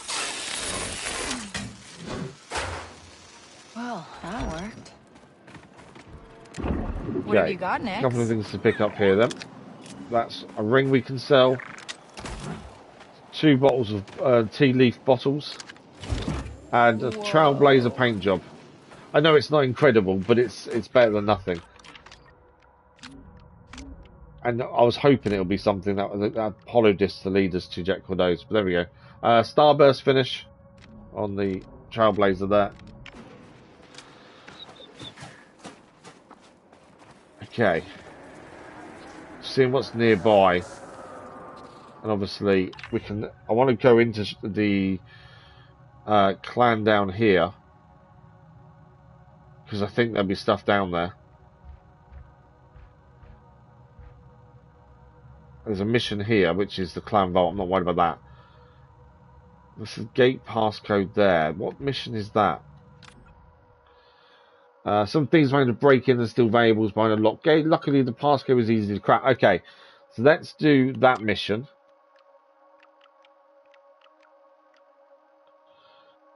Well, that worked. What have you got next? A couple of things to pick up here then. That's a ring we can sell. 2 bottles of tea leaf bottles. And a Trailblazer paint job. I know it's not incredible, but it's better than nothing. And I was hoping it would be something that hollow disc to lead us to Jet Kordo's, but there we go. Starburst finish on the Trailblazer there. Okay. Seeing what's nearby. And obviously, we can... I want to go into the clan down here. Because I think there'll be stuff down there. There's a mission here, which is the clan vault. I'm not worried about that. This is gate passcode there. What mission is that? Some things trying to break in and steal valuables behind a locked gate. Luckily, the passcode is easy to crack. Okay, so let's do that mission.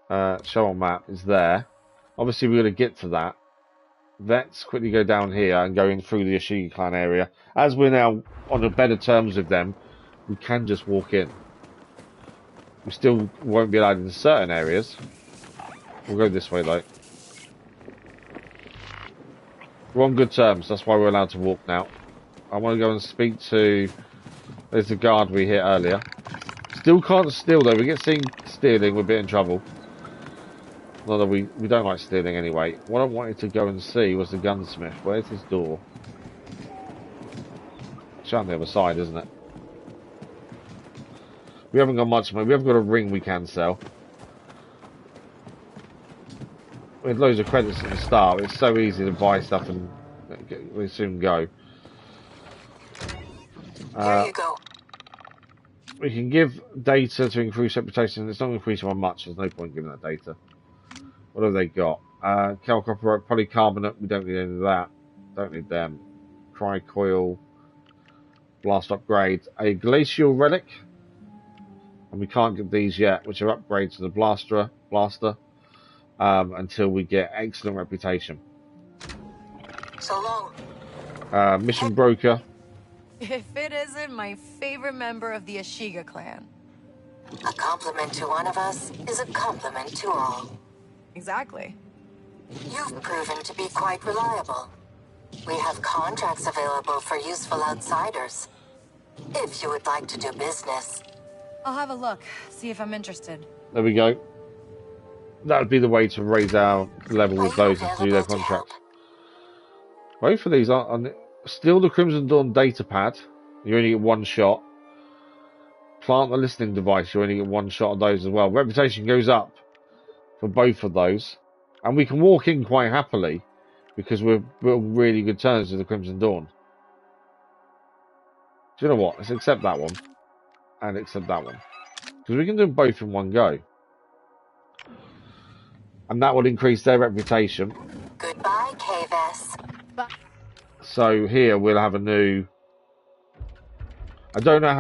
Show on map is there. Obviously, we're going to get to that. Let's quickly go down here and go in through the Ashigi clan area. As we're now on better terms with them, we can just walk in. We still won't be allowed in certain areas. We'll go this way, though. We're on good terms. That's why we're allowed to walk now. I want to go and speak to... There's the guard we hit earlier. Still can't steal, though. We get seen stealing, we're a bit in trouble. Not that we don't like stealing anyway. What I wanted to go and see was the gunsmith. Where's his door? It's on the other side, isn't it? We haven't got much money. We haven't got a ring we can sell. We had loads of credits at the start. It's so easy to buy stuff and we soon go. Here you go. We can give data to increase reputation. It's not increasing by much. There's no point giving that data. What have they got? Calcopper, polycarbonate. We don't need any of that. Don't need them. Cry-coil. Blast upgrade. A glacial relic. And we can't get these yet, which are upgrades to the blaster. Until we get excellent reputation. So long. Mission broker. If it isn't my favorite member of the Ashiga clan. A compliment to one of us is a compliment to all. Exactly. You've proven to be quite reliable. We have contracts available for useful outsiders. If you would like to do business. I'll have a look, see if I'm interested. There we go. That would be the way to raise our level with those and do their contracts. Both of these are steal the Crimson Dawn data pad. You only get one shot. Plant the listening device. You only get one shot of those as well. Reputation goes up for both of those, and we can walk in quite happily because we're on really good terms with the Crimson Dawn. Do you know what? Let's accept that one and accept that one because we can do them both in one go. And that will increase their reputation. Goodbye, Kavis. So here we'll have a new... I don't know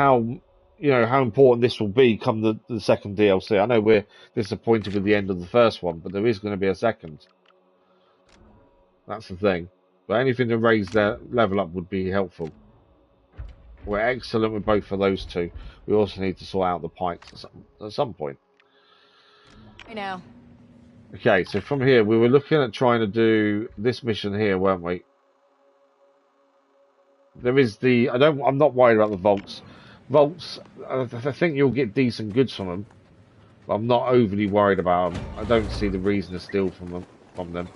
how important this will be come the second DLC. I know we're disappointed with the end of the first one, but there is going to be a second. That's the thing. But anything to raise their level up would be helpful. We're excellent with both of those two. We also need to sort out the pikes at some point. I know. Okay, so from here, we were looking at trying to do this mission here, weren't we? There is the... I'm not worried about the vaults. Vaults, I think you'll get decent goods from them. But I'm not overly worried about them. I don't see the reason to steal from them.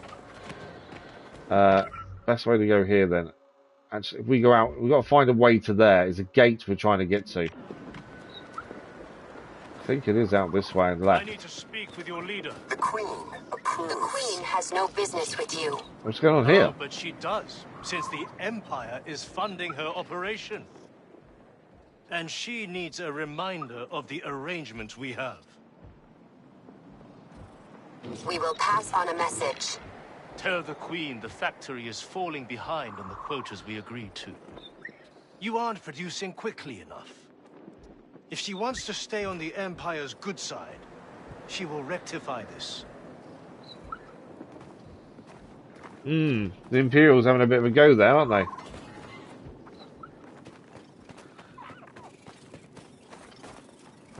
Best way to go here, then. Actually, if we go out, we've got to find a way to there. It's a gate we're trying to get to. I think it is out this way and left. I need to speak with your leader. The Queen approves. The Queen has no business with you. What's going on here? Oh, but she does, since the Empire is funding her operation. And she needs a reminder of the arrangements we have. We will pass on a message. Tell the Queen the factory is falling behind on the quotas we agreed to. You aren't producing quickly enough. If she wants to stay on the Empire's good side, she will rectify this. The Imperials having a bit of a go there, aren't they?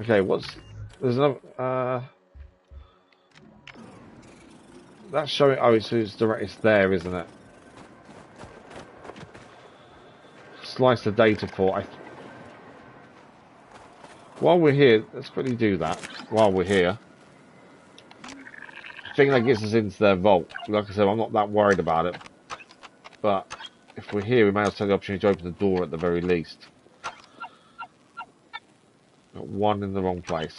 Okay, there's another, that's showing, it's there, isn't it? Slice the data port. While we're here, let's quickly do that. While we're here. I think that gets us into their vault. Like I said, I'm not that worried about it. But if we're here, we may as well take the opportunity to open the door at the very least. Got one in the wrong place.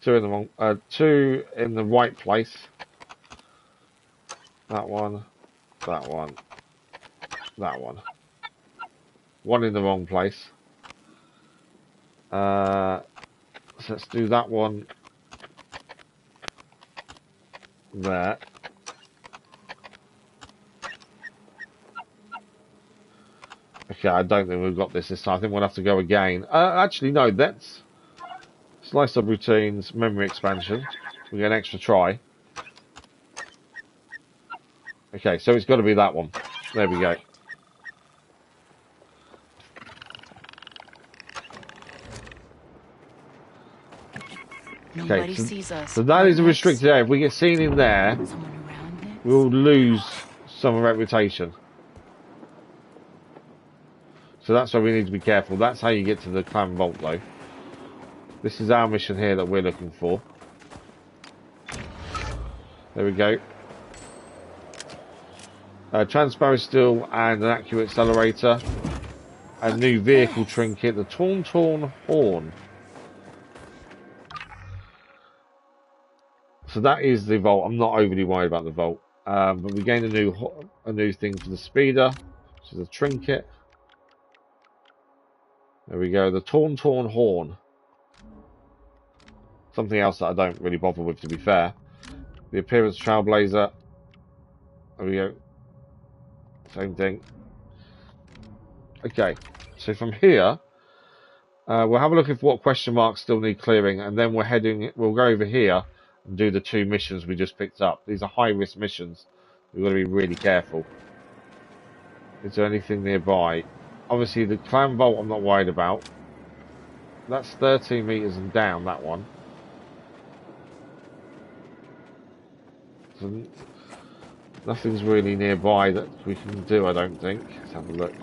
Two in the wrong, two in the right place. That one, that one, that one. One in the wrong place. So let's do that one there. Okay, I don't think we've got this time. I think we'll have to go again. Actually, no, that's slice up routines, memory expansion. We get an extra try. Okay, so it's got to be that one. There we go. Nobody sees us. So that is a restricted area. If we get seen in there, we'll lose some reputation. So that's why we need to be careful. That's how you get to the clan vault, though. This is our mission here that we're looking for. There we go. Transparent steel and an accurate accelerator. A new vehicle trinket, the Torn Horn. So that is the vault. I'm not overly worried about the vault. But we gained a new thing for the speeder, which is a trinket. There we go, the Torn Horn. Something else that I don't really bother with, to be fair. The appearance Trailblazer. There we go. Same thing. Okay, so from here, we'll have a look at what question marks still need clearing, and then we'll go over here and do the two missions we just picked up. These are high-risk missions. We've got to be really careful. Is there anything nearby? Obviously, the clan vault I'm not worried about. That's 13 meters and down, that one. So nothing's really nearby that we can do, I don't think. Let's have a look.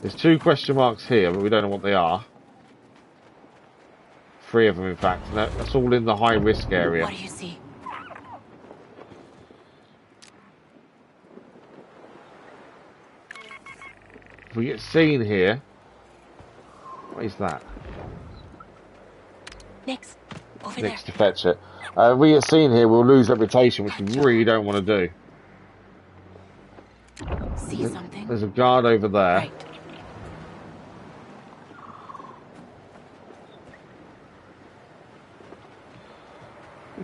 There's two question marks here, but we don't know what they are. Three of them, in fact. And that's all in the high-risk area. What do you see? If we get seen here... What is that? Nix, over Nix to fetch it. If we get seen here, we'll lose reputation, which we really don't want to do. See something? There's a guard over there. Right.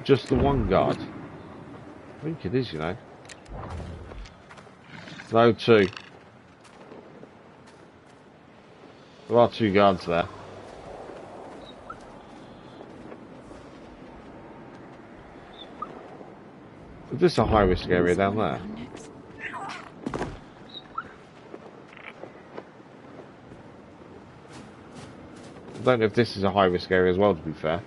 Just the one guard. I think it is, you know. No, two. There are two guards there. Is this a high-risk area down there? I don't know if this is a high-risk area as well, to be fair.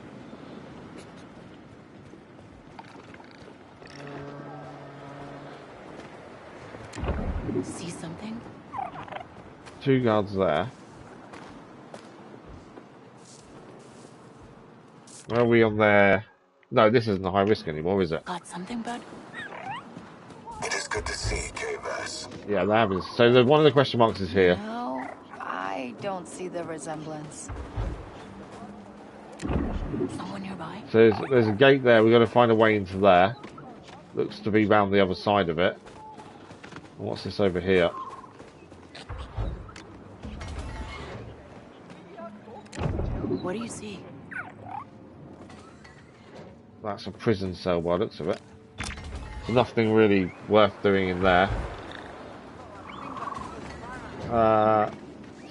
See something? Two guards there. Are we on there? No, this isn't a high risk anymore, is it? Got something, bud? It is good to see, K-Bass. Yeah, that is. So one of the question marks is here. No, I don't see the resemblance. Someone nearby? So there's a gate there. We've got to find a way into there. Looks to be round the other side of it. And what's this over here? What do you see? That's a prison cell by the looks of it. There's nothing really worth doing in there. So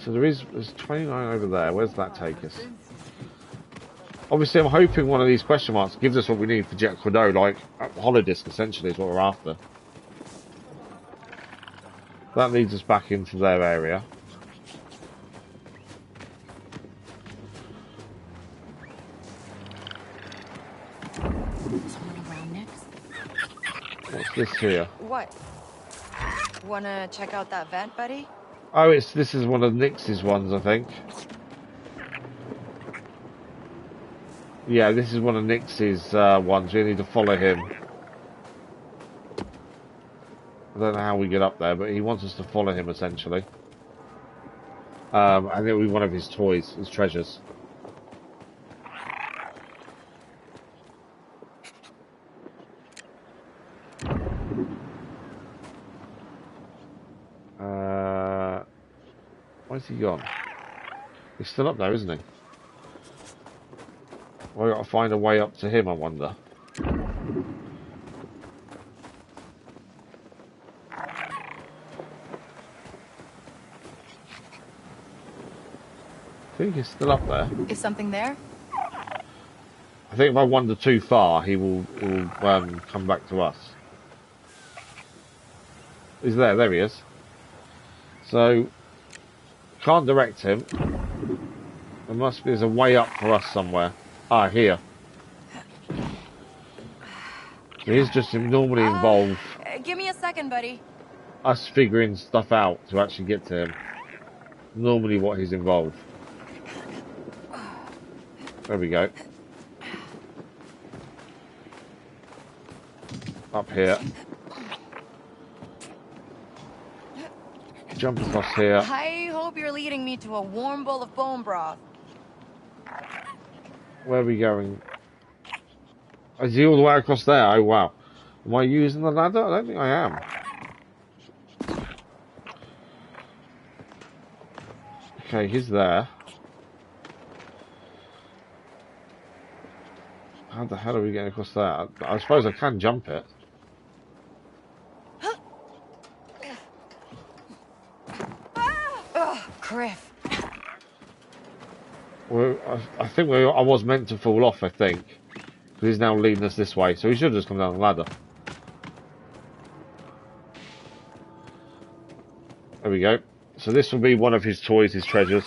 there's 29 over there. Where's that take us? Obviously, I'm hoping one of these question marks gives us what we need for Jet Kordo, like holodisc essentially is what we're after. That leads us back into their area. Someone around next? What's this here? What? Wanna check out that vent, buddy? Oh, this is one of Nix's ones, I think. Yeah, this is one of Nix's ones. We need to follow him. I don't know how we get up there, but he wants us to follow him, essentially. And it'll be one of his toys, his treasures. Where's he gone? He's still up there, isn't he? Well, I've got to find a way up to him, I wonder. I think he's still up there. Is something there? I think if I wander too far, he will come back to us. He's there. There he is. So, can't direct him. There's a way up for us somewhere. Ah, here. So he's just normally involved. Give me a second, buddy. Us figuring stuff out to actually get to him. Normally what he's involved. There we go. Up here. Jump across here. I hope you're leading me to a warm bowl of bone broth. Where are we going? Is he all the way across there? Oh wow. Am I using the ladder? I don't think I am. Okay, he's there. How the hell are we getting across that? I suppose I can jump it. Griff. Well, I think I was meant to fall off, I think. Because he's now leading us this way, so he should have just come down the ladder. There we go. So this will be one of his toys, his treasures.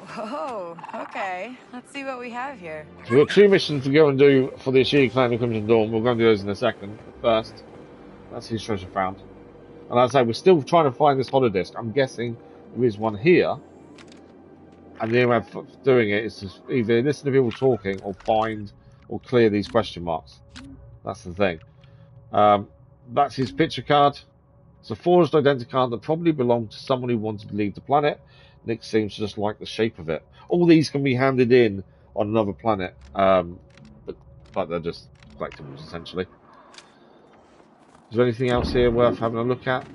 Whoa, okay. Let's see what we have here. So we've got 2 missions to go and do for the Ashika clan of Crimson Dawn. We're going to do those in a second. But first, that's his treasure found. And as I say, we're still trying to find this holodisc. I'm guessing there is one here. And the only way of doing it is to either listen to people talking or find or clear these question marks. That's the thing. That's his picture card. It's a forged identity card that probably belonged to someone who wanted to leave the planet. Nick seems to just like the shape of it. All these can be handed in on another planet, but they're just collectibles essentially. Is there anything else here worth having a look at?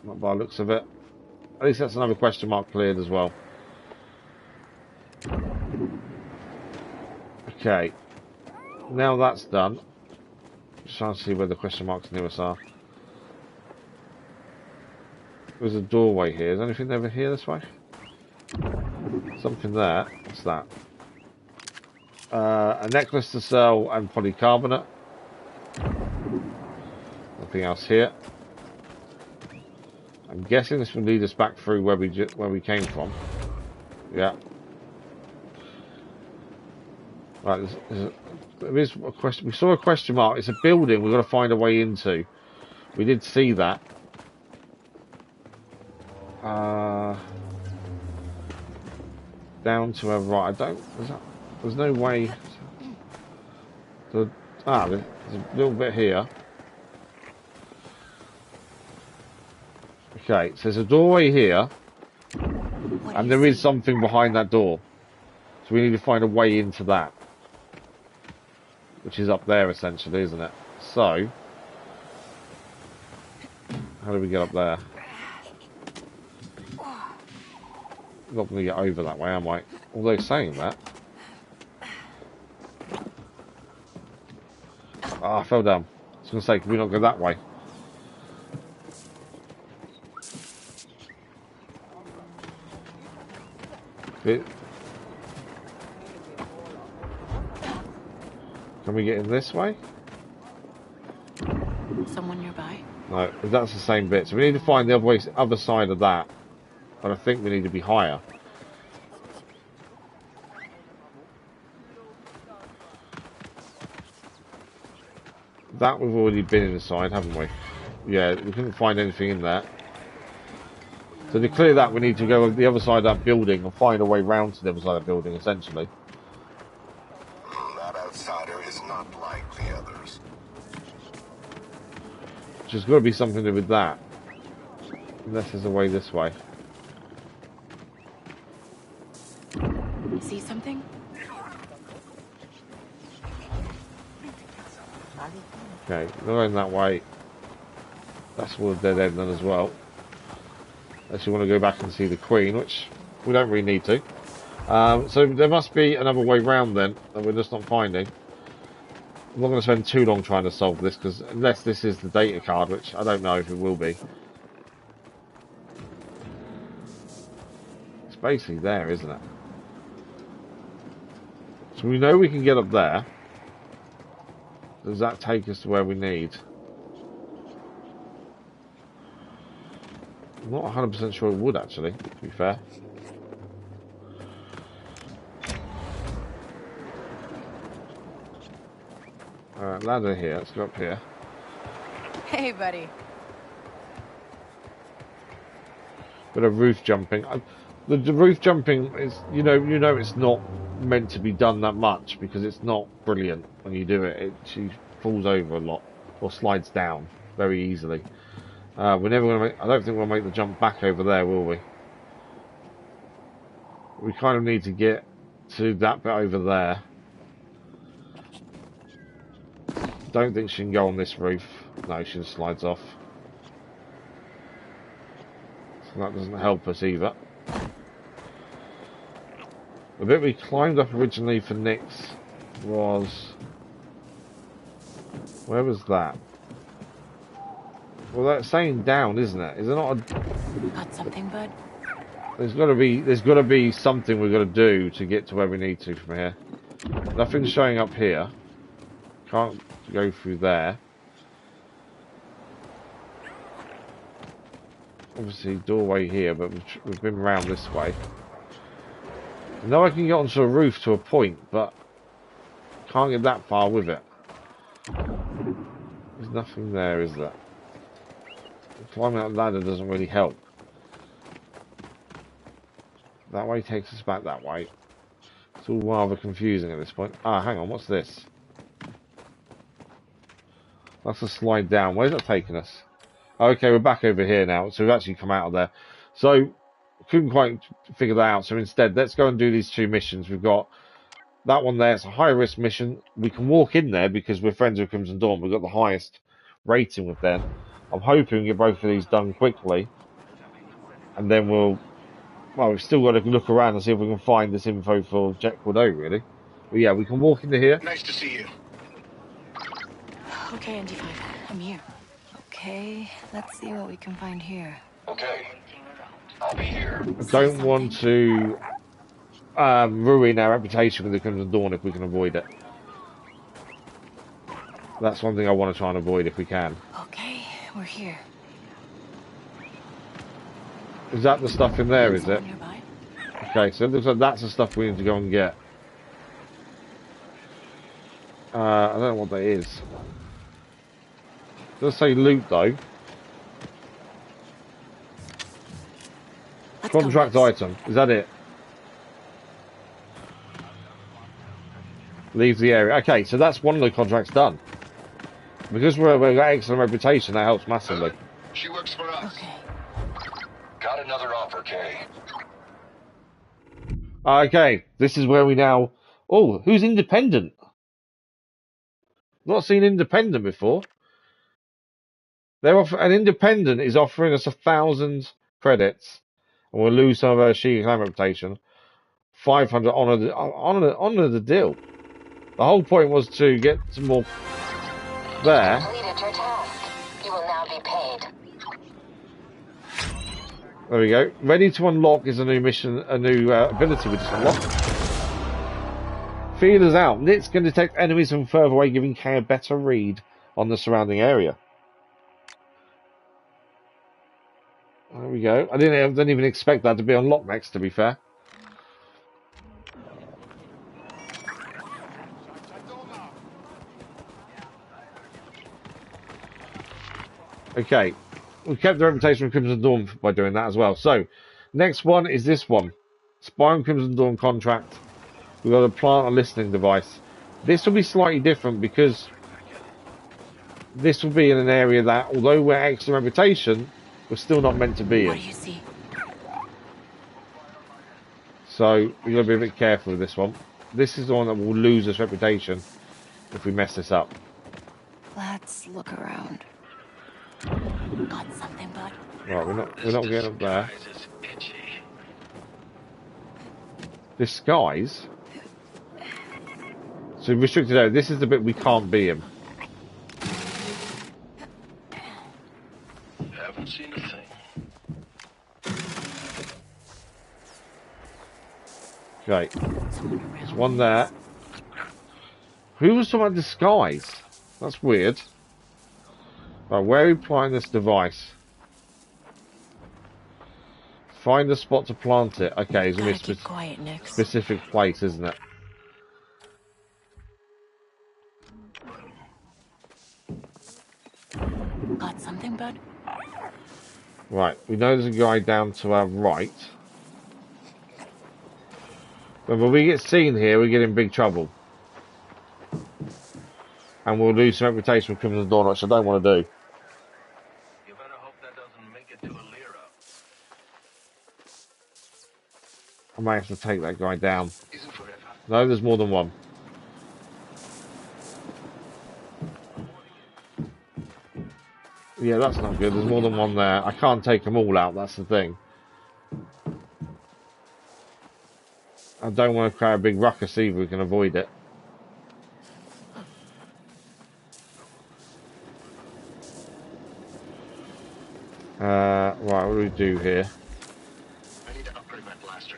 Not by the looks of it. At least that's another question mark cleared as well. Okay. Now that's done. Just trying to see where the question marks nearest are. There's a doorway here. Is there anything over here this way? Something there. What's that? A necklace to sell and polycarbonate. Nothing else here. I'm guessing this will lead us back through where we came from. Yeah. Right. There is a question. We saw a question mark. It's a building. We've got to find a way into. We did see that. Down to our right. I don't. There's no way. There's a little bit here. Okay, so there's a doorway here, and there is something behind that door. So we need to find a way into that, which is up there essentially, isn't it? So, how do we get up there? I'm not going to get over that way, am I? Although saying that, I fell down. I was going to say, can we not go that way? Can we get in this way? Someone nearby? No, that's the same bit. So we need to find the other side of that. But I think we need to be higher. That we've already been inside, haven't we? Yeah, we couldn't find anything in there. So to clear that, we need to go to the other side of that building and find a way round to the other side of the building, essentially. That outsider is not like the others. There's got to be something to do with that. Unless there's a way this way. See something? Okay, going that way. That's all a dead end then as well. Unless you want to go back and see the Queen, which we don't really need to. So there must be another way round then that we're just not finding. I'm not going to spend too long trying to solve this, because unless this is the data card, which I don't know if it will be. It's basically there, isn't it? So we know we can get up there. Does that take us to where we need? I'm not 100% sure it would, actually, to be fair. Alright, ladder here. Let's go up here. Hey, buddy. Bit of roof jumping. The roof jumping is, you know, it's not meant to be done that much because it's not brilliant when you do it. She falls over a lot or slides down very easily. We're never going to make. I don't think we'll make the jump back over there, will we? We kind of need to get to that bit over there. Don't think she can go on this roof. No, she just slides off. So that doesn't help us either. The bit we climbed up originally for Nyx was... Where was that? Well, that's saying down, isn't it? Is there not a... Got something, bud? There's got to be something we've got to do to get to where we need to from here. Nothing's showing up here. Can't go through there. Obviously, doorway here, but we've been round this way. I know I can get onto a roof to a point, but can't get that far with it. There's nothing there, is there? Climbing that ladder doesn't really help. That way takes us back that way. It's all rather confusing at this point. Ah, hang on, what's this? That's a slide down. Where's that taking us? Okay, we're back over here now, so we've actually come out of there. So, couldn't quite figure that out, so instead, let's go and do these two missions. We've got that one there, it's a high-risk mission. We can walk in there because we're friends with Crimson Dawn. We've got the highest rating with them. I'm hoping we get both of these done quickly. And then we'll... Well, we've still got to look around and see if we can find this info for Jet Kordo, really. But yeah, we can walk into here. Nice to see you. Okay, ND5, I'm here. Okay, let's see what we can find here. Okay, I'll be here. I don't want to ruin our reputation with the Crimson Dawn if we can avoid it. That's one thing I want to try and avoid if we can. Okay, we're here. Is that the stuff in there, is it? Okay, so it looks like that's the stuff we need to go and get. I don't know what that is. It does say loot, though. Contract item. Is that it? Leave the area. Okay, so that's one of the contracts done. Because we've got excellent reputation, that helps massively. She works for us. Okay. Got another offer, Kay. Okay, this is where we now... Oh, who's independent? Not seen independent before. An independent is offering us 1,000 credits, and we'll lose some of our Shiga clan reputation. 500 honor the deal. The whole point was to get some more there. Completed your task. You will now be paid. There we go. Ready to unlock is a new mission, a new ability we just unlocked. Feelers out. Nits can detect enemies from further away, giving Kay a better read on the surrounding area. There we go. I didn't even expect that to be unlocked next, to be fair. Okay. we kept the reputation of Crimson Dawn by doing that as well. So, next one is this one. Spy on Crimson Dawn contract. We've got to plant a listening device. This will be slightly different because this will be in an area that, although we're excellent reputation, we're still not meant to be in. What do you see? So, we've got to be a bit careful with this one. This is the one that will lose its reputation if we mess this up. Let's look around. Got something, bud? Right, we're not getting up there. Disguise? So restricted area. This is the bit we can't be in. Haven't seen a thing. Okay. There's one there. Who was talking about disguise? That's weird. Right, where are we applying this device? Find a spot to plant it. Okay, it's going to be a specific place, isn't it? Got something, bud? Right, we know there's a guy down to our right. But when we get seen here, we get in big trouble. And we'll lose some reputation with Crimson Dawn, which I don't want to do. You better hope that doesn't make it to a Lyra. I might have to take that guy down. No, there's more than one. Yeah, that's not good. There's more than one there. I can't take them all out, that's the thing. I don't want to create a big ruckus either, we can avoid it. Right, what do we do here? I need to upgrade my blaster.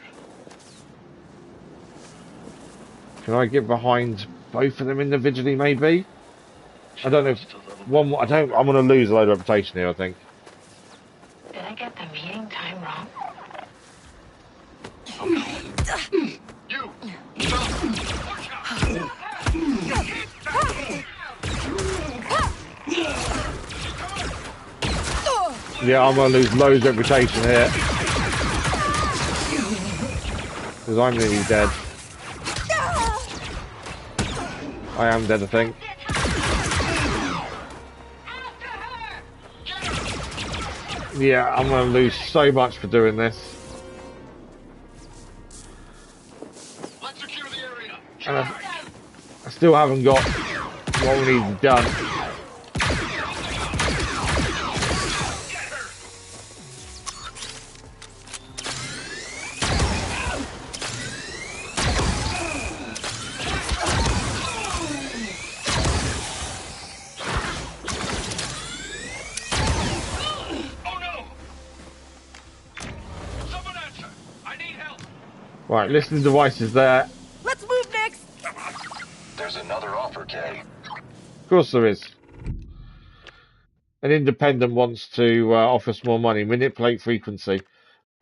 Can I get behind both of them individually, maybe? I don't know if one. I'm going to lose a load of reputation here, I think. Did I get the meeting time wrong? You! Yeah, I'm going to lose loads of reputation here. Because I'm nearly dead. I am dead, I think. Yeah, I'm going to lose so much for doing this. And I still haven't got what we need done. Right, listening devices there. Let's move next. There's another offer, Kay. Of course there is. An independent wants to offer us more money, manipulate frequency.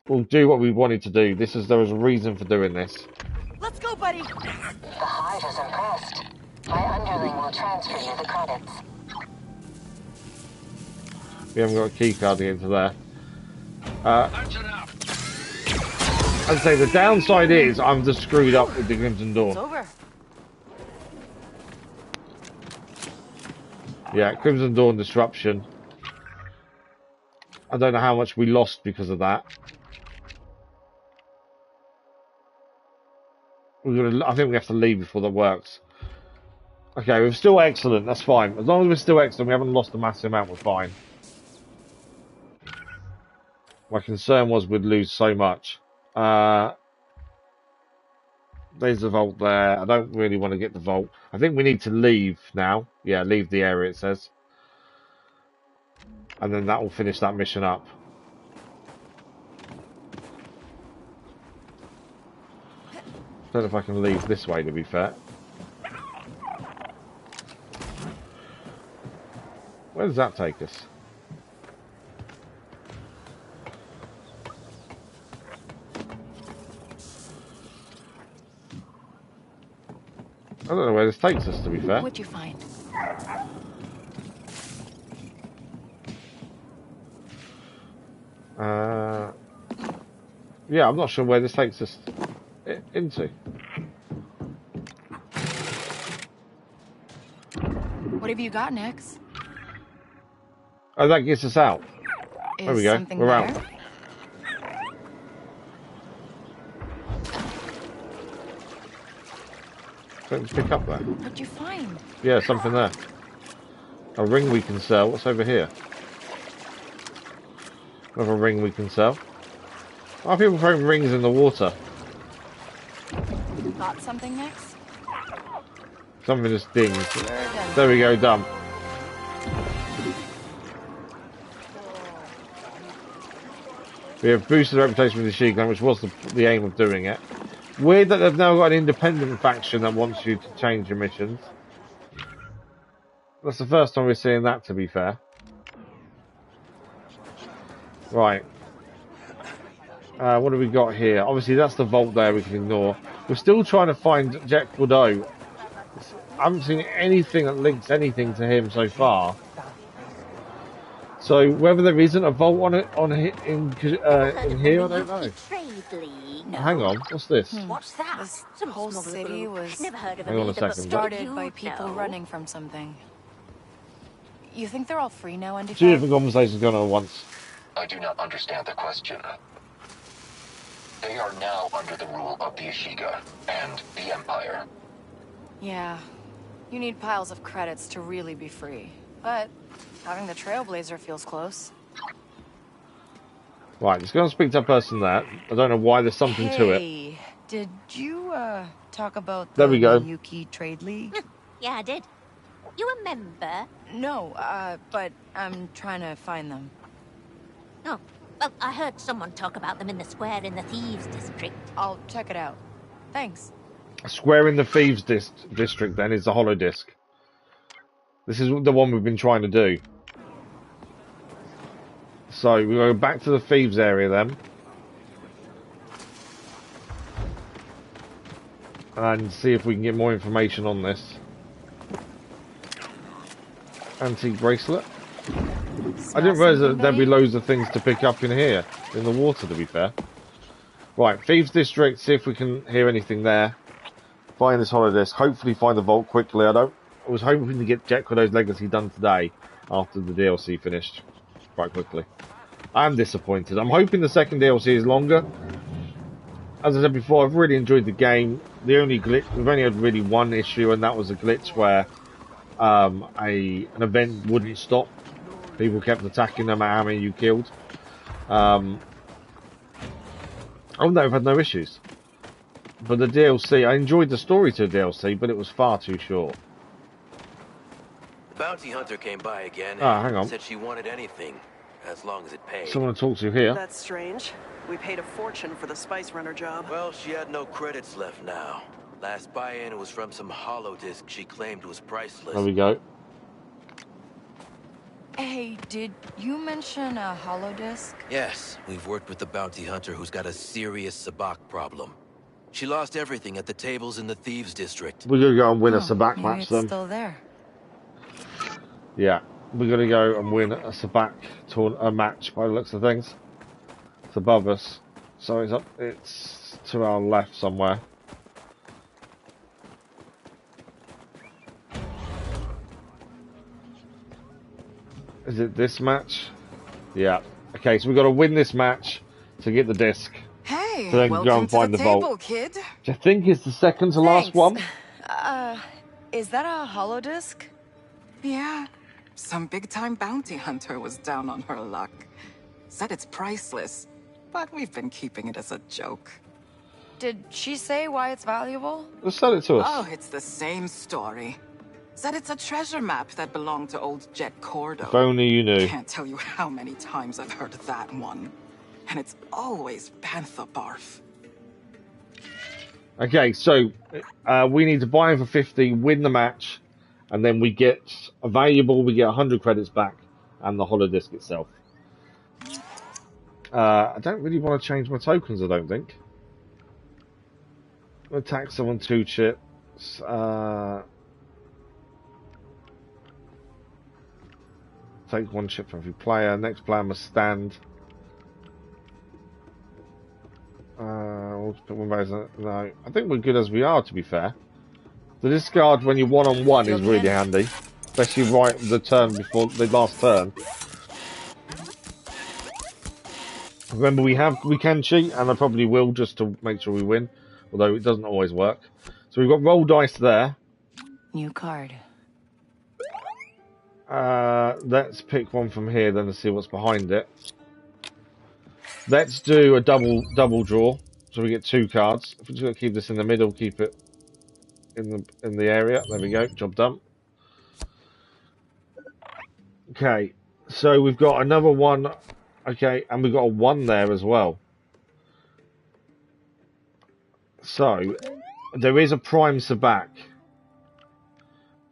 We'll do what we wanted to do. There was a reason for doing this. Let's go, buddy. The Hive is impressed. My underling will transfer you the credits. We haven't got a key card to get into there. I'd say the downside is I'm just screwed up with the Crimson Dawn. It's over. Yeah, Crimson Dawn disruption. I don't know how much we lost because of that. I think we have to leave before that works. Okay, we're still excellent, that's fine. As long as we're still excellent, we haven't lost a massive amount, we're fine. My concern was we'd lose so much. There's the vault there. I don't really want to get the vault. I think we need to leave now. Yeah, leave the area, it says. And then that will finish that mission up. Don't know if I can leave this way, to be fair. Where does that take us? I don't know where this takes us, to be fair. What'd you find? Yeah, I'm not sure where this takes us into. What have you got, Nix? Oh, that gets us out. There we Is go. something We're there? out. Something to pick up there. What'd you find? Yeah, something there. A ring we can sell. What's over here? Another ring we can sell. Why are people throwing rings in the water? Got something, Nix? Something just dings. There we go, done. We have boosted the reputation with the She-Clan, which was the aim of doing it. Weird that they've now got an independent faction that wants you to change your missions. That's the first time we're seeing that, to be fair. Right. What do we got here? Obviously, that's the vault there we can ignore. We're still trying to find Jet Kordo. I haven't seen anything that links anything to him so far. So whether there isn't a vault on it in here, I don't know. Hang on, what's this? What's that? This whole city was Hang on a second. started by people running from something. You think they're all free now, Andy? Two different conversations going on at once. I do not understand the question. They are now under the rule of the Ashiga and the Empire. Yeah. You need piles of credits to really be free. But having the Trailblazer feels close. Right, let's go and speak to that person there. I don't know why there's something to it. Hey, did you, talk about There we go. Yuki Trade League? Yeah, I did. You remember? No, but I'm trying to find them. Oh, well, I heard someone talk about them in the square in the Thieves District. I'll check it out. Thanks. A square in the Thieves District, then, is the hollow disc. This is the one we've been trying to do. So, we go back to the Thieves area, then. And see if we can get more information on this. Antique bracelet. I didn't realise that there'd be loads of things to pick up in here, in the water, to be fair. Right, Thieves District, see if we can hear anything there. Find this hollow disc, hopefully find the vault quickly. I was hoping to get Jet Kordo's Legacy done today, after the DLC finished, quite quickly. I'm disappointed. I'm hoping the second DLC is longer. As I said before, I've really enjoyed the game. The only glitch, we've only had really one issue, and that was a glitch where an event wouldn't stop. People kept attacking no matter how many you killed. I've had no issues. But the DLC, I enjoyed the story to the DLC, but it was far too short. The bounty hunter came by again hang on. and said she wanted anything, as long as it paid. Someone to talk to here. That's strange. We paid a fortune for the Spice Runner job. Well, she had no credits left now. Last buy-in was from some hollow disc she claimed was priceless. There we go. Hey, did you mention a holodisc? Yes, we've worked with the bounty hunter who's got a serious sabak problem. She lost everything at the tables in the Thieves District. We're gonna go and win a sabak Maybe match it's then. still there. Yeah, we're gonna go and win a sabak match by the looks of things. It's above us, so it's to our left somewhere. Is it this match? Yeah. Okay, so we've got to win this match to get the disc. Hey, so then welcome go and find to the table, vault. kid. Which I think is the second to last one. Is that a holodisc? Yeah. Some big-time bounty hunter was down on her luck. Said it's priceless, but we've been keeping it as a joke. Did she say why it's valuable? Just sell it to us. Oh, it's the same story. Said it's a treasure map that belonged to old Jet Kordo. If only you knew. Can't tell you how many times I've heard that one. And it's always bantha barf. Okay, so we need to buy him for 50, win the match, and then we get a valuable, we get 100 credits back, and the holodisc itself. I don't really want to change my tokens, I don't think. Attack someone 2 chips. Take 1 chip from every player. Next player must stand. Put one back. No, I think we're good as we are, to be fair. The discard when you're one-on-one is really handy. Especially right the turn before the last turn. Remember, we can cheat, and I probably will just to make sure we win. Although it doesn't always work. So we've got roll dice there. New card. Let's pick one from here then to see what's behind it. Let's do a double draw, so we get 2 cards. If we're just gonna keep this in the middle, keep it in the area. There we go. Job done. Okay, so we've got another one. Okay, and we've got a 1 there as well. So there is a prime Sabak.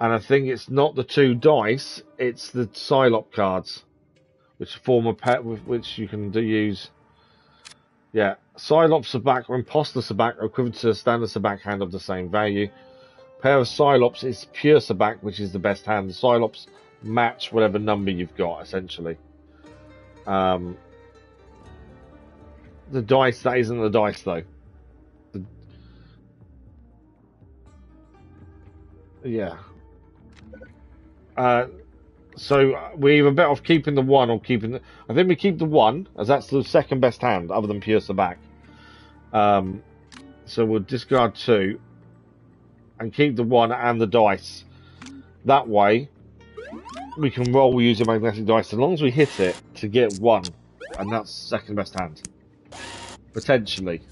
And I think it's not the 2 dice, it's the Psylop cards, which form a pet with which you can use. Yeah, Psylop Sabak or Imposter Sabak are equivalent to a standard Sabak hand of the same value. Pair of Psylops is pure Sabak, which is the best hand. The Psylops match whatever number you've got, essentially. The dice, that isn't the dice, though. Yeah. So we're either better off keeping the 1 or keeping the... I think we keep the 1, as that's the second best hand, other than pure Sabak. So we'll discard 2, and keep the 1 and the dice. That way, we can roll using magnetic dice, as long as we hit it, to get 1. And that's second best hand. Potentially.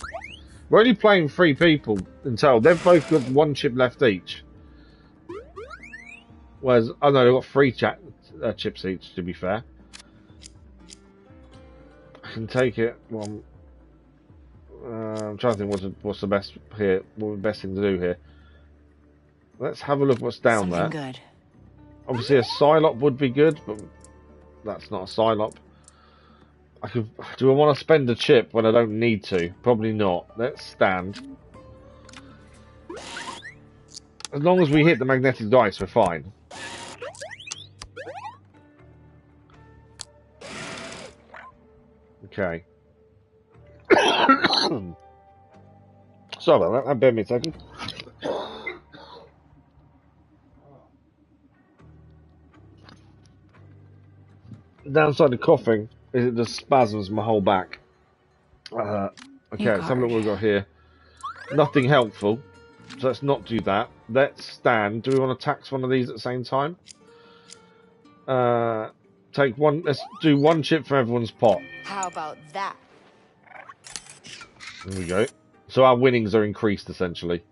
We're only playing 3 people until they've both got 1 chip left each. Whereas, oh no, they've got 3 chips each, to be fair. I can take it. Well, I'm trying to think what's the best here. What's the best thing to do here? Let's have a look what's down there. Good. Obviously, a Psylop would be good, but that's not a Psylop. Do I want to spend a chip when I don't need to? Probably not. Let's stand. As long as we hit the magnetic dice, we're fine. Okay. Sorry about that. Bear me a second. Downside of coughing is it just spasms my whole back. Okay, let's have a look what we've got here. Nothing helpful, so let's not do that. Let's stand. Do we want to tax one of these at the same time? Take one. Let's do 1 chip for everyone's pot. How about that? There we go. So our winnings are increased, essentially.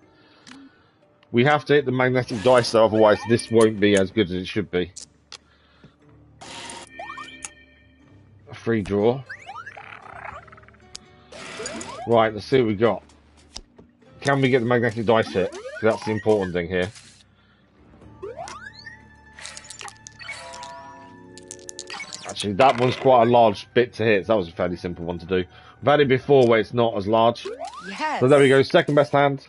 We have to hit the magnetic dice, though, otherwise this won't be as good as it should be. A free draw. Right, let's see what we got. Can we get the magnetic dice hit? That's the important thing here. Actually, that one's quite a large bit to hit, so that was a fairly simple one to do. I've had it before where it's not as large. Yes. So there we go, second best hand.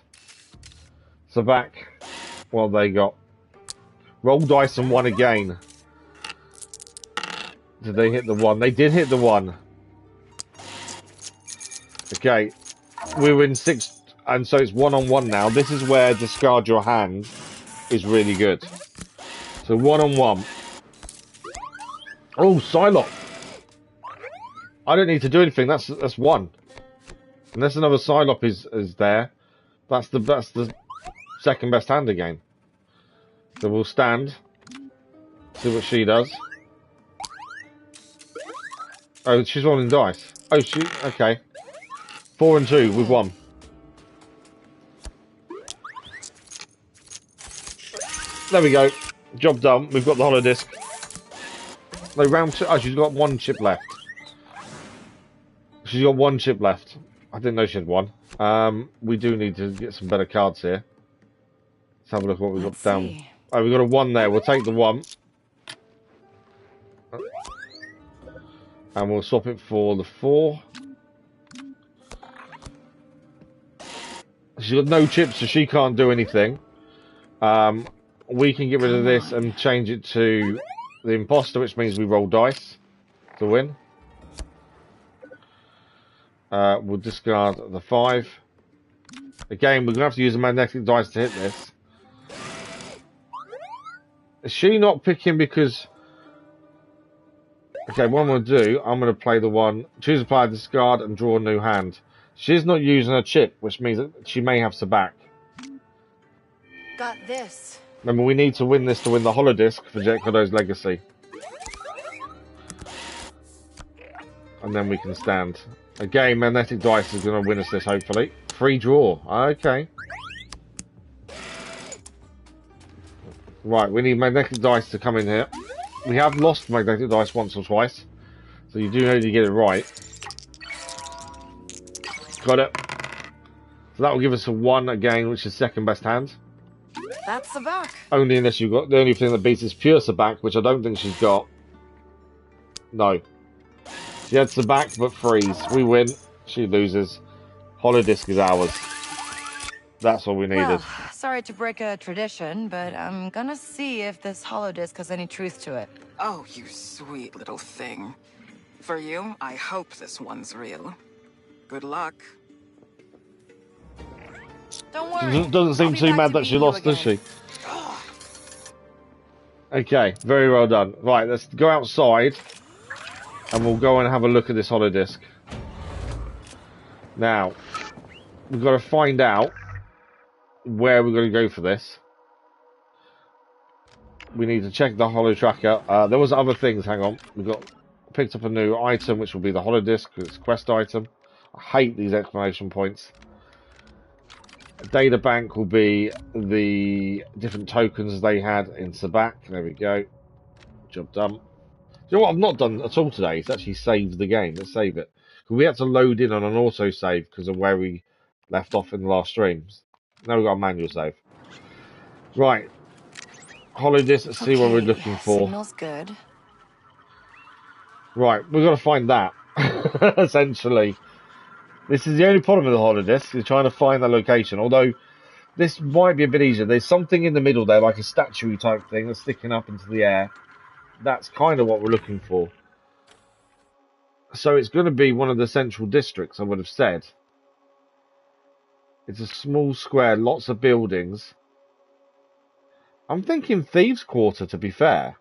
So back. What have they got? Roll dice and 1 again. Did they hit the 1? They did hit the 1. Okay. We're in 6, and so it's 1-on-1 now. This is where discard your hand is really good. So 1-on-1. Oh, Psylop. I don't need to do anything. That's 1. Unless another Psylop is there. That's the second best hand again. So we'll stand. See what she does. Oh, she's rolling dice. Oh, okay. 4 and 2 with 1. There we go. Job done. We've got the hollow disc. No, round 2. Oh, she's got 1 chip left. She's got 1 chip left. I didn't know she had 1. We do need to get some better cards here. Let's have a look at what we've got down. Oh, we've got a 1 there. We'll take the 1. And we'll swap it for the 4. She's got no chips, so she can't do anything. We can get rid of this and change it to the imposter, which means we roll dice to win. We'll discard the 5. Again, we're going to have to use a magnetic dice to hit this. Is she not picking because... Okay, what I'm going to do, I'm going to play the one, choose a player, discard, and draw a new hand. She's not using her chip, which means that she may have Sabak. Got this. Remember, we need to win this to win the holodisc for Jet Kordo's Legacy. And then we can stand. Again, magnetic dice is going to win us this, hopefully. Free draw. Okay. Right, we need magnetic dice to come in here. We have lost magnetic dice once or twice, so you do need to get it right. Got it. So that will give us a 1 again, which is second best hand. That's the back. Only unless you've got the only thing that beats is pure Sabak, which I don't think she's got. No. She had Sabak, but freeze. We win. She loses. Holodisc is ours. That's what we needed. Well, sorry to break a tradition, but I'm gonna see if this holodisc has any truth to it. Oh, you sweet little thing. For you, I hope this one's real. Good luck. Don't worry. Doesn't seem too mad that she lost, does she? Okay, very well done. Right, let's go outside and we'll go and have a look at this holodisc. Now, we've got to find out where we're going to go for this. We need to check the holo tracker. There was other things, hang on. We picked up a new item, which will be the holodisc, because it's a quest item. I hate these exclamation points. A data bank will be the different tokens they had in Sabak. There we go. Job done. You know what I've not done at all today? It's actually saved the game. Let's save it. We had to load in on an auto-save because of where we left off in the last streams. Now we've got a manual save. Right. Holodisc, let's see what we're looking for. Signal's good. Right, we've got to find that. Essentially. This is the only problem with the holodisc. You're trying to find the location. Although, this might be a bit easier. There's something in the middle there, like a statue type thing that's sticking up into the air. That's kind of what we're looking for. So it's going to be one of the central districts, I would have said. It's a small square, lots of buildings. I'm thinking Thieves' Quarter, to be fair.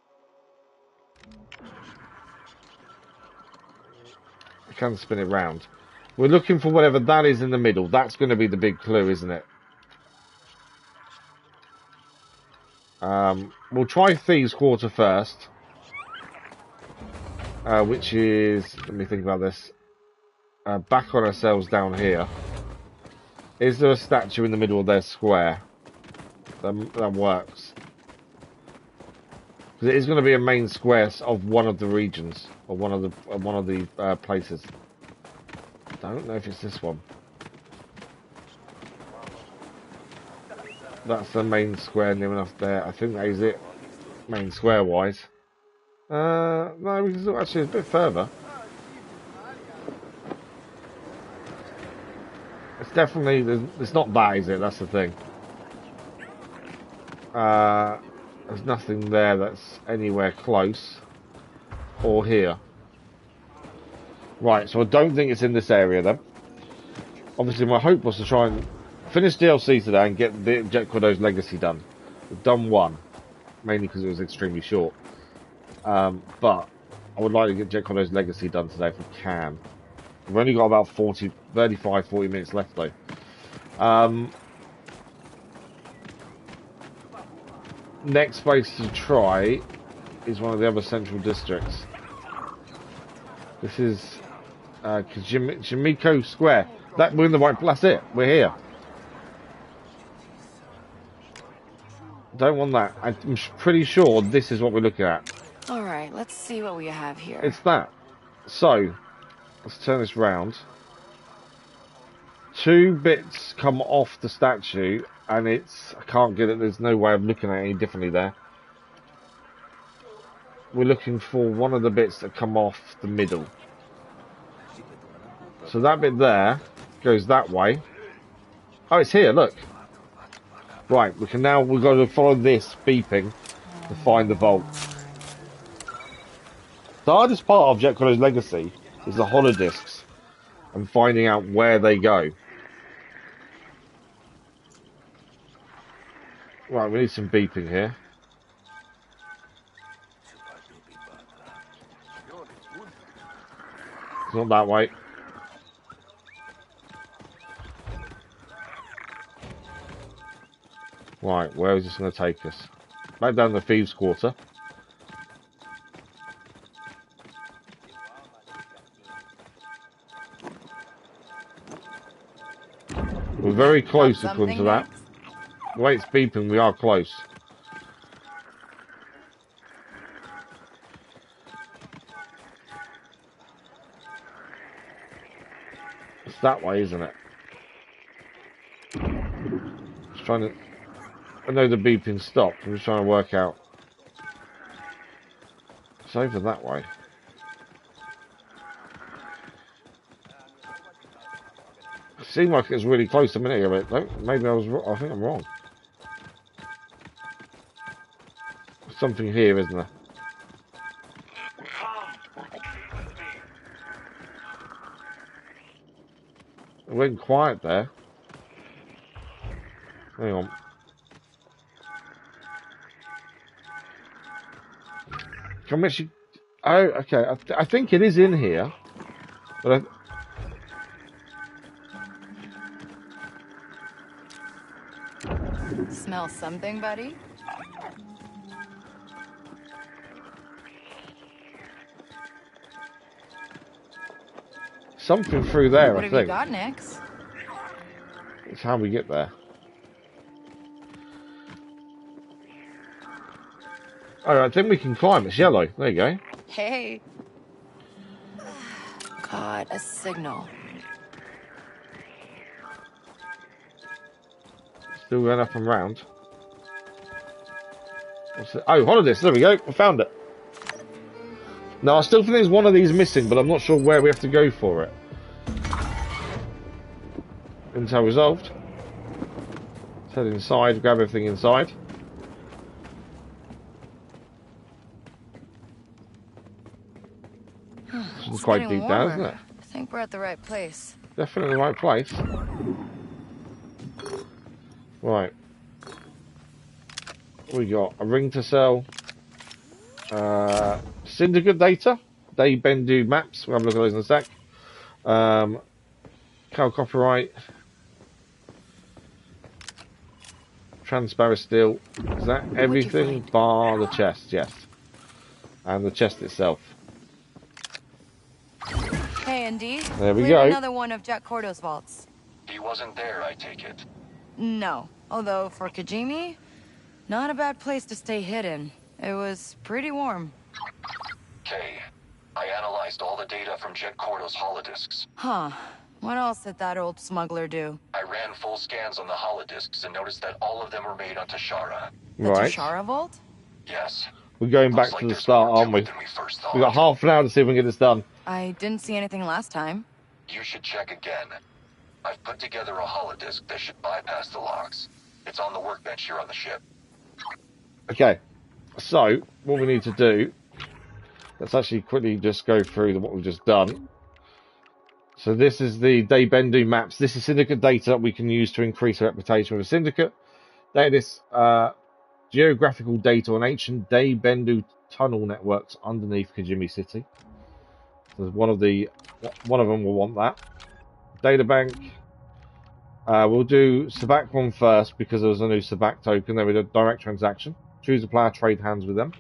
I can spin it round. We're looking for whatever that is in the middle. That's going to be the big clue, isn't it? We'll try Thieves' Quarter first. Which is... Let me think about this. Back on ourselves down here. Is there a statue in the middle of their square? That works. Because it is going to be a main square of one of the regions. Or one of the places. I don't know if it's this one. That's the main square near enough there. I think that is it. Main square wise. No, we can actually a bit further. It's definitely, it's not that, is it? That's the thing. There's nothing there that's anywhere close. Or here. Right, so I don't think it's in this area then. Obviously my hope was to try and finish DLC today and get the Jet Kordo's Legacy done. We've done one. Mainly because it was extremely short. But I would like to get Jet Kordo's Legacy done today if we can. We've only got about 35, 40 minutes left though. Next place to try is one of the other central districts. This is Kimiko Square. We're in the right place. That's it. We're here. Don't want that. I'm pretty sure this is what we're looking at. Alright, let's see what we have here. It's that. So, let's turn this round. 2 bits come off the statue, and it's... I can't get it. There's no way of looking at it any differently there. We're looking for one of the bits that come off the middle. So that bit there goes that way. Oh, it's here, look. Right, we've got to follow this beeping to find the vault. The hardest part of Jet Kordo's Legacy is the holodiscs and finding out where they go. Right, we need some beeping here. It's not that way. Right, where is this going to take us? Back down the Thieves' Quarter. We're very close according to that. The way it's beeping, we are close. It's that way, isn't it? Just trying to... I know the beeping stopped. I'm just trying to work out. It's over that way. It seemed like it was really close a minute ago, but maybe I was wrong. I think I'm wrong. There's something here, isn't there? It went quiet there. Hang on. Can we actually... Oh, okay. I think it is in here. But Smell something, buddy? something through there, what I think. think. What have you got, Nix? It's how we get there. Oh, I think we can climb. It's yellow. There you go. Hey. God, a signal. Still going up and round. What's it? Oh, holidays. There we go. I found it. Now, I still think there's one of these missing, but I'm not sure where we have to go for it. Intel resolved. Let's head inside, grab everything inside. It's quite deep down, isn't it? I think we're at the right place. Definitely the right place. Right. We got a ring to sell. Syndicate data. Day Bendu maps. We'll have a look at those in a sec. Cal copyright. Transparent steel. Is that everything bar the chest? Yes. And the chest itself. Hey, Andy. There we go. Another one of Jack Kordo's vaults. He wasn't there, I take it. No. Although, for Kajimi, not a bad place to stay hidden. It was pretty warm. Kay, I analyzed all the data from Jet Kordo's holodisks. Huh. What else did that old smuggler do? I ran full scans on the holodisks and noticed that all of them were made on Tashara. The Tashara vault? Yes. We're going back to the start, aren't we? We've got half an hour to see if we can get this done. I didn't see anything last time. You should check again. I've put together a holodisk that should bypass the locks. It's on the workbench here on the ship. Okay. So, what we need to do... Let's actually quickly just go through what we've just done. So this is the Day Bendu maps. This is Syndicate data we can use to increase our reputation with a Syndicate. There is geographical data on ancient Day Bendu tunnel networks underneath Kajimi City. So one of them will want that. Data bank. We'll do Sabak one first because there was a new Sabak token. Then we do direct transaction. Choose a player, trade hands with them.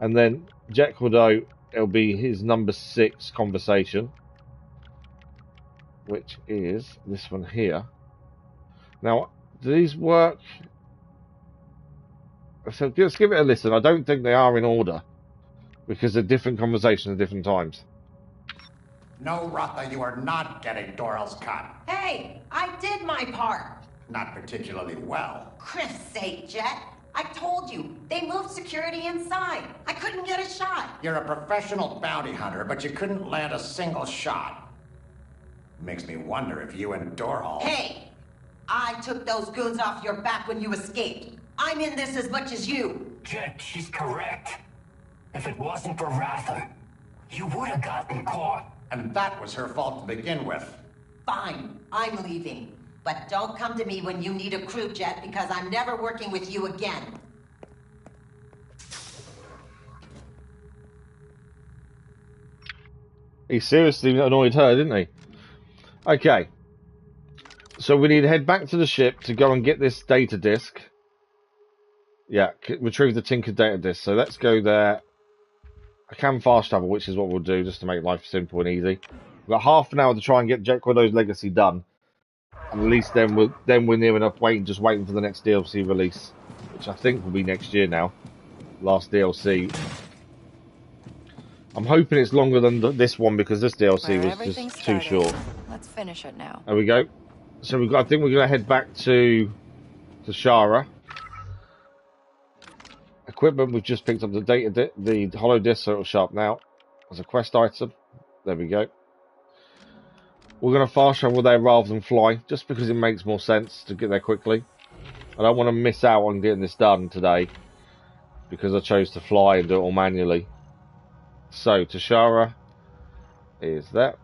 And then Jet Kordo, it'll be his number 6 conversation, which is this one here. Now, do these work? So just give it a listen. I don't think they are in order because they're different conversations at different times. No, Ratha, you are not getting Doral's cut. Hey, I did my part. Not particularly well. Chris sake, Jet. I told you, they moved security inside. I couldn't get a shot. You're a professional bounty hunter, but you couldn't land a single shot. Makes me wonder if you and Doral... Hey, I took those goons off your back when you escaped. I'm in this as much as you. Jet, she's correct. If it wasn't for Ratha, you would have gotten caught. And that was her fault to begin with. Fine, I'm leaving. But don't come to me when you need a crew jet, because I'm never working with you again. He seriously annoyed her, didn't he? Okay. So we need to head back to the ship to go and get this data disk. Yeah, retrieve the Tinker data disk. So let's go there. I can fast travel, which is what we'll do, just to make life simple and easy. We've got half an hour to try and get Jet Kordo's Legacy done. And at least then we're near enough just waiting for the next DLC release, which I think will be next year now. Last DLC. I'm hoping it's longer than this one because this DLC was just too short. Let's finish it now. There we go. So I think we're going to head back to Shara. Equipment, we've just picked up the hollow disc, so it'll show up now as a quest item. There we go. We're going to fast travel there rather than fly, just because it makes more sense to get there quickly. I don't want to miss out on getting this done today, because I chose to fly and do it all manually. So, Tashara is that.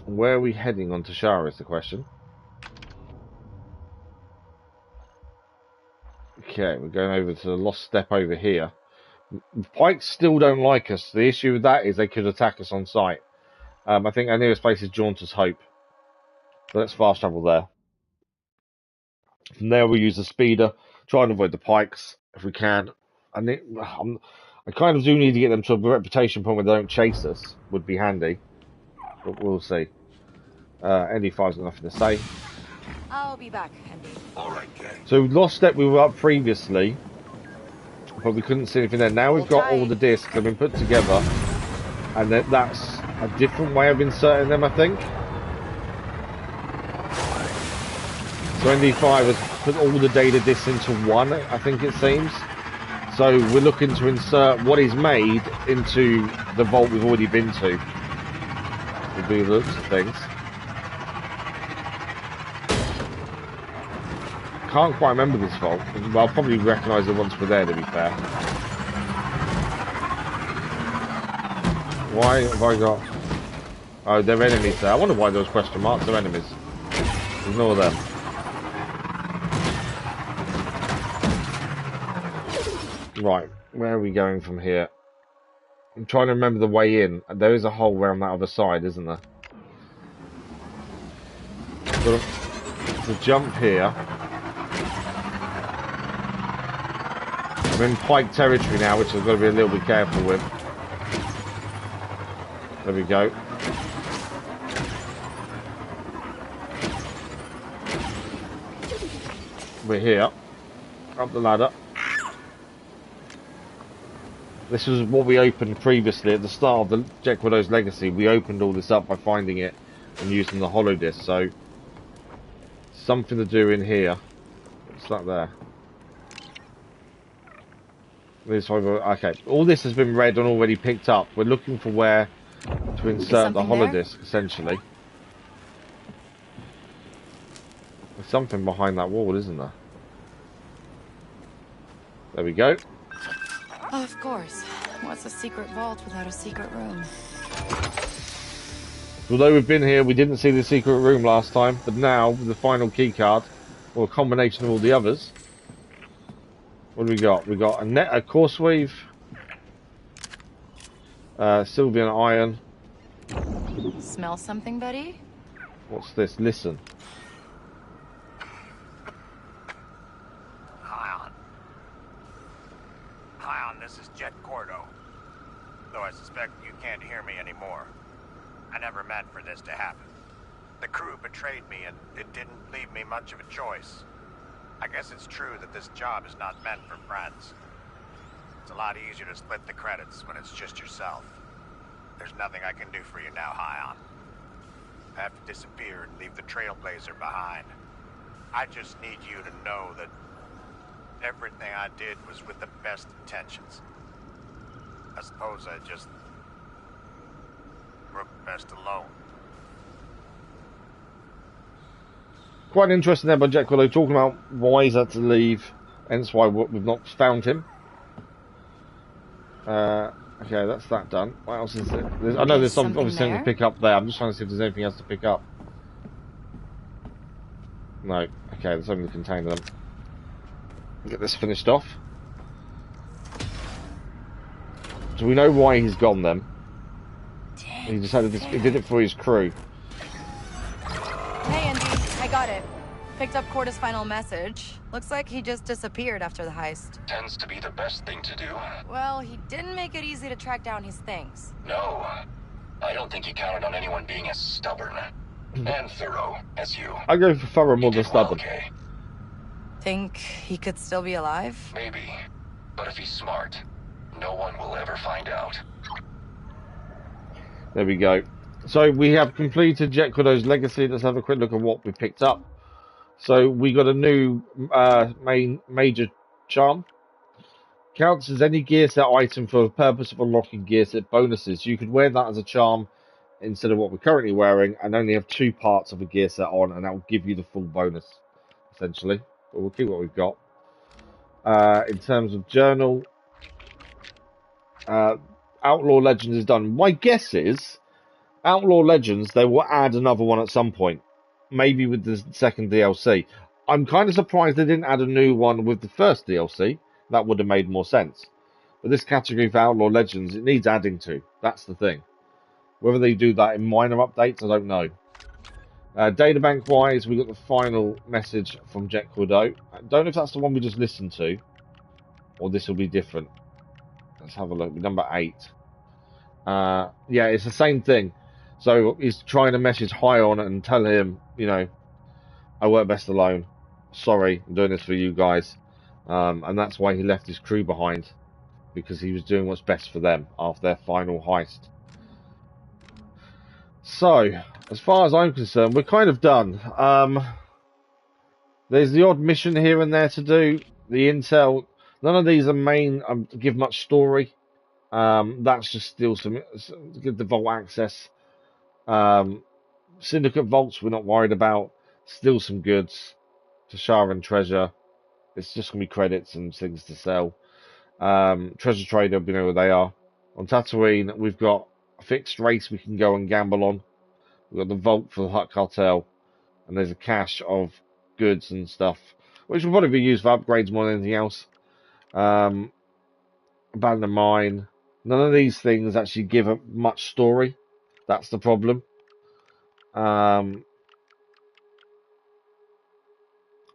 Where are we heading on Tashara is the question. Okay, we're going over to the Lost Step over here. Pikes still don't like us. The issue with that is they could attack us on sight. I think our nearest place is Jaunter's Hope. So let's fast travel there. From there we'll use the speeder, try and avoid the pikes if we can. I kind of do need to get them to a reputation point where they don't chase us. Would be handy. But we'll see. ND5's got nothing to say. I'll be back, Andy. Alright, Ken. So Lost Step we were up previously, but we couldn't see anything there. Now we've got all the discs that have been put together, and that's a different way of inserting them, I think. So ND5 has put all the data discs into one, I think it seems. So we're looking to insert what is made into the vault we've already been to. Would be the looks of things. Can't quite remember this vault. I'll probably recognise it once we're there, to be fair. Why have I got... Oh, they're enemies there. I wonder why those question marks are enemies. Ignore them. Right, where are we going from here? I'm trying to remember the way in. There is a hole around that other side, isn't there? To jump here. I'm in Pike territory now, which I've got to be a little bit careful with. There we go. We're here. Up the ladder. This was what we opened previously at the start of the Jet Kordo's Legacy. We opened all this up by finding it and using the hollow disc. So, something to do in here. What's that there? Okay, all this has been read and already picked up. We're looking for where to insert the hollow disc, essentially. There's something behind that wall, isn't there? There we go. Of course. What's a secret vault without a secret room? Although we've been here, we didn't see the secret room last time, but now, with the final key card, or a combination of all the others, what do we got? We got a course weave, Sylvian iron. Smell something, buddy? What's this? Listen. Hi, this is Jet Kordo. Though I suspect you can't hear me anymore. I never meant for this to happen. The crew betrayed me, and it didn't leave me much of a choice. I guess it's true that this job is not meant for friends. It's a lot easier to split the credits when it's just yourself. There's nothing I can do for you now, Hion. I have to disappear and leave the Trailblazer behind. I just need you to know that everything I did was with the best intentions. I suppose I just broke best alone. Quite interesting there by Jet Kordo, talking about why he's had to leave, hence why we've not found him. Okay, that's that done. What else is there? I know there's some obviously something to pick up there. I'm just trying to see if there's anything else to pick up. No. Okay, let's open the container then. Get this finished off. So we know why he's gone then. He decided he did it for his crew. Hey, Andy. I got it. Picked up Kordo's final message. Looks like he just disappeared after the heist. Tends to be the best thing to do. Well, he didn't make it easy to track down his things. No. I don't think he counted on anyone being as stubborn and thorough as you. I go for thorough more than stubborn. Okay. Think he could still be alive? Maybe. But if he's smart, no one will ever find out. There we go. So we have completed Jet Kordo's legacy. Let's have a quick look at what we picked up. So we got a new major charm. Counts as any gear set item for the purpose of unlocking gear set bonuses. You could wear that as a charm instead of what we're currently wearing and only have 2 parts of a gear set on, and that will give you the full bonus, essentially. But we'll keep what we've got. In terms of journal, Outlaw Legends is done. My guess is Outlaw Legends, they will add another one at some point. Maybe with the second DLC. I'm kind of surprised they didn't add a new one with the first DLC. That would have made more sense. But this category for Outlaw Legends, it needs adding to. That's the thing. Whether they do that in minor updates, I don't know. Databank-wise, we got the final message from Jet Kordo. I don't know if that's the one we just listened to, or this will be different. Let's have a look. Number 8. Yeah, it's the same thing. So he's trying to message Hion and tell him, you know, I work best alone. Sorry, I'm doing this for you guys. And that's why he left his crew behind, because he was doing what's best for them after their final heist. So, as far as I'm concerned, we're kind of done. There's the odd mission here and there to do. The intel, none of these are main, give much story. That's just still give the vault access. Syndicate vaults we're not worried about. Still some goods. Tashara treasure. It's just going to be credits and things to sell. Treasure trader, we know where they are. On Tatooine, we've got a fixed race we can go and gamble on. We've got the vault for the Hutt Cartel. And there's a cache of goods and stuff, which will probably be used for upgrades more than anything else. Abandoned mine. None of these things actually give up much story. That's the problem. And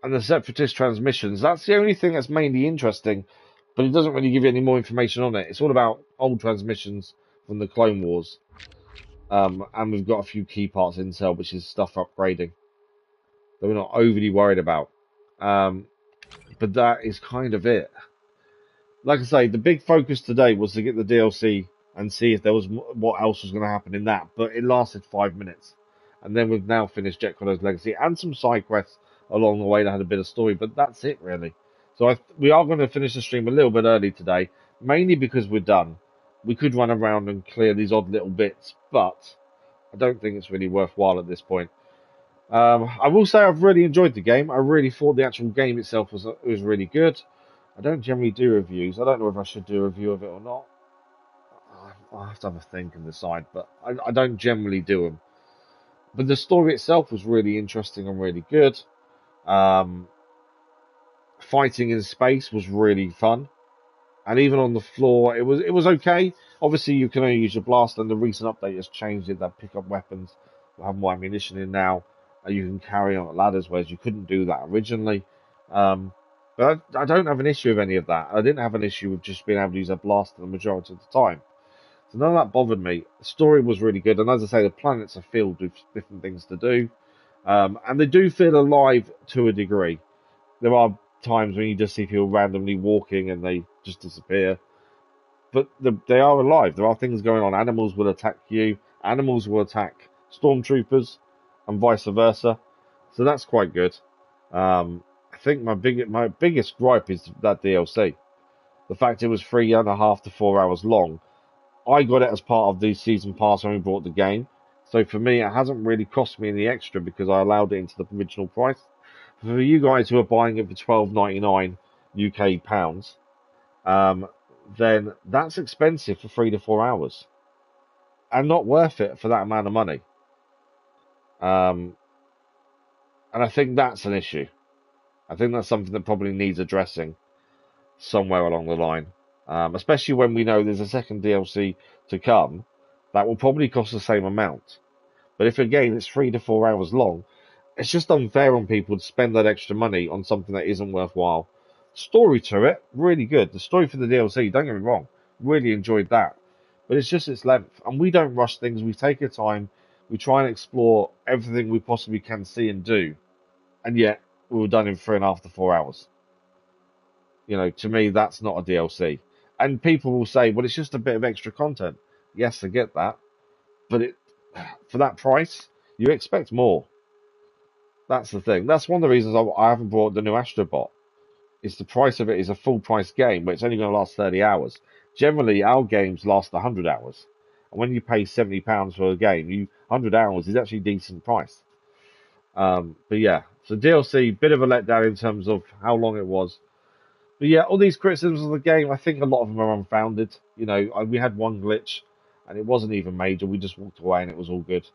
the separatist transmissions, that's the only thing that's mainly interesting, but it doesn't really give you any more information on it. It's all about old transmissions from the Clone Wars. And we've got a few key parts intel, which is stuff upgrading that we're not overly worried about. But that is kind of it. Like I say, the big focus today was to get the DLC and see if there was what else was going to happen in that. But it lasted 5 minutes. And then we've now finished Jet Kordo's Legacy and some side quests along the way that had a bit of story. But that's it, really. So we are going to finish the stream a little bit early today, mainly because we're done. We could run around and clear these odd little bits, but I don't think it's really worthwhile at this point. I will say I've really enjoyed the game. I really thought the actual game itself was really good. I don't generally do reviews. I don't know if I should do a review of it or not. I'll have to have a think and decide, but I don't generally do them. But the story itself was really interesting and really good. Fighting in space was really fun. And even on the floor, it was okay. Obviously, you can only use your blaster, and the recent update has changed it. That pick up weapons, we'll have more ammunition in now. You can carry on ladders, whereas you couldn't do that originally. But I don't have an issue with any of that. I didn't have an issue with just being able to use a blaster the majority of the time. So none of that bothered me. The story was really good. And as I say, the planets are filled with different things to do. And they do feel alive to a degree. There are times when you just see people randomly walking and they just disappear. But they are alive. There are things going on. Animals will attack you. Animals will attack stormtroopers and vice versa. So that's quite good. I think my biggest gripe is that DLC. The fact it was 3.5 to 4 hours long. I got it as part of the season pass when we bought the game. So for me, it hasn't really cost me any extra because I allowed it into the original price. For you guys who are buying it for £12.99 UK pounds, then that's expensive for 3 to 4 hours. And not worth it for that amount of money. And I think that's an issue. I think that's something that probably needs addressing somewhere along the line. Especially when we know there's a second DLC to come that will probably cost the same amount. But if a game is 3 to 4 hours long, it's just unfair on people to spend that extra money on something that isn't worthwhile. Story to it, really good. The story for the DLC, don't get me wrong, really enjoyed that. But it's just its length. And we don't rush things, we take our time, we try and explore everything we possibly can see and do. And yet, we were done in 3.5 to 4 hours. You know, to me, that's not a DLC. And people will say, well, it's just a bit of extra content. Yes, I get that. But for that price, you expect more. That's the thing. That's one of the reasons I haven't bought the new Astrobot. It's the price of it is a full price game, but it's only going to last 30 hours. Generally, our games last 100 hours. And when you pay £70 for a game, 100 hours is actually a decent price. But yeah, so DLC, bit of a letdown in terms of how long it was. But yeah, all these criticisms of the game, I think a lot of them are unfounded. You know, we had one glitch, and it wasn't even major. We just walked away, and it was all good.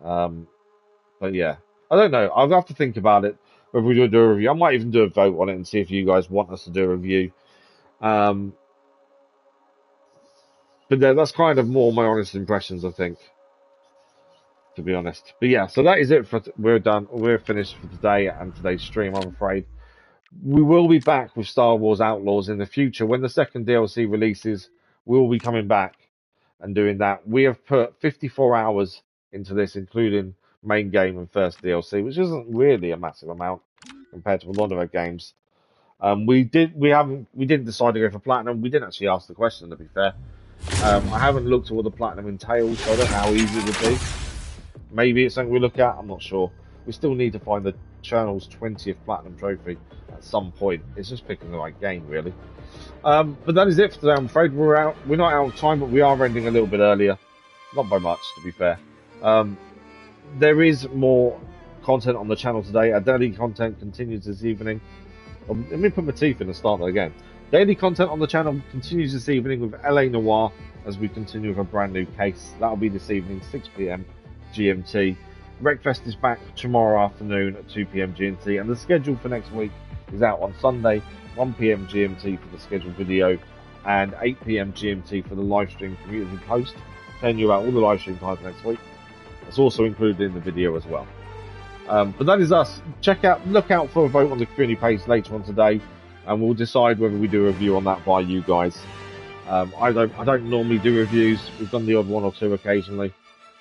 But yeah, I don't know. I'll have to think about it. Whether we do a review, I might even do a vote on it and see if you guys want us to do a review. But that's kind of more my honest impressions, I think, to be honest. But yeah, so that is it for we're done. We're finished for today and today's stream, I'm afraid. We will be back with Star Wars Outlaws in the future. When the second DLC releases, we will be coming back and doing that. We have put 54 hours into this, including main game and first DLC, which isn't really a massive amount compared to a lot of our games. We didn't decide to go for platinum. We didn't actually ask the question, to be fair. I haven't looked at what the platinum entails, so I don't know how easy it would be. Maybe it's something we look at. I'm not sure. We still need to find the channel's 20th platinum trophy at some point. It's just picking the right game, really. But that is it for today. I'm afraid we're not out of time, but we are ending a little bit earlier. Not by much, to be fair. There is more content on the channel today. Our daily content continues this evening. Let me put my teeth in and start that again. Daily content on the channel continues this evening with LA Noire as we continue with a brand new case. That'll be this evening, 6 PM GMT. Wreckfest is back tomorrow afternoon at 2 PM GMT, and the schedule for next week is out on Sunday, 1 PM GMT for the scheduled video, and 8 PM GMT for the live stream community post, telling you about all the live stream times next week. It's also included in the video as well. But that is us. Look out for a vote on the community page later on today, and we'll decide whether we do a review on that by you guys. I don't normally do reviews. We've done the odd one or two occasionally,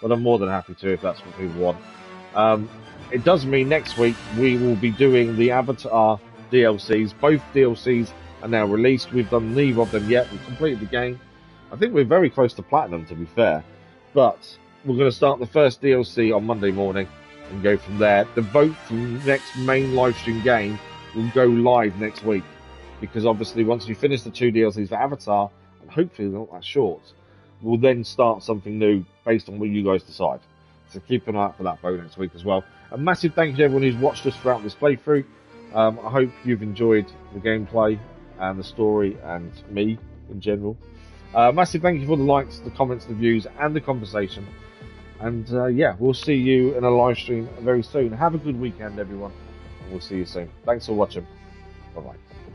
but I'm more than happy to if that's what people want. It does mean next week we will be doing the Avatar DLCs. Both DLCs are now released. We've done neither of them yet. We've completed the game. I think we're very close to platinum, to be fair. But we're going to start the first DLC on Monday morning and go from there. The vote for the next main live stream game will go live next week, because obviously once we finish the 2 DLCs for Avatar, and hopefully they're not that short, we'll then start something new based on what you guys decide. So keep an eye out for that vote next week as well. A massive thank you to everyone who's watched us throughout this playthrough. I hope you've enjoyed the gameplay and the story and me in general. Massive thank you for the likes, the comments, the views, and the conversation. And yeah, we'll see you in a live stream very soon. Have a good weekend, everyone, and we'll see you soon. Thanks for watching. Bye-bye.